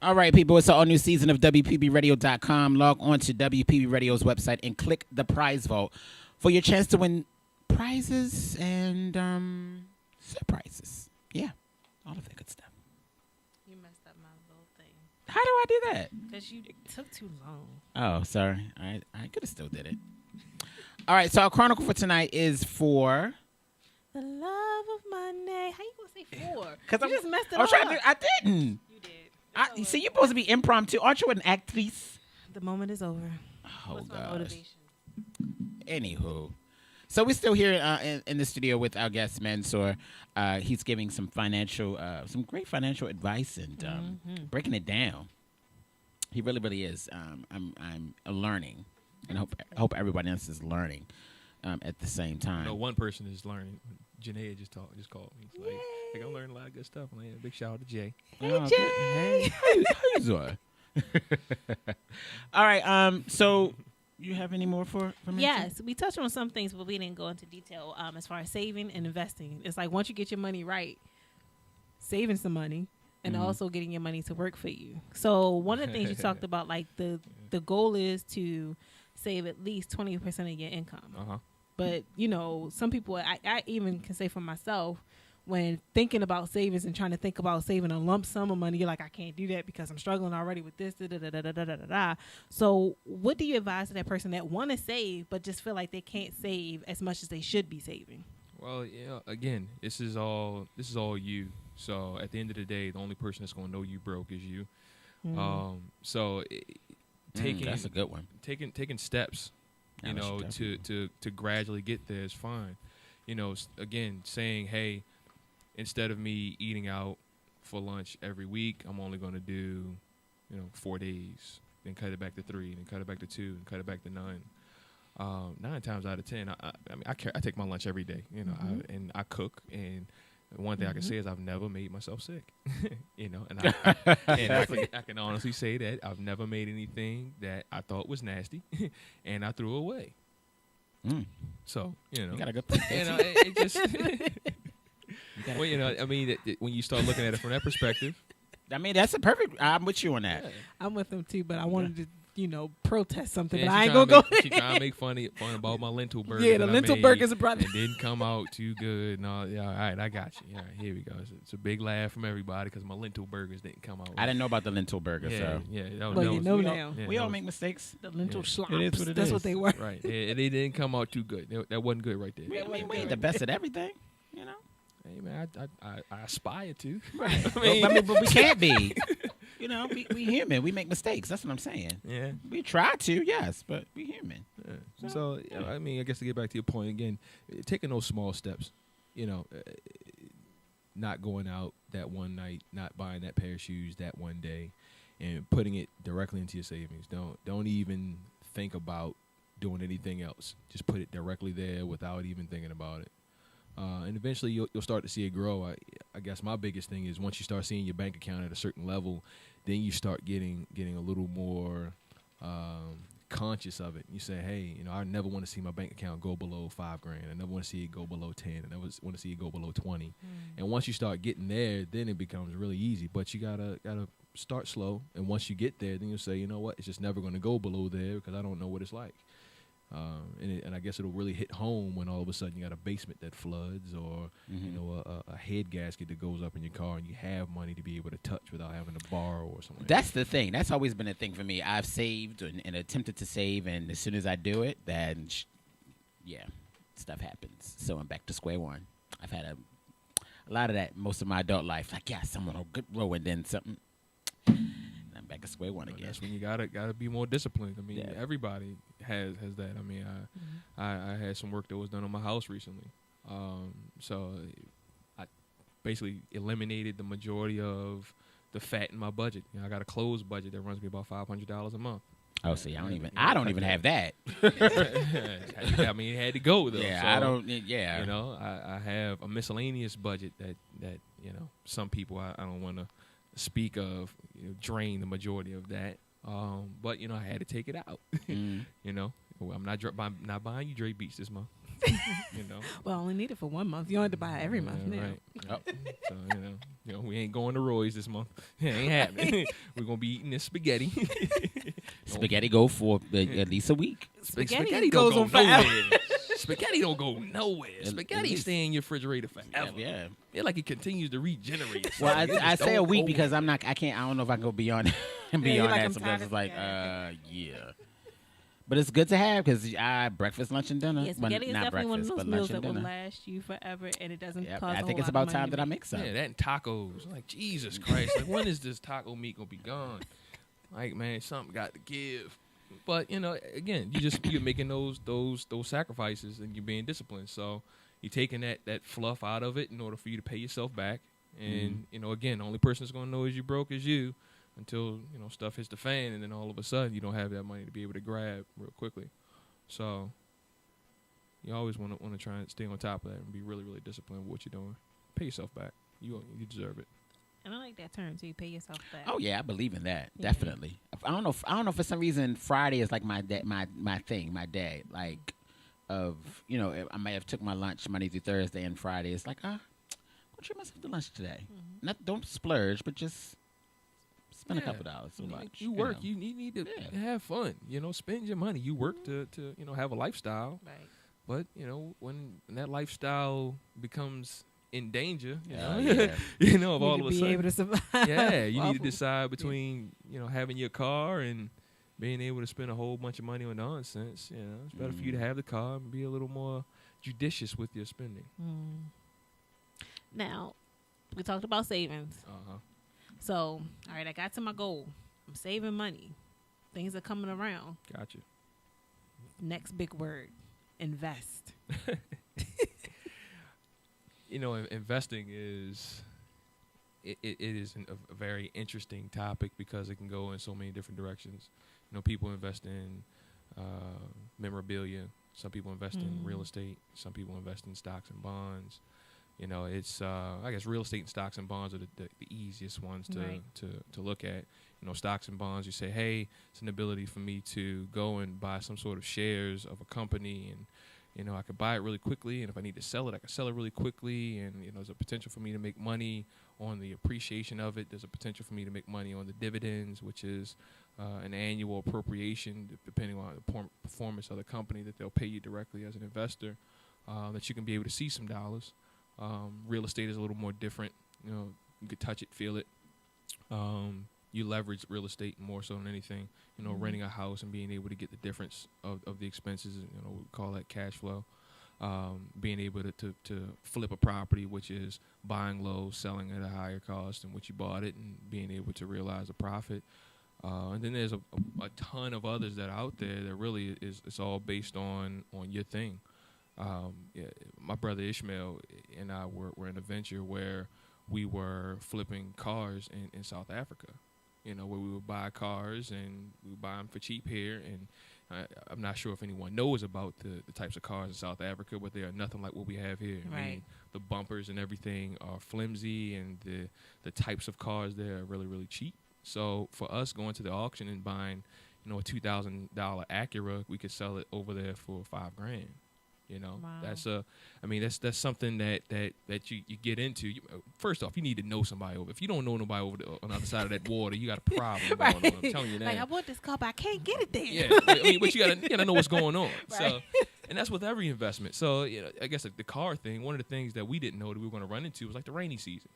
All right, people, it's an all-new season of WPBRadio.com. Log on to WPB Radio's website and click the prize vault for your chance to win prizes and surprises. Yeah, all of that good stuff. You messed up my little thing. How do I do that? Because you took too long. Oh, sorry. I could have still did it. All right, so our chronicle for tonight is for... The love of money. How you going to say for? Because You just messed it I was up. trying to, I didn't. You did. You see, you're supposed to be impromptu. Aren't you an actress? The moment is over. Oh, What's my gosh. motivation? Anywho. So we're still here in the studio with our guest, Mansour. He's giving some some great financial advice and breaking it down. He really, really is. I'm learning, and I hope everybody else is learning at the same time. No, one person is learning. Janae just called me. He's like, I'm learning a lot of good stuff. I'm like, big shout out to Jay. Hey, Jay. Hey, how you doing? All right. So you have any more for me? Yes, we touched on some things, but we didn't go into detail as far as saving and investing. It's like once you get your money right, saving some money, and also getting your money to work for you. So one of the things you talked about, like the goal is to save at least 20% of your income. Uh-huh. But, you know, some people, I even can say for myself, when thinking about savings and trying to think about saving a lump sum of money, you're like, I can't do that because I'm struggling already with this. So what do you advise to that person that want to save but just feel like they can't save as much as they should be saving? Well, yeah, again, this is all you. So at the end of the day, the only person that's going to know you broke is you. That's a good one. Taking steps, you know, to gradually get there is fine. You know, again, saying, hey, instead of me eating out for lunch every week, I'm only going to do, 4 days, then cut it back to 3, then cut it back to 2, and cut it back to 9. 9 times out of 10, I take my lunch every day, and I cook. And one thing I can say is I've never made myself sick, and I can honestly say that I've never made anything that I thought was nasty, and I threw away. So, you got a good point. It just, well, I mean, when you start looking at it from that perspective, I mean, that's a perfect. I'm with you on that. Yeah. I'm with them too, but I wanted to, protest something, yeah, but I ain't gonna go. She trying to make fun about my lentil burgers. Yeah, the lentil burgers, brother. It didn't come out too good. No, yeah, all right, I got you. All right, here we go. It's a big laugh from everybody because my lentil burgers didn't come out. I didn't know about the lentil burger, Yeah, so yeah. Well, you know now. we all make mistakes. The lentil slops. It is what it That's is. what they were. Right. They didn't come out too good. That wasn't good right there. We ain't the best at everything, Hey man, I aspire to. Right. I mean, but we can't be. We human. We make mistakes. That's what I'm saying. Yeah. We try to, yes, but we human. Yeah. So I mean, I guess to get back to your point again, taking those small steps, not going out that one night, not buying that pair of shoes that one day, and putting it directly into your savings. Don't even think about doing anything else. Just put it directly there without even thinking about it. And eventually you'll start to see it grow. I guess my biggest thing is once you start seeing your bank account at a certain level, then you start getting a little more conscious of it. You say, hey, I never want to see my bank account go below $5,000. I never want to see it go below 10. I never want to see it go below 20. And once you start getting there, then it becomes really easy. But you gotta start slow. And once you get there, then you'll say, you know what, it's just never going to go below there because I don't know what it's like. And I guess it'll really hit home when all of a sudden you got a basement that floods or, a head gasket that goes up in your car and you have money to be able to touch without having to borrow or something. That's the thing. That's always been a thing for me. I've saved and attempted to save, and as soon as I do it, then, stuff happens. So I'm back to square one. I've had a lot of that most of my adult life. Like, yes, I'm on a good row, and then something. I'm back at square one again. That's when you gotta be more disciplined. I mean, everybody has that. I mean, I had some work that was done on my house recently, so I basically eliminated the majority of the fat in my budget. I got a closed budget that runs me about $500 a month. Oh, see, I don't even have that. I mean, it had to go though. Yeah, so, I don't. Yeah, I have a miscellaneous budget that some people I don't want to speak of drain the majority of that. But I had to take it out. I'm not buying you Dre Beats this month. You know. Well, I only need it for 1 month. You don't have to buy it every month now. Right. So we ain't going to Roy's this month. It ain't happening. We're gonna be eating this spaghetti. Spaghetti go for at least a week. Spaghetti don't goes go on forever. nowhere. Spaghetti don't go nowhere. Spaghetti stay in your refrigerator forever. Yeah. It like it continues to regenerate. Well, I say a Don't week go because I don't know if I can go beyond you're beyond like, that. I'm Sometimes tired it's of like, spaghetti. yeah. But it's good to have because breakfast, lunch, and dinner. Yeah, spaghetti is not definitely one of breakfast, those but meals lunch that and will dinner. last you forever, and it doesn't Yep, cost I a think whole it's lot about of time money that to I make. make some. Yeah, that and tacos. Like, Jesus Christ. Like, when is this taco meat going to be gone? Like, man, something got to give. But, again, you're making those sacrifices and you're being disciplined. So you're taking that fluff out of it in order for you to pay yourself back. And, again, the only person that's going to know is you broke is you until, stuff hits the fan. And then all of a sudden you don't have that money to be able to grab real quickly. So you always want to try and stay on top of that and be really, really disciplined with what you're doing. Pay yourself back. You deserve it. And I like that term too. Pay yourself back. Oh yeah, I believe in that. Yeah. Definitely. I don't know. For some reason, Friday is like my thing, my day. Like, I might have took my lunch Monday through Thursday, and Friday it's like, go treat myself to lunch today. Don't splurge, but just spend a couple dollars for lunch. You work. You need to have fun. Spend your money. You work to have a lifestyle. Right. But when that lifestyle becomes in danger, of You all need of to a be able sudden, to survive. yeah, you need to Awful. decide between having your car and being able to spend a whole bunch of money on nonsense. It's better for you to have the car and be a little more judicious with your spending. Now, we talked about savings. So, all right, I got to my goal. I'm saving money. Things are coming around. Gotcha. Next big word, invest. Investing is it is a very interesting topic because it can go in so many different directions. People invest in memorabilia. Some people invest in real estate. Some people invest in stocks and bonds. It's I guess real estate and stocks and bonds are the easiest ones to look at. Stocks and bonds, you say, hey, it's an ability for me to go and buy some sort of shares of a company, and I could buy it really quickly, and if I need to sell it, I can sell it really quickly, and there's a potential for me to make money on the appreciation of it. There's a potential for me to make money on the dividends, which is an annual appropriation depending on the performance of the company that they'll pay you directly as an investor, that you can be able to see some dollars. Real estate is a little more different. You could touch it, feel it. You leverage real estate more so than anything. Renting a house and being able to get the difference of the expenses. We call that cash flow. Being able to flip a property, which is buying low, selling at a higher cost than what you bought it, and being able to realize a profit. And then there's a ton of others that are out there that really it's all based on your thing. My brother Ishmael and I were in a venture where we were flipping cars in South Africa, where we would buy cars and we would buy them for cheap here. And I'm not sure if anyone knows about the types of cars in South Africa, but they are nothing like what we have here. Right. I mean, the bumpers and everything are flimsy, and the types of cars there are really, really cheap. So for us going to the auction and buying, a $2,000 Acura, we could sell it over there for $5,000. Wow. That's something that you get into. First off, you need to know somebody over. If you don't know nobody on the other side of that water, you got a problem going on. I'm telling you that. Like, I want this car, but I can't get it there. Yeah, but you gotta know what's going on. Right. So, and that's with every investment. So, I guess the car thing. One of the things that we didn't know that we were going to run into was like the rainy season.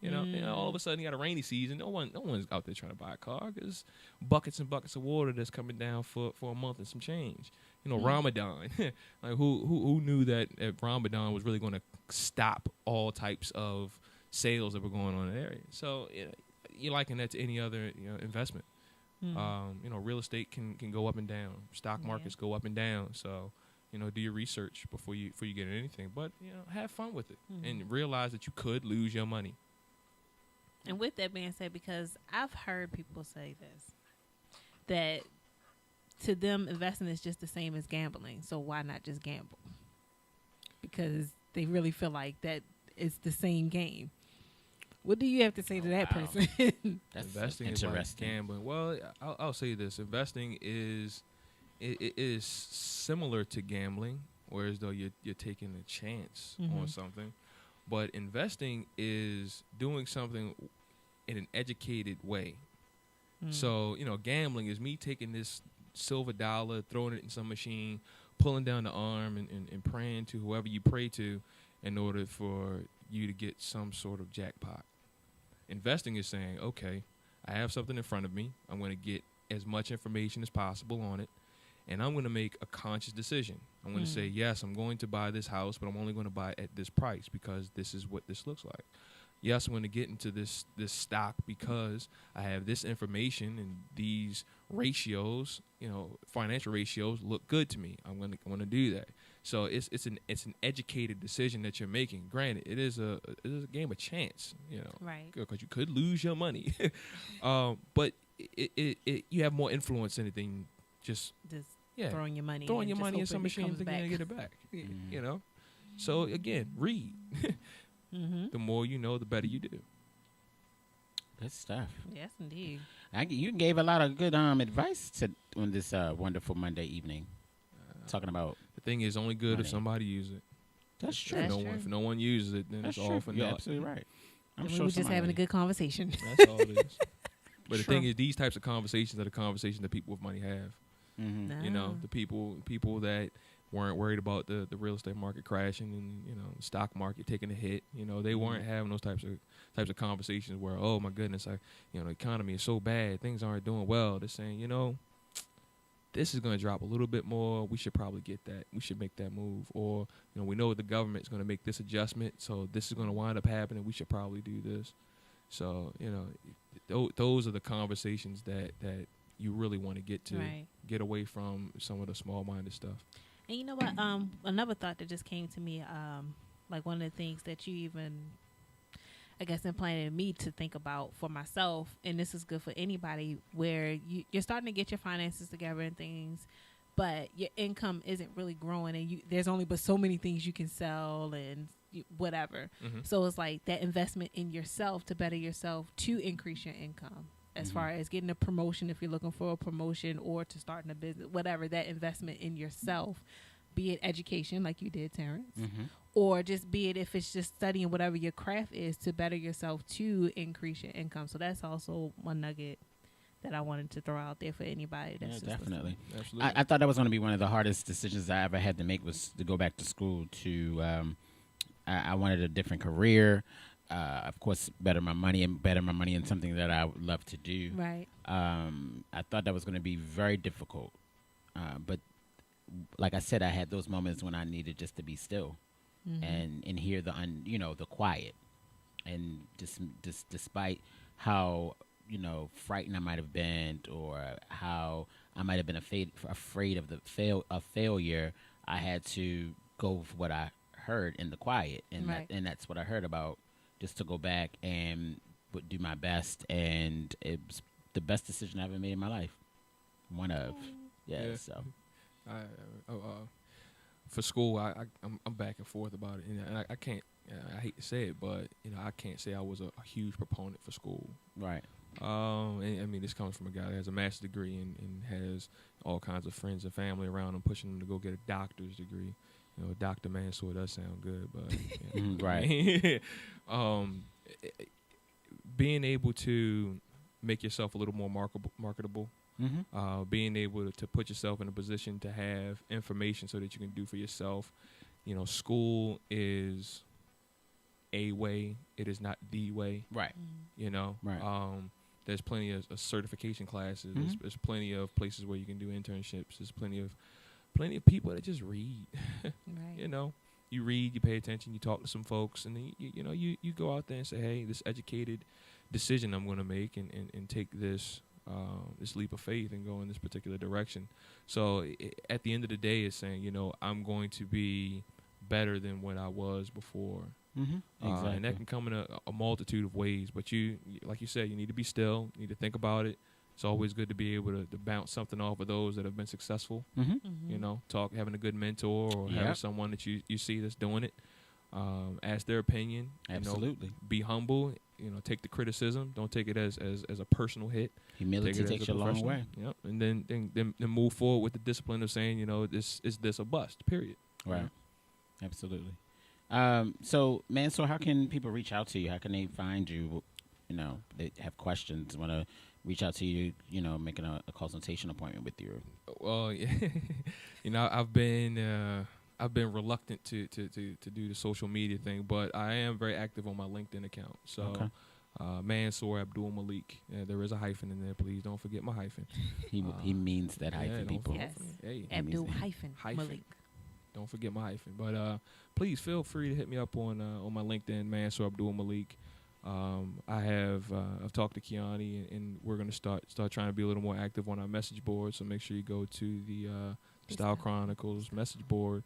All of a sudden you got a rainy season. No one's out there trying to buy a car because buckets and buckets of water that's coming down for a month and some change. Ramadan. Like who knew that Ramadan was really going to stop all types of sales that were going on in the area? So you liken that to any other investment. Real estate can go up and down. Stock markets go up and down. So do your research before you get anything. But have fun with it and realize that you could lose your money. And with that being said, because I've heard people say this, that to them investing is just the same as gambling. So why not just gamble? Because they really feel like that it's the same game. What do you have to say to that person? That's Investing interesting. is like gambling. Well, I'll say this: investing is it is similar to gambling. whereas though you're taking a chance on something. But investing is doing something in an educated way. So, gambling is me taking this silver dollar, throwing it in some machine, pulling down the arm and praying to whoever you pray to in order for you to get some sort of jackpot. Investing is saying, okay, I have something in front of me. I'm going to get as much information as possible on it, and I'm going to make a conscious decision. I'm going to say, yes, I'm going to buy this house, but I'm only going to buy it at this price because this is what this looks like. Yes, I'm going to get into this stock because I have this information and these ratios, financial ratios look good to me. I'm going to do that. So it's an educated decision that you're making. Granted, it is a game of chance, right? Because you could lose your money, but you have more influence than anything. Just throwing your money in some machine thinking you're gonna get it back. So again, read. The more you know, the better you do. Good stuff. Yes, indeed. You gave a lot of good advice on this wonderful Monday evening. Talking about the thing is only good money. if somebody uses it. That's true. If no one uses it, then That's it's true. all for You're naught. absolutely right. I'm We sure were just having a somebody- good conversation. That's all it is. But the True. thing is, these types of conversations are the conversations that people with money have. The people that weren't worried about the real estate market crashing and the stock market taking a hit. They weren't having those types of conversations where, oh my goodness, the economy is so bad, things aren't doing well. They're saying, this is going to drop a little bit more. We should probably get that. We should make that move. Or we know the government's going to make this adjustment, so this is going to wind up happening. We should probably do this. So those are the conversations that you really want to get to, get away from some of the small-minded stuff. And you know what? Another thought that just came to me, like one of the things that you even, I guess, implanted in me to think about for myself, and this is good for anybody, where you're starting to get your finances together and things, but your income isn't really growing, and there's only but so many things you can sell and whatever. So it's like that investment in yourself to better yourself to increase your income. As far as getting a promotion, if you're looking for a promotion, or to starting a business, whatever, that investment in yourself, be it education like you did, Terrence, or just be it if it's just studying whatever your craft is to better yourself to increase your income. So that's also one nugget that I wanted to throw out there for anybody that's just definitely. Absolutely. I thought that was going to be one of the hardest decisions I ever had to make, was to go back to school. I wanted a different career. Of course, better my money in something that I would love to do. Right. I thought that was going to be very difficult. But like I said, I had those moments when I needed just to be still and hear the quiet. And just despite how, frightened I might have been, or how I might have been afraid of failure, I had to go with what I heard in the quiet. And that's what I heard about. Just to go back and do my best, and it was the best decision I ever made in my life. One of, So, for school, I'm back and forth about it, and I can't. I hate to say it, but I can't say I was a huge proponent for school. Right. And, I mean, this comes from a guy that has a master's degree and has all kinds of friends and family around him pushing him to go get a doctor's degree. Dr. Mansour does sound good, but right. Being able to make yourself a little more marketable, being able to put yourself in a position to have information so that you can do for yourself. School is a way; it is not the way. Right. Right. There's plenty of certification classes. There's plenty of places where you can do internships. There's plenty of people that just read. Right. You read, you pay attention, you talk to some folks, and then you go out there and say, hey, this educated decision I'm going to make and take this leap of faith and go in this particular direction. So at the end of the day, it's saying, I'm going to be better than what I was before. Exactly. And that can come in a multitude of ways. But you, like you said, you need to be still. You need to think about it. It's always good to be able to bounce something off of those that have been successful. Having a good mentor or having someone that you see that's doing it. Ask their opinion. Absolutely. Be humble. Take the criticism. Don't take it as a personal hit. Humility takes you a long way. Yep. And then move forward with the discipline of saying, this is this or bust. Period. Right. Absolutely. So, Mansour, how can people reach out to you? How can they find you? You know, they have questions, want to reach out to you, you know, making a consultation appointment with you. Well, yeah. You know, I've been reluctant to do the social media thing, but I am very active on my LinkedIn account. So, Okay. Mansour Abdul Malik. There is a hyphen in there. Please don't forget my hyphen. He means that hyphen, don't people. Yes. Hey, Abdul hyphen. Malik. Don't forget my hyphen. But please feel free to hit me up on my LinkedIn, Mansour Abdul Malik. I've talked to Kiani, and we're gonna start trying to be a little more active on our message board. So make sure you go to the Styyle Chronicles message board,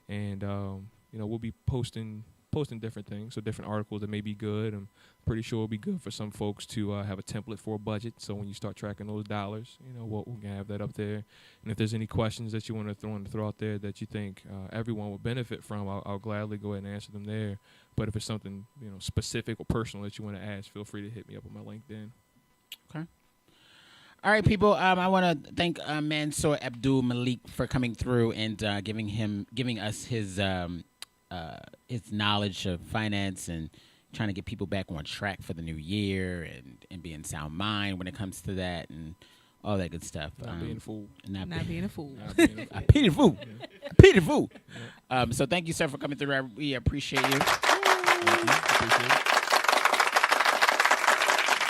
and you know, we'll be posting different things, so different articles that may be good. I'm pretty sure it'll be good for some folks to have a template for a budget. So when you start tracking those dollars, you know, we're gonna have that up there. And if there's any questions that you want to throw out there that you think everyone will benefit from, I'll gladly go ahead and answer them there. But if it's something, you know, specific or personal that you want to ask, feel free to hit me up on my LinkedIn. Okay. All right, people. I want to thank Mansour Abdul Malik for coming through and giving us his knowledge of finance and trying to get people back on track for the new year and being sound mind when it comes to that and all that good stuff. Not being a fool. Not being a fool. Not being a fool. I pity the fool. I pity the fool. So thank you, sir, for coming through. We appreciate you. Thank you. Appreciate it.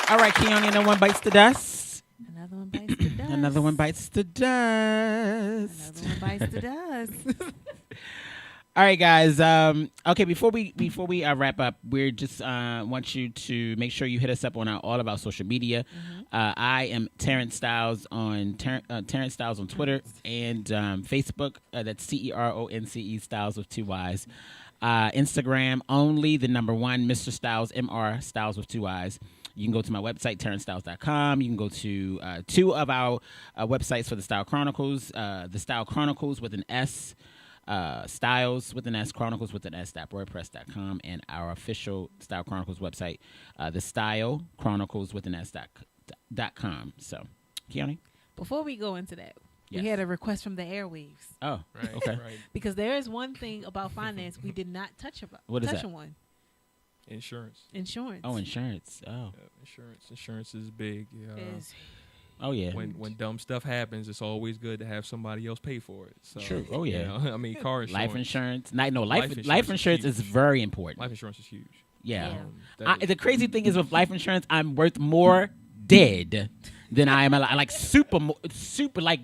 All right, Kiani, another one bites the dust. Another one bites the dust. Another one bites the dust. Another one bites the dust. All right, guys. Okay, before we wrap up, we just want you to make sure you hit us up on all of our social media. I am Terrence Styles on Terrence Styles on Twitter and Facebook. That's CERONCE Styles with 2 Y's. Instagram only the number 1 Mr. Styles MR Styles with 2 Y's. You can go to my website, terrencestyles.com. You can go to 2 of our websites for the Styyle Chronicles. The Styyle Chronicles with an S. Styles with an S, Chronicles with an S, .wordpress.com, and our official Styyle Chronicles website, the Styyle Chronicles with an S.com. So, Kiani? Before we go into that, Yes. we had a request from the airwaves. Oh, Right. okay. Right. Because there is one thing about finance we did not touch about. What is touch that? on. Insurance. Insurance. Oh, insurance. Oh, Insurance is big. Is oh yeah. When dumb stuff happens, it's always good to have somebody else pay for it. So, True. Oh, yeah. You know, I mean, car insurance. Life insurance. Life Life insurance insurance is is very important. Life insurance is huge. Yeah. Yeah. The crazy thing is with life insurance, I'm worth more dead than I am alive. Like super. Like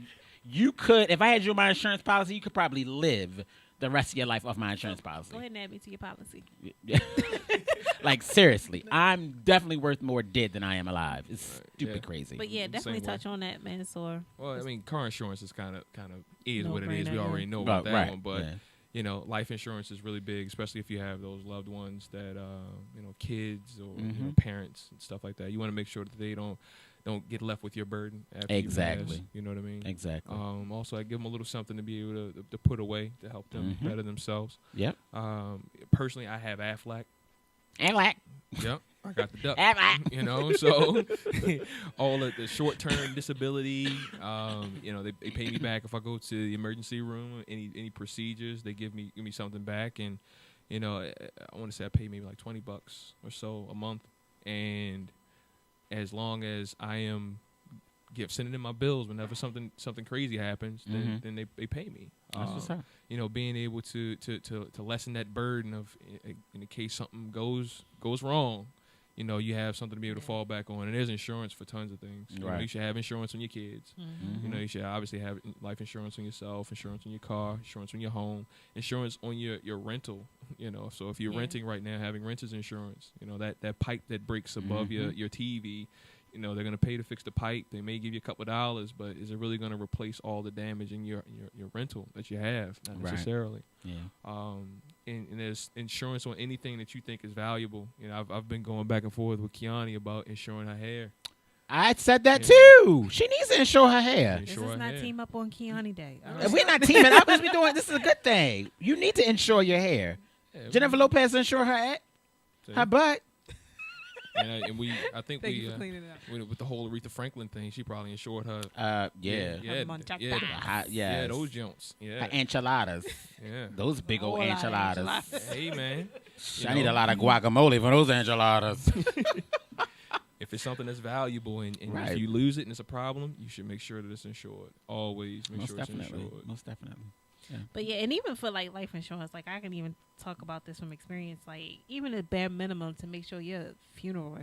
you could, if I had you on my insurance policy, you could probably live the rest of your life off my insurance policy. Go ahead and add me to your policy. Like seriously, I'm definitely worth more dead than I am alive. It's stupid Yeah. crazy. But yeah, Same definitely way. touch on that, Mansour. Well, I mean, car insurance is kind of is what it is. No-brainer, We yeah. already know about that right. one, but Yeah. you know, life insurance is really big, especially if you have those loved ones that you know, kids or you know, parents and stuff like that. You want to make sure that they don't get left with your burden after Exactly. you pass. You know what I mean? Exactly. Also, I give them a little something to be able to put away to help them better themselves. Yep. Personally, I have Aflac. And like. Yep, I got the duck. Aflac. You know, so all of the short-term disability, you know, they pay me back if I go to the emergency room. Any procedures, they give me something back, and you know, I want to say I pay maybe like $20 or so a month, and as long as I am sending in my bills whenever something crazy happens, then they pay me. That's what's up. You know, being able to lessen that burden of in the case something goes wrong, you know, you have something to be able to fall back on. And there's insurance for tons of things. You know, Right. you should have insurance on your kids. You know, you should obviously have life insurance on yourself, insurance on your car, insurance on your home, insurance on your rental. You know, so if you're renting right now, having renter's insurance, you know, that pipe that breaks above your TV, you know, they're going to pay to fix the pipe. They may give you a couple of dollars, but is it really going to replace all the damage in your rental that you have? Not Right. necessarily. Yeah. And there's insurance on anything that you think is valuable. You know, I've been going back and forth with Kiani about insuring her hair. I said that too. She needs to insure her hair. This Insure is her not hair. Team Up on Kiani Day. We're not teaming up. We doing this is a good thing. You need to insure your hair. Yeah, Jennifer Lopez insure her see? her butt. And I think Thank you for cleaning it up. with the whole Aretha Franklin thing, she probably insured her. Yeah. Yeah, those joints. Yeah, Enchiladas. yeah. Those big old Whole lot of enchiladas. Hey, man. I need a lot of guacamole for those enchiladas. If it's something that's valuable and Right. if you lose it and it's a problem, you should make sure that it's insured. Always make Most sure definitely. it's insured. Most definitely. Yeah. But yeah, and even for like life insurance, like I can even talk about this from experience. Like even the bare minimum to make sure your funeral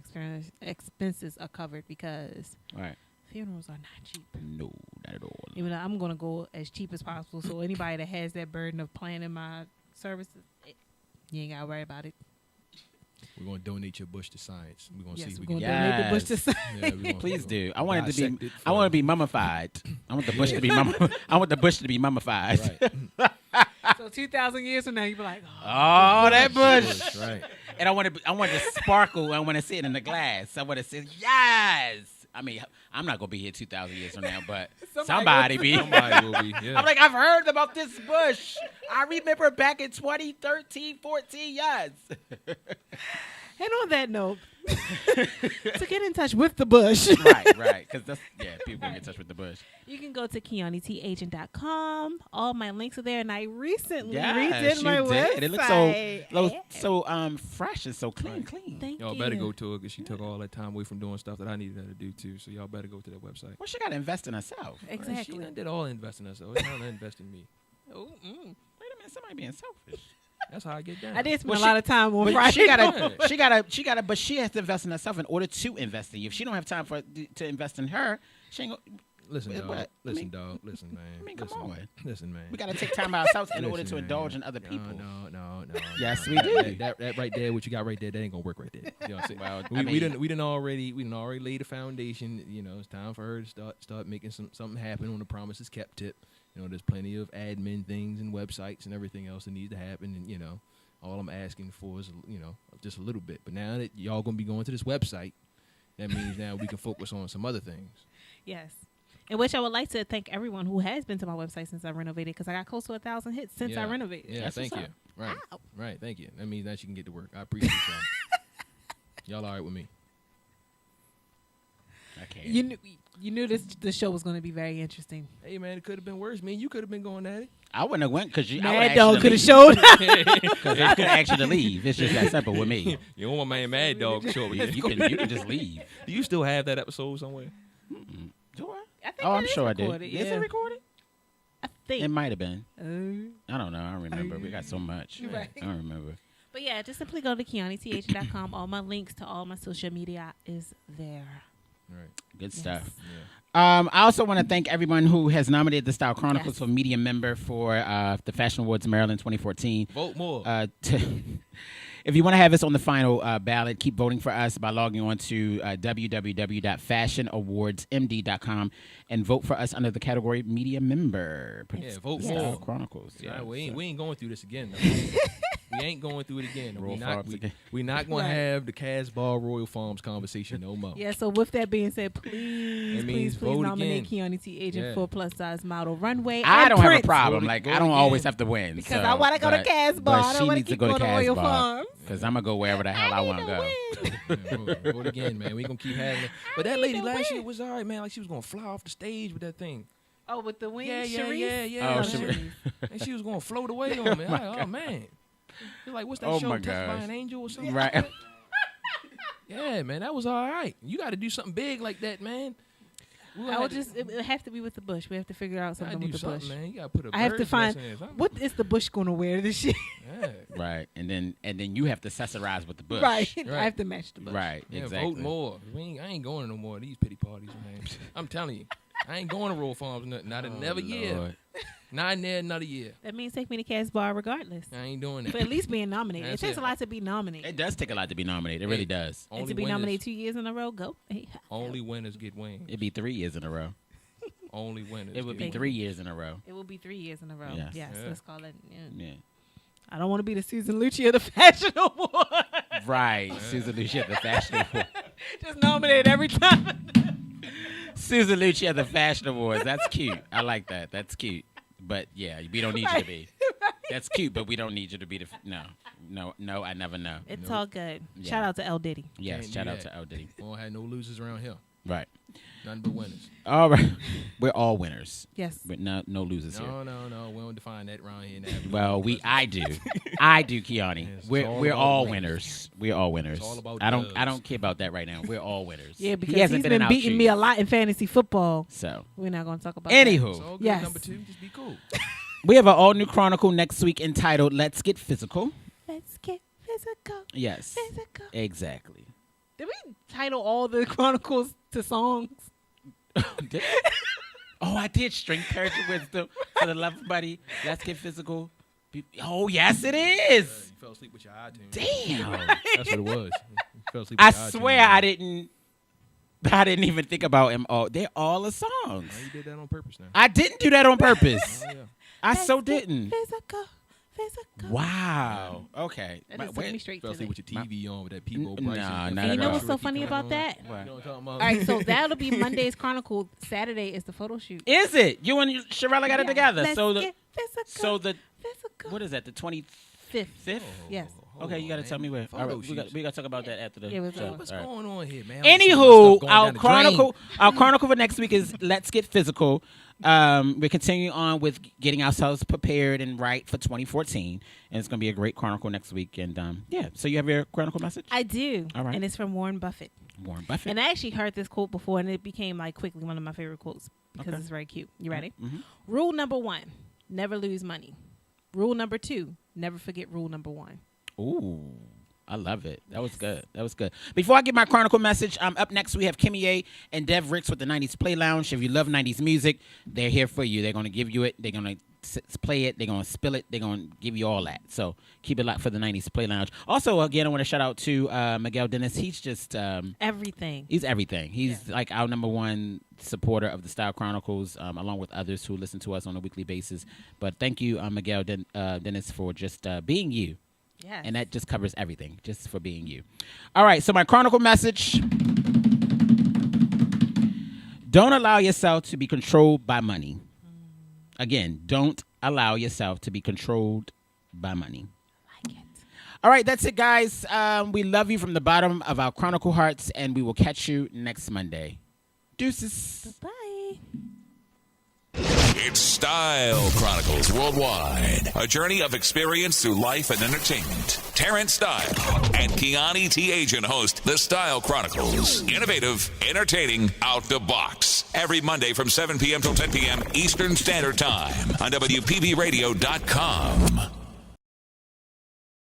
expenses are covered, because Right. funerals are not cheap. No, not at all. Even though I'm gonna go as cheap as possible, so anybody that has that burden of planning my services, you ain't gotta worry about it. We're gonna donate your bush to science. We're gonna Yes, see if we're we gonna can. donate the bush to Yes. science. Yeah, we gonna- Please we do. gonna I want it to dissect be. it I want to for- be mummified. I want the bush to be I want the bush to be mummified. Right. So 2,000 years from now, you be like, Oh, that bush. Right. And I want to sparkle. I want to see it in the glass. I want to say yes. I mean, I'm not gonna be here 2,000 years from now, but somebody be. Somebody will be. Yeah. I'm like, I've heard about this bush. I remember back in 2013, 14. Yes. and on that note, to get in touch with the bush, right. Because that's people can get in touch with the bush. you can go to KeaniTAgent.com. All my links are there, and I recently Yes, redid my you website. did. It looks so fresh and so clean. Thank Y'all you. better go to it because she took all that time away from doing stuff that I needed her to do too. So y'all better go to that website. Well, she got to invest in herself. Exactly. She done did all the investing in herself. It's not invest in me. Ooh, Wait a minute, somebody being selfish. That's how I get down. I did spend Well, a lot of time on But Friday. but she has to invest in herself in order to invest in you. If she don't have time to invest in her, she ain't gonna. Listen, dog. What? Listen, dog. Listen, man. I mean, come listen, on. Listen, man. We got to take time by ourselves in order Listen, to man. indulge in other people. No. Yes, no. we do. That right there, what you got right there, that ain't gonna work right there. You know what I'm saying? Well, we didn't already lay the foundation. You know, it's time for her to start making something happen on the promises kept tip. You know, there's plenty of admin things and websites and everything else that needs to happen. And you know, all I'm asking for is just a little bit. But now that y'all gonna be going to this website, that means now we can focus on some other things. Yes. In which I would like to thank everyone who has been to my website since I renovated, because I got close to 1,000 hits since I renovated. Yeah, That's thank what's you. up. Right, thank you. That means that you can get to work. I appreciate y'all. Y'all all right with me? I can't. You knew the show was going to be very interesting. Hey, man, it could have been worse. Me and you could have been going at it. I wouldn't have went because Mad Dog could have showed up. Because I could have asked you to leave. It's just that simple with me. You don't want my man Mad Dog to show up. You can just leave. Do you still have that episode somewhere? Do I? I think Oh, it I'm is sure I did. recorded, Is yeah. it recorded? I think. It might have been. Uh, I don't know. I don't remember. We got so much. Right. I don't remember. But yeah, just simply go to KeaniTH.com. All my links to all my social media is there. Right. Good stuff. Yeah. I also want to thank everyone who has nominated the Style Chronicles Yes. for Media Member for the Fashion Awards Maryland 2014. Vote more. If you want to have us on the final ballot, keep voting for us by logging on to www.fashionawardsmd.com and vote for us under the category Media Member. Yeah, vote Style more. Chronicles. Yeah, Nah, we so- ain't going through this again. though. We ain't going through it again. Royal Farms again. We not going Right. to have the Casbah Royal Farms conversation no more. Yeah, so with that being said, please, That please, means please vote nominate again. Keani T. Agent Yeah. for Plus Size Model Runway. I and don't have a Prince. problem. Vote- Like, vote I don't again. always have to win. Because so, I want to go to but- Casbah. but I don't she want to needs to keep go going to to Royal Casbah. Farms. Because I'm going to go wherever the hell I want to go. Yeah, vote again, man. We gonna keep having it. But that need lady to last win. year was all right, man. Like she was gonna fly off the stage with that thing, Oh, with the wings, Yeah, Sharice? yeah. Oh, No, Sharice. and she was gonna float away on me. Like, oh man, you're like, what's that Oh, show? my Touched by gosh. an Angel or something? Right. Yeah, man, that was all right. You got to do something big like that, man. I would just, it would have to be with the bush. We have to figure out gotta something do with the something, bush. man. You gotta put a I have to bird's find nest in something. what is the bush going to wear this year. Yeah, Right. And then you have to accessorize with the bush. Right. I Right. have to match the bush. Right. yeah. Exactly. Vote more. I ain't going to no more of these pity parties, man. I'm telling you, I ain't going to Royal Farms. Not another year. Lord. Not in there another year. That means take me to Casbah regardless. I ain't doing that. For at least being nominated. That's It takes it. a lot to be nominated. It does take a lot to be nominated. It really does. And Only to be winners, nominated 2 years in a row, go. Hey. only winners get wings. It'd be 3 years in a row. Only winners. It would get be 3 years in a row. It will be 3 years in a row. Yes. Yes, Yeah. let's call it. Yeah. Yeah. I don't want to be the Susan Lucci of the Fashion Award. Right. Susan Lucci at the Fashion Awards. Just nominated every time. Susan Lucci at the Fashion Awards. That's cute. I like that. That's cute. But yeah, we don't need you to be. That's cute, but we don't need you to be the no. I never know. It's all good. Yeah. Shout out to L Diddy. Yes, Can't shout do out that. to L Diddy. We don't have no losers around here. Right. Nothing but winners. All right. We're all winners. Yes. But no losers here. No. We don't define that around here. Well, I do, Kiani. Yes, we're all all about winners. We're all winners. It's all about I dubs. don't care about that right now. We're all winners. Yeah, because he hasn't he's been, been an beating me a lot in fantasy football. So, We're not going to talk about anywho, It's all good. Yes. Number 2, just be cool. we have an all new chronicle next week entitled "Let's Get Physical." that. Let's get physical. Yes, Physical. exactly. Did we title all the chronicles to songs? Oh, I did. Strength, courage, and wisdom for the love of buddy. Let's get physical. Oh, yes, it is. You fell asleep with your iTunes. Damn. That's what it was. You fell asleep I with your iTunes. swear I didn't even think about them all. They're all the songs. Oh, you did that on purpose now. I didn't do that on purpose. Oh, yeah. I so Let's get didn't. Physical. Wow. Okay. That just took me straight Fell to asleep the... with your TV on with that Peebo Nah, Bryson. not And at you know all. what's so funny about that? You know what I'm talking about? All right, so that'll be Monday's Chronicle. Saturday is the photo shoot. Is it? You and Sharella got it together. Let's So get physical. Physical. what is that? The 25th? Fifth. Yes. Okay, you got to tell me where. All right, we got to talk about that after the Yeah, we'll show. talk. What's All right. going on here, man? I'm seeing my Anywho, stuff going our down the drain. chronicle for next week is "Let's Get Physical." We're continuing on with getting ourselves prepared and right for 2014, and it's going to be a great chronicle next week. And so you have your chronicle message? I do. All right. And it's from Warren Buffett. Warren Buffett. And I actually heard this quote before, and it became like quickly one of my favorite quotes because Okay. it's very cute. You ready? Mm-hmm. Rule number 1, never lose money. Rule number 2, never forget rule number 1. Ooh, I love it. That was good. That was good. Before I get my chronicle message, up next we have Kimmy A and Dev Ricks with the 90s Play Lounge. If you love 90s music, they're here for you. They're going to give you it. They're going to play it. They're going to spill it. They're going to give you all that. So keep it locked for the 90s Play Lounge. Also, again, I want to shout out to Miguel Dennis. He's just... Everything. He's everything. He's like our number one supporter of the Style Chronicles, along with others who listen to us on a weekly basis. But thank you, Miguel Dennis, for just being you. Yes. And that just covers everything, just for being you. All right, so my chronicle message. Don't allow yourself to be controlled by money. Again, don't allow yourself to be controlled by money. I like it. All right, that's it, guys. We love you from the bottom of our chronicle hearts, and we will catch you next Monday. Deuces. Bye. It's Style Chronicles Worldwide, a journey of experience through life and entertainment. Terrence Style and Kiani T. Agent host the Style Chronicles. Innovative, entertaining, out the box. Every Monday from 7 p.m. till 10 p.m. Eastern Standard Time on WPBRadio.com.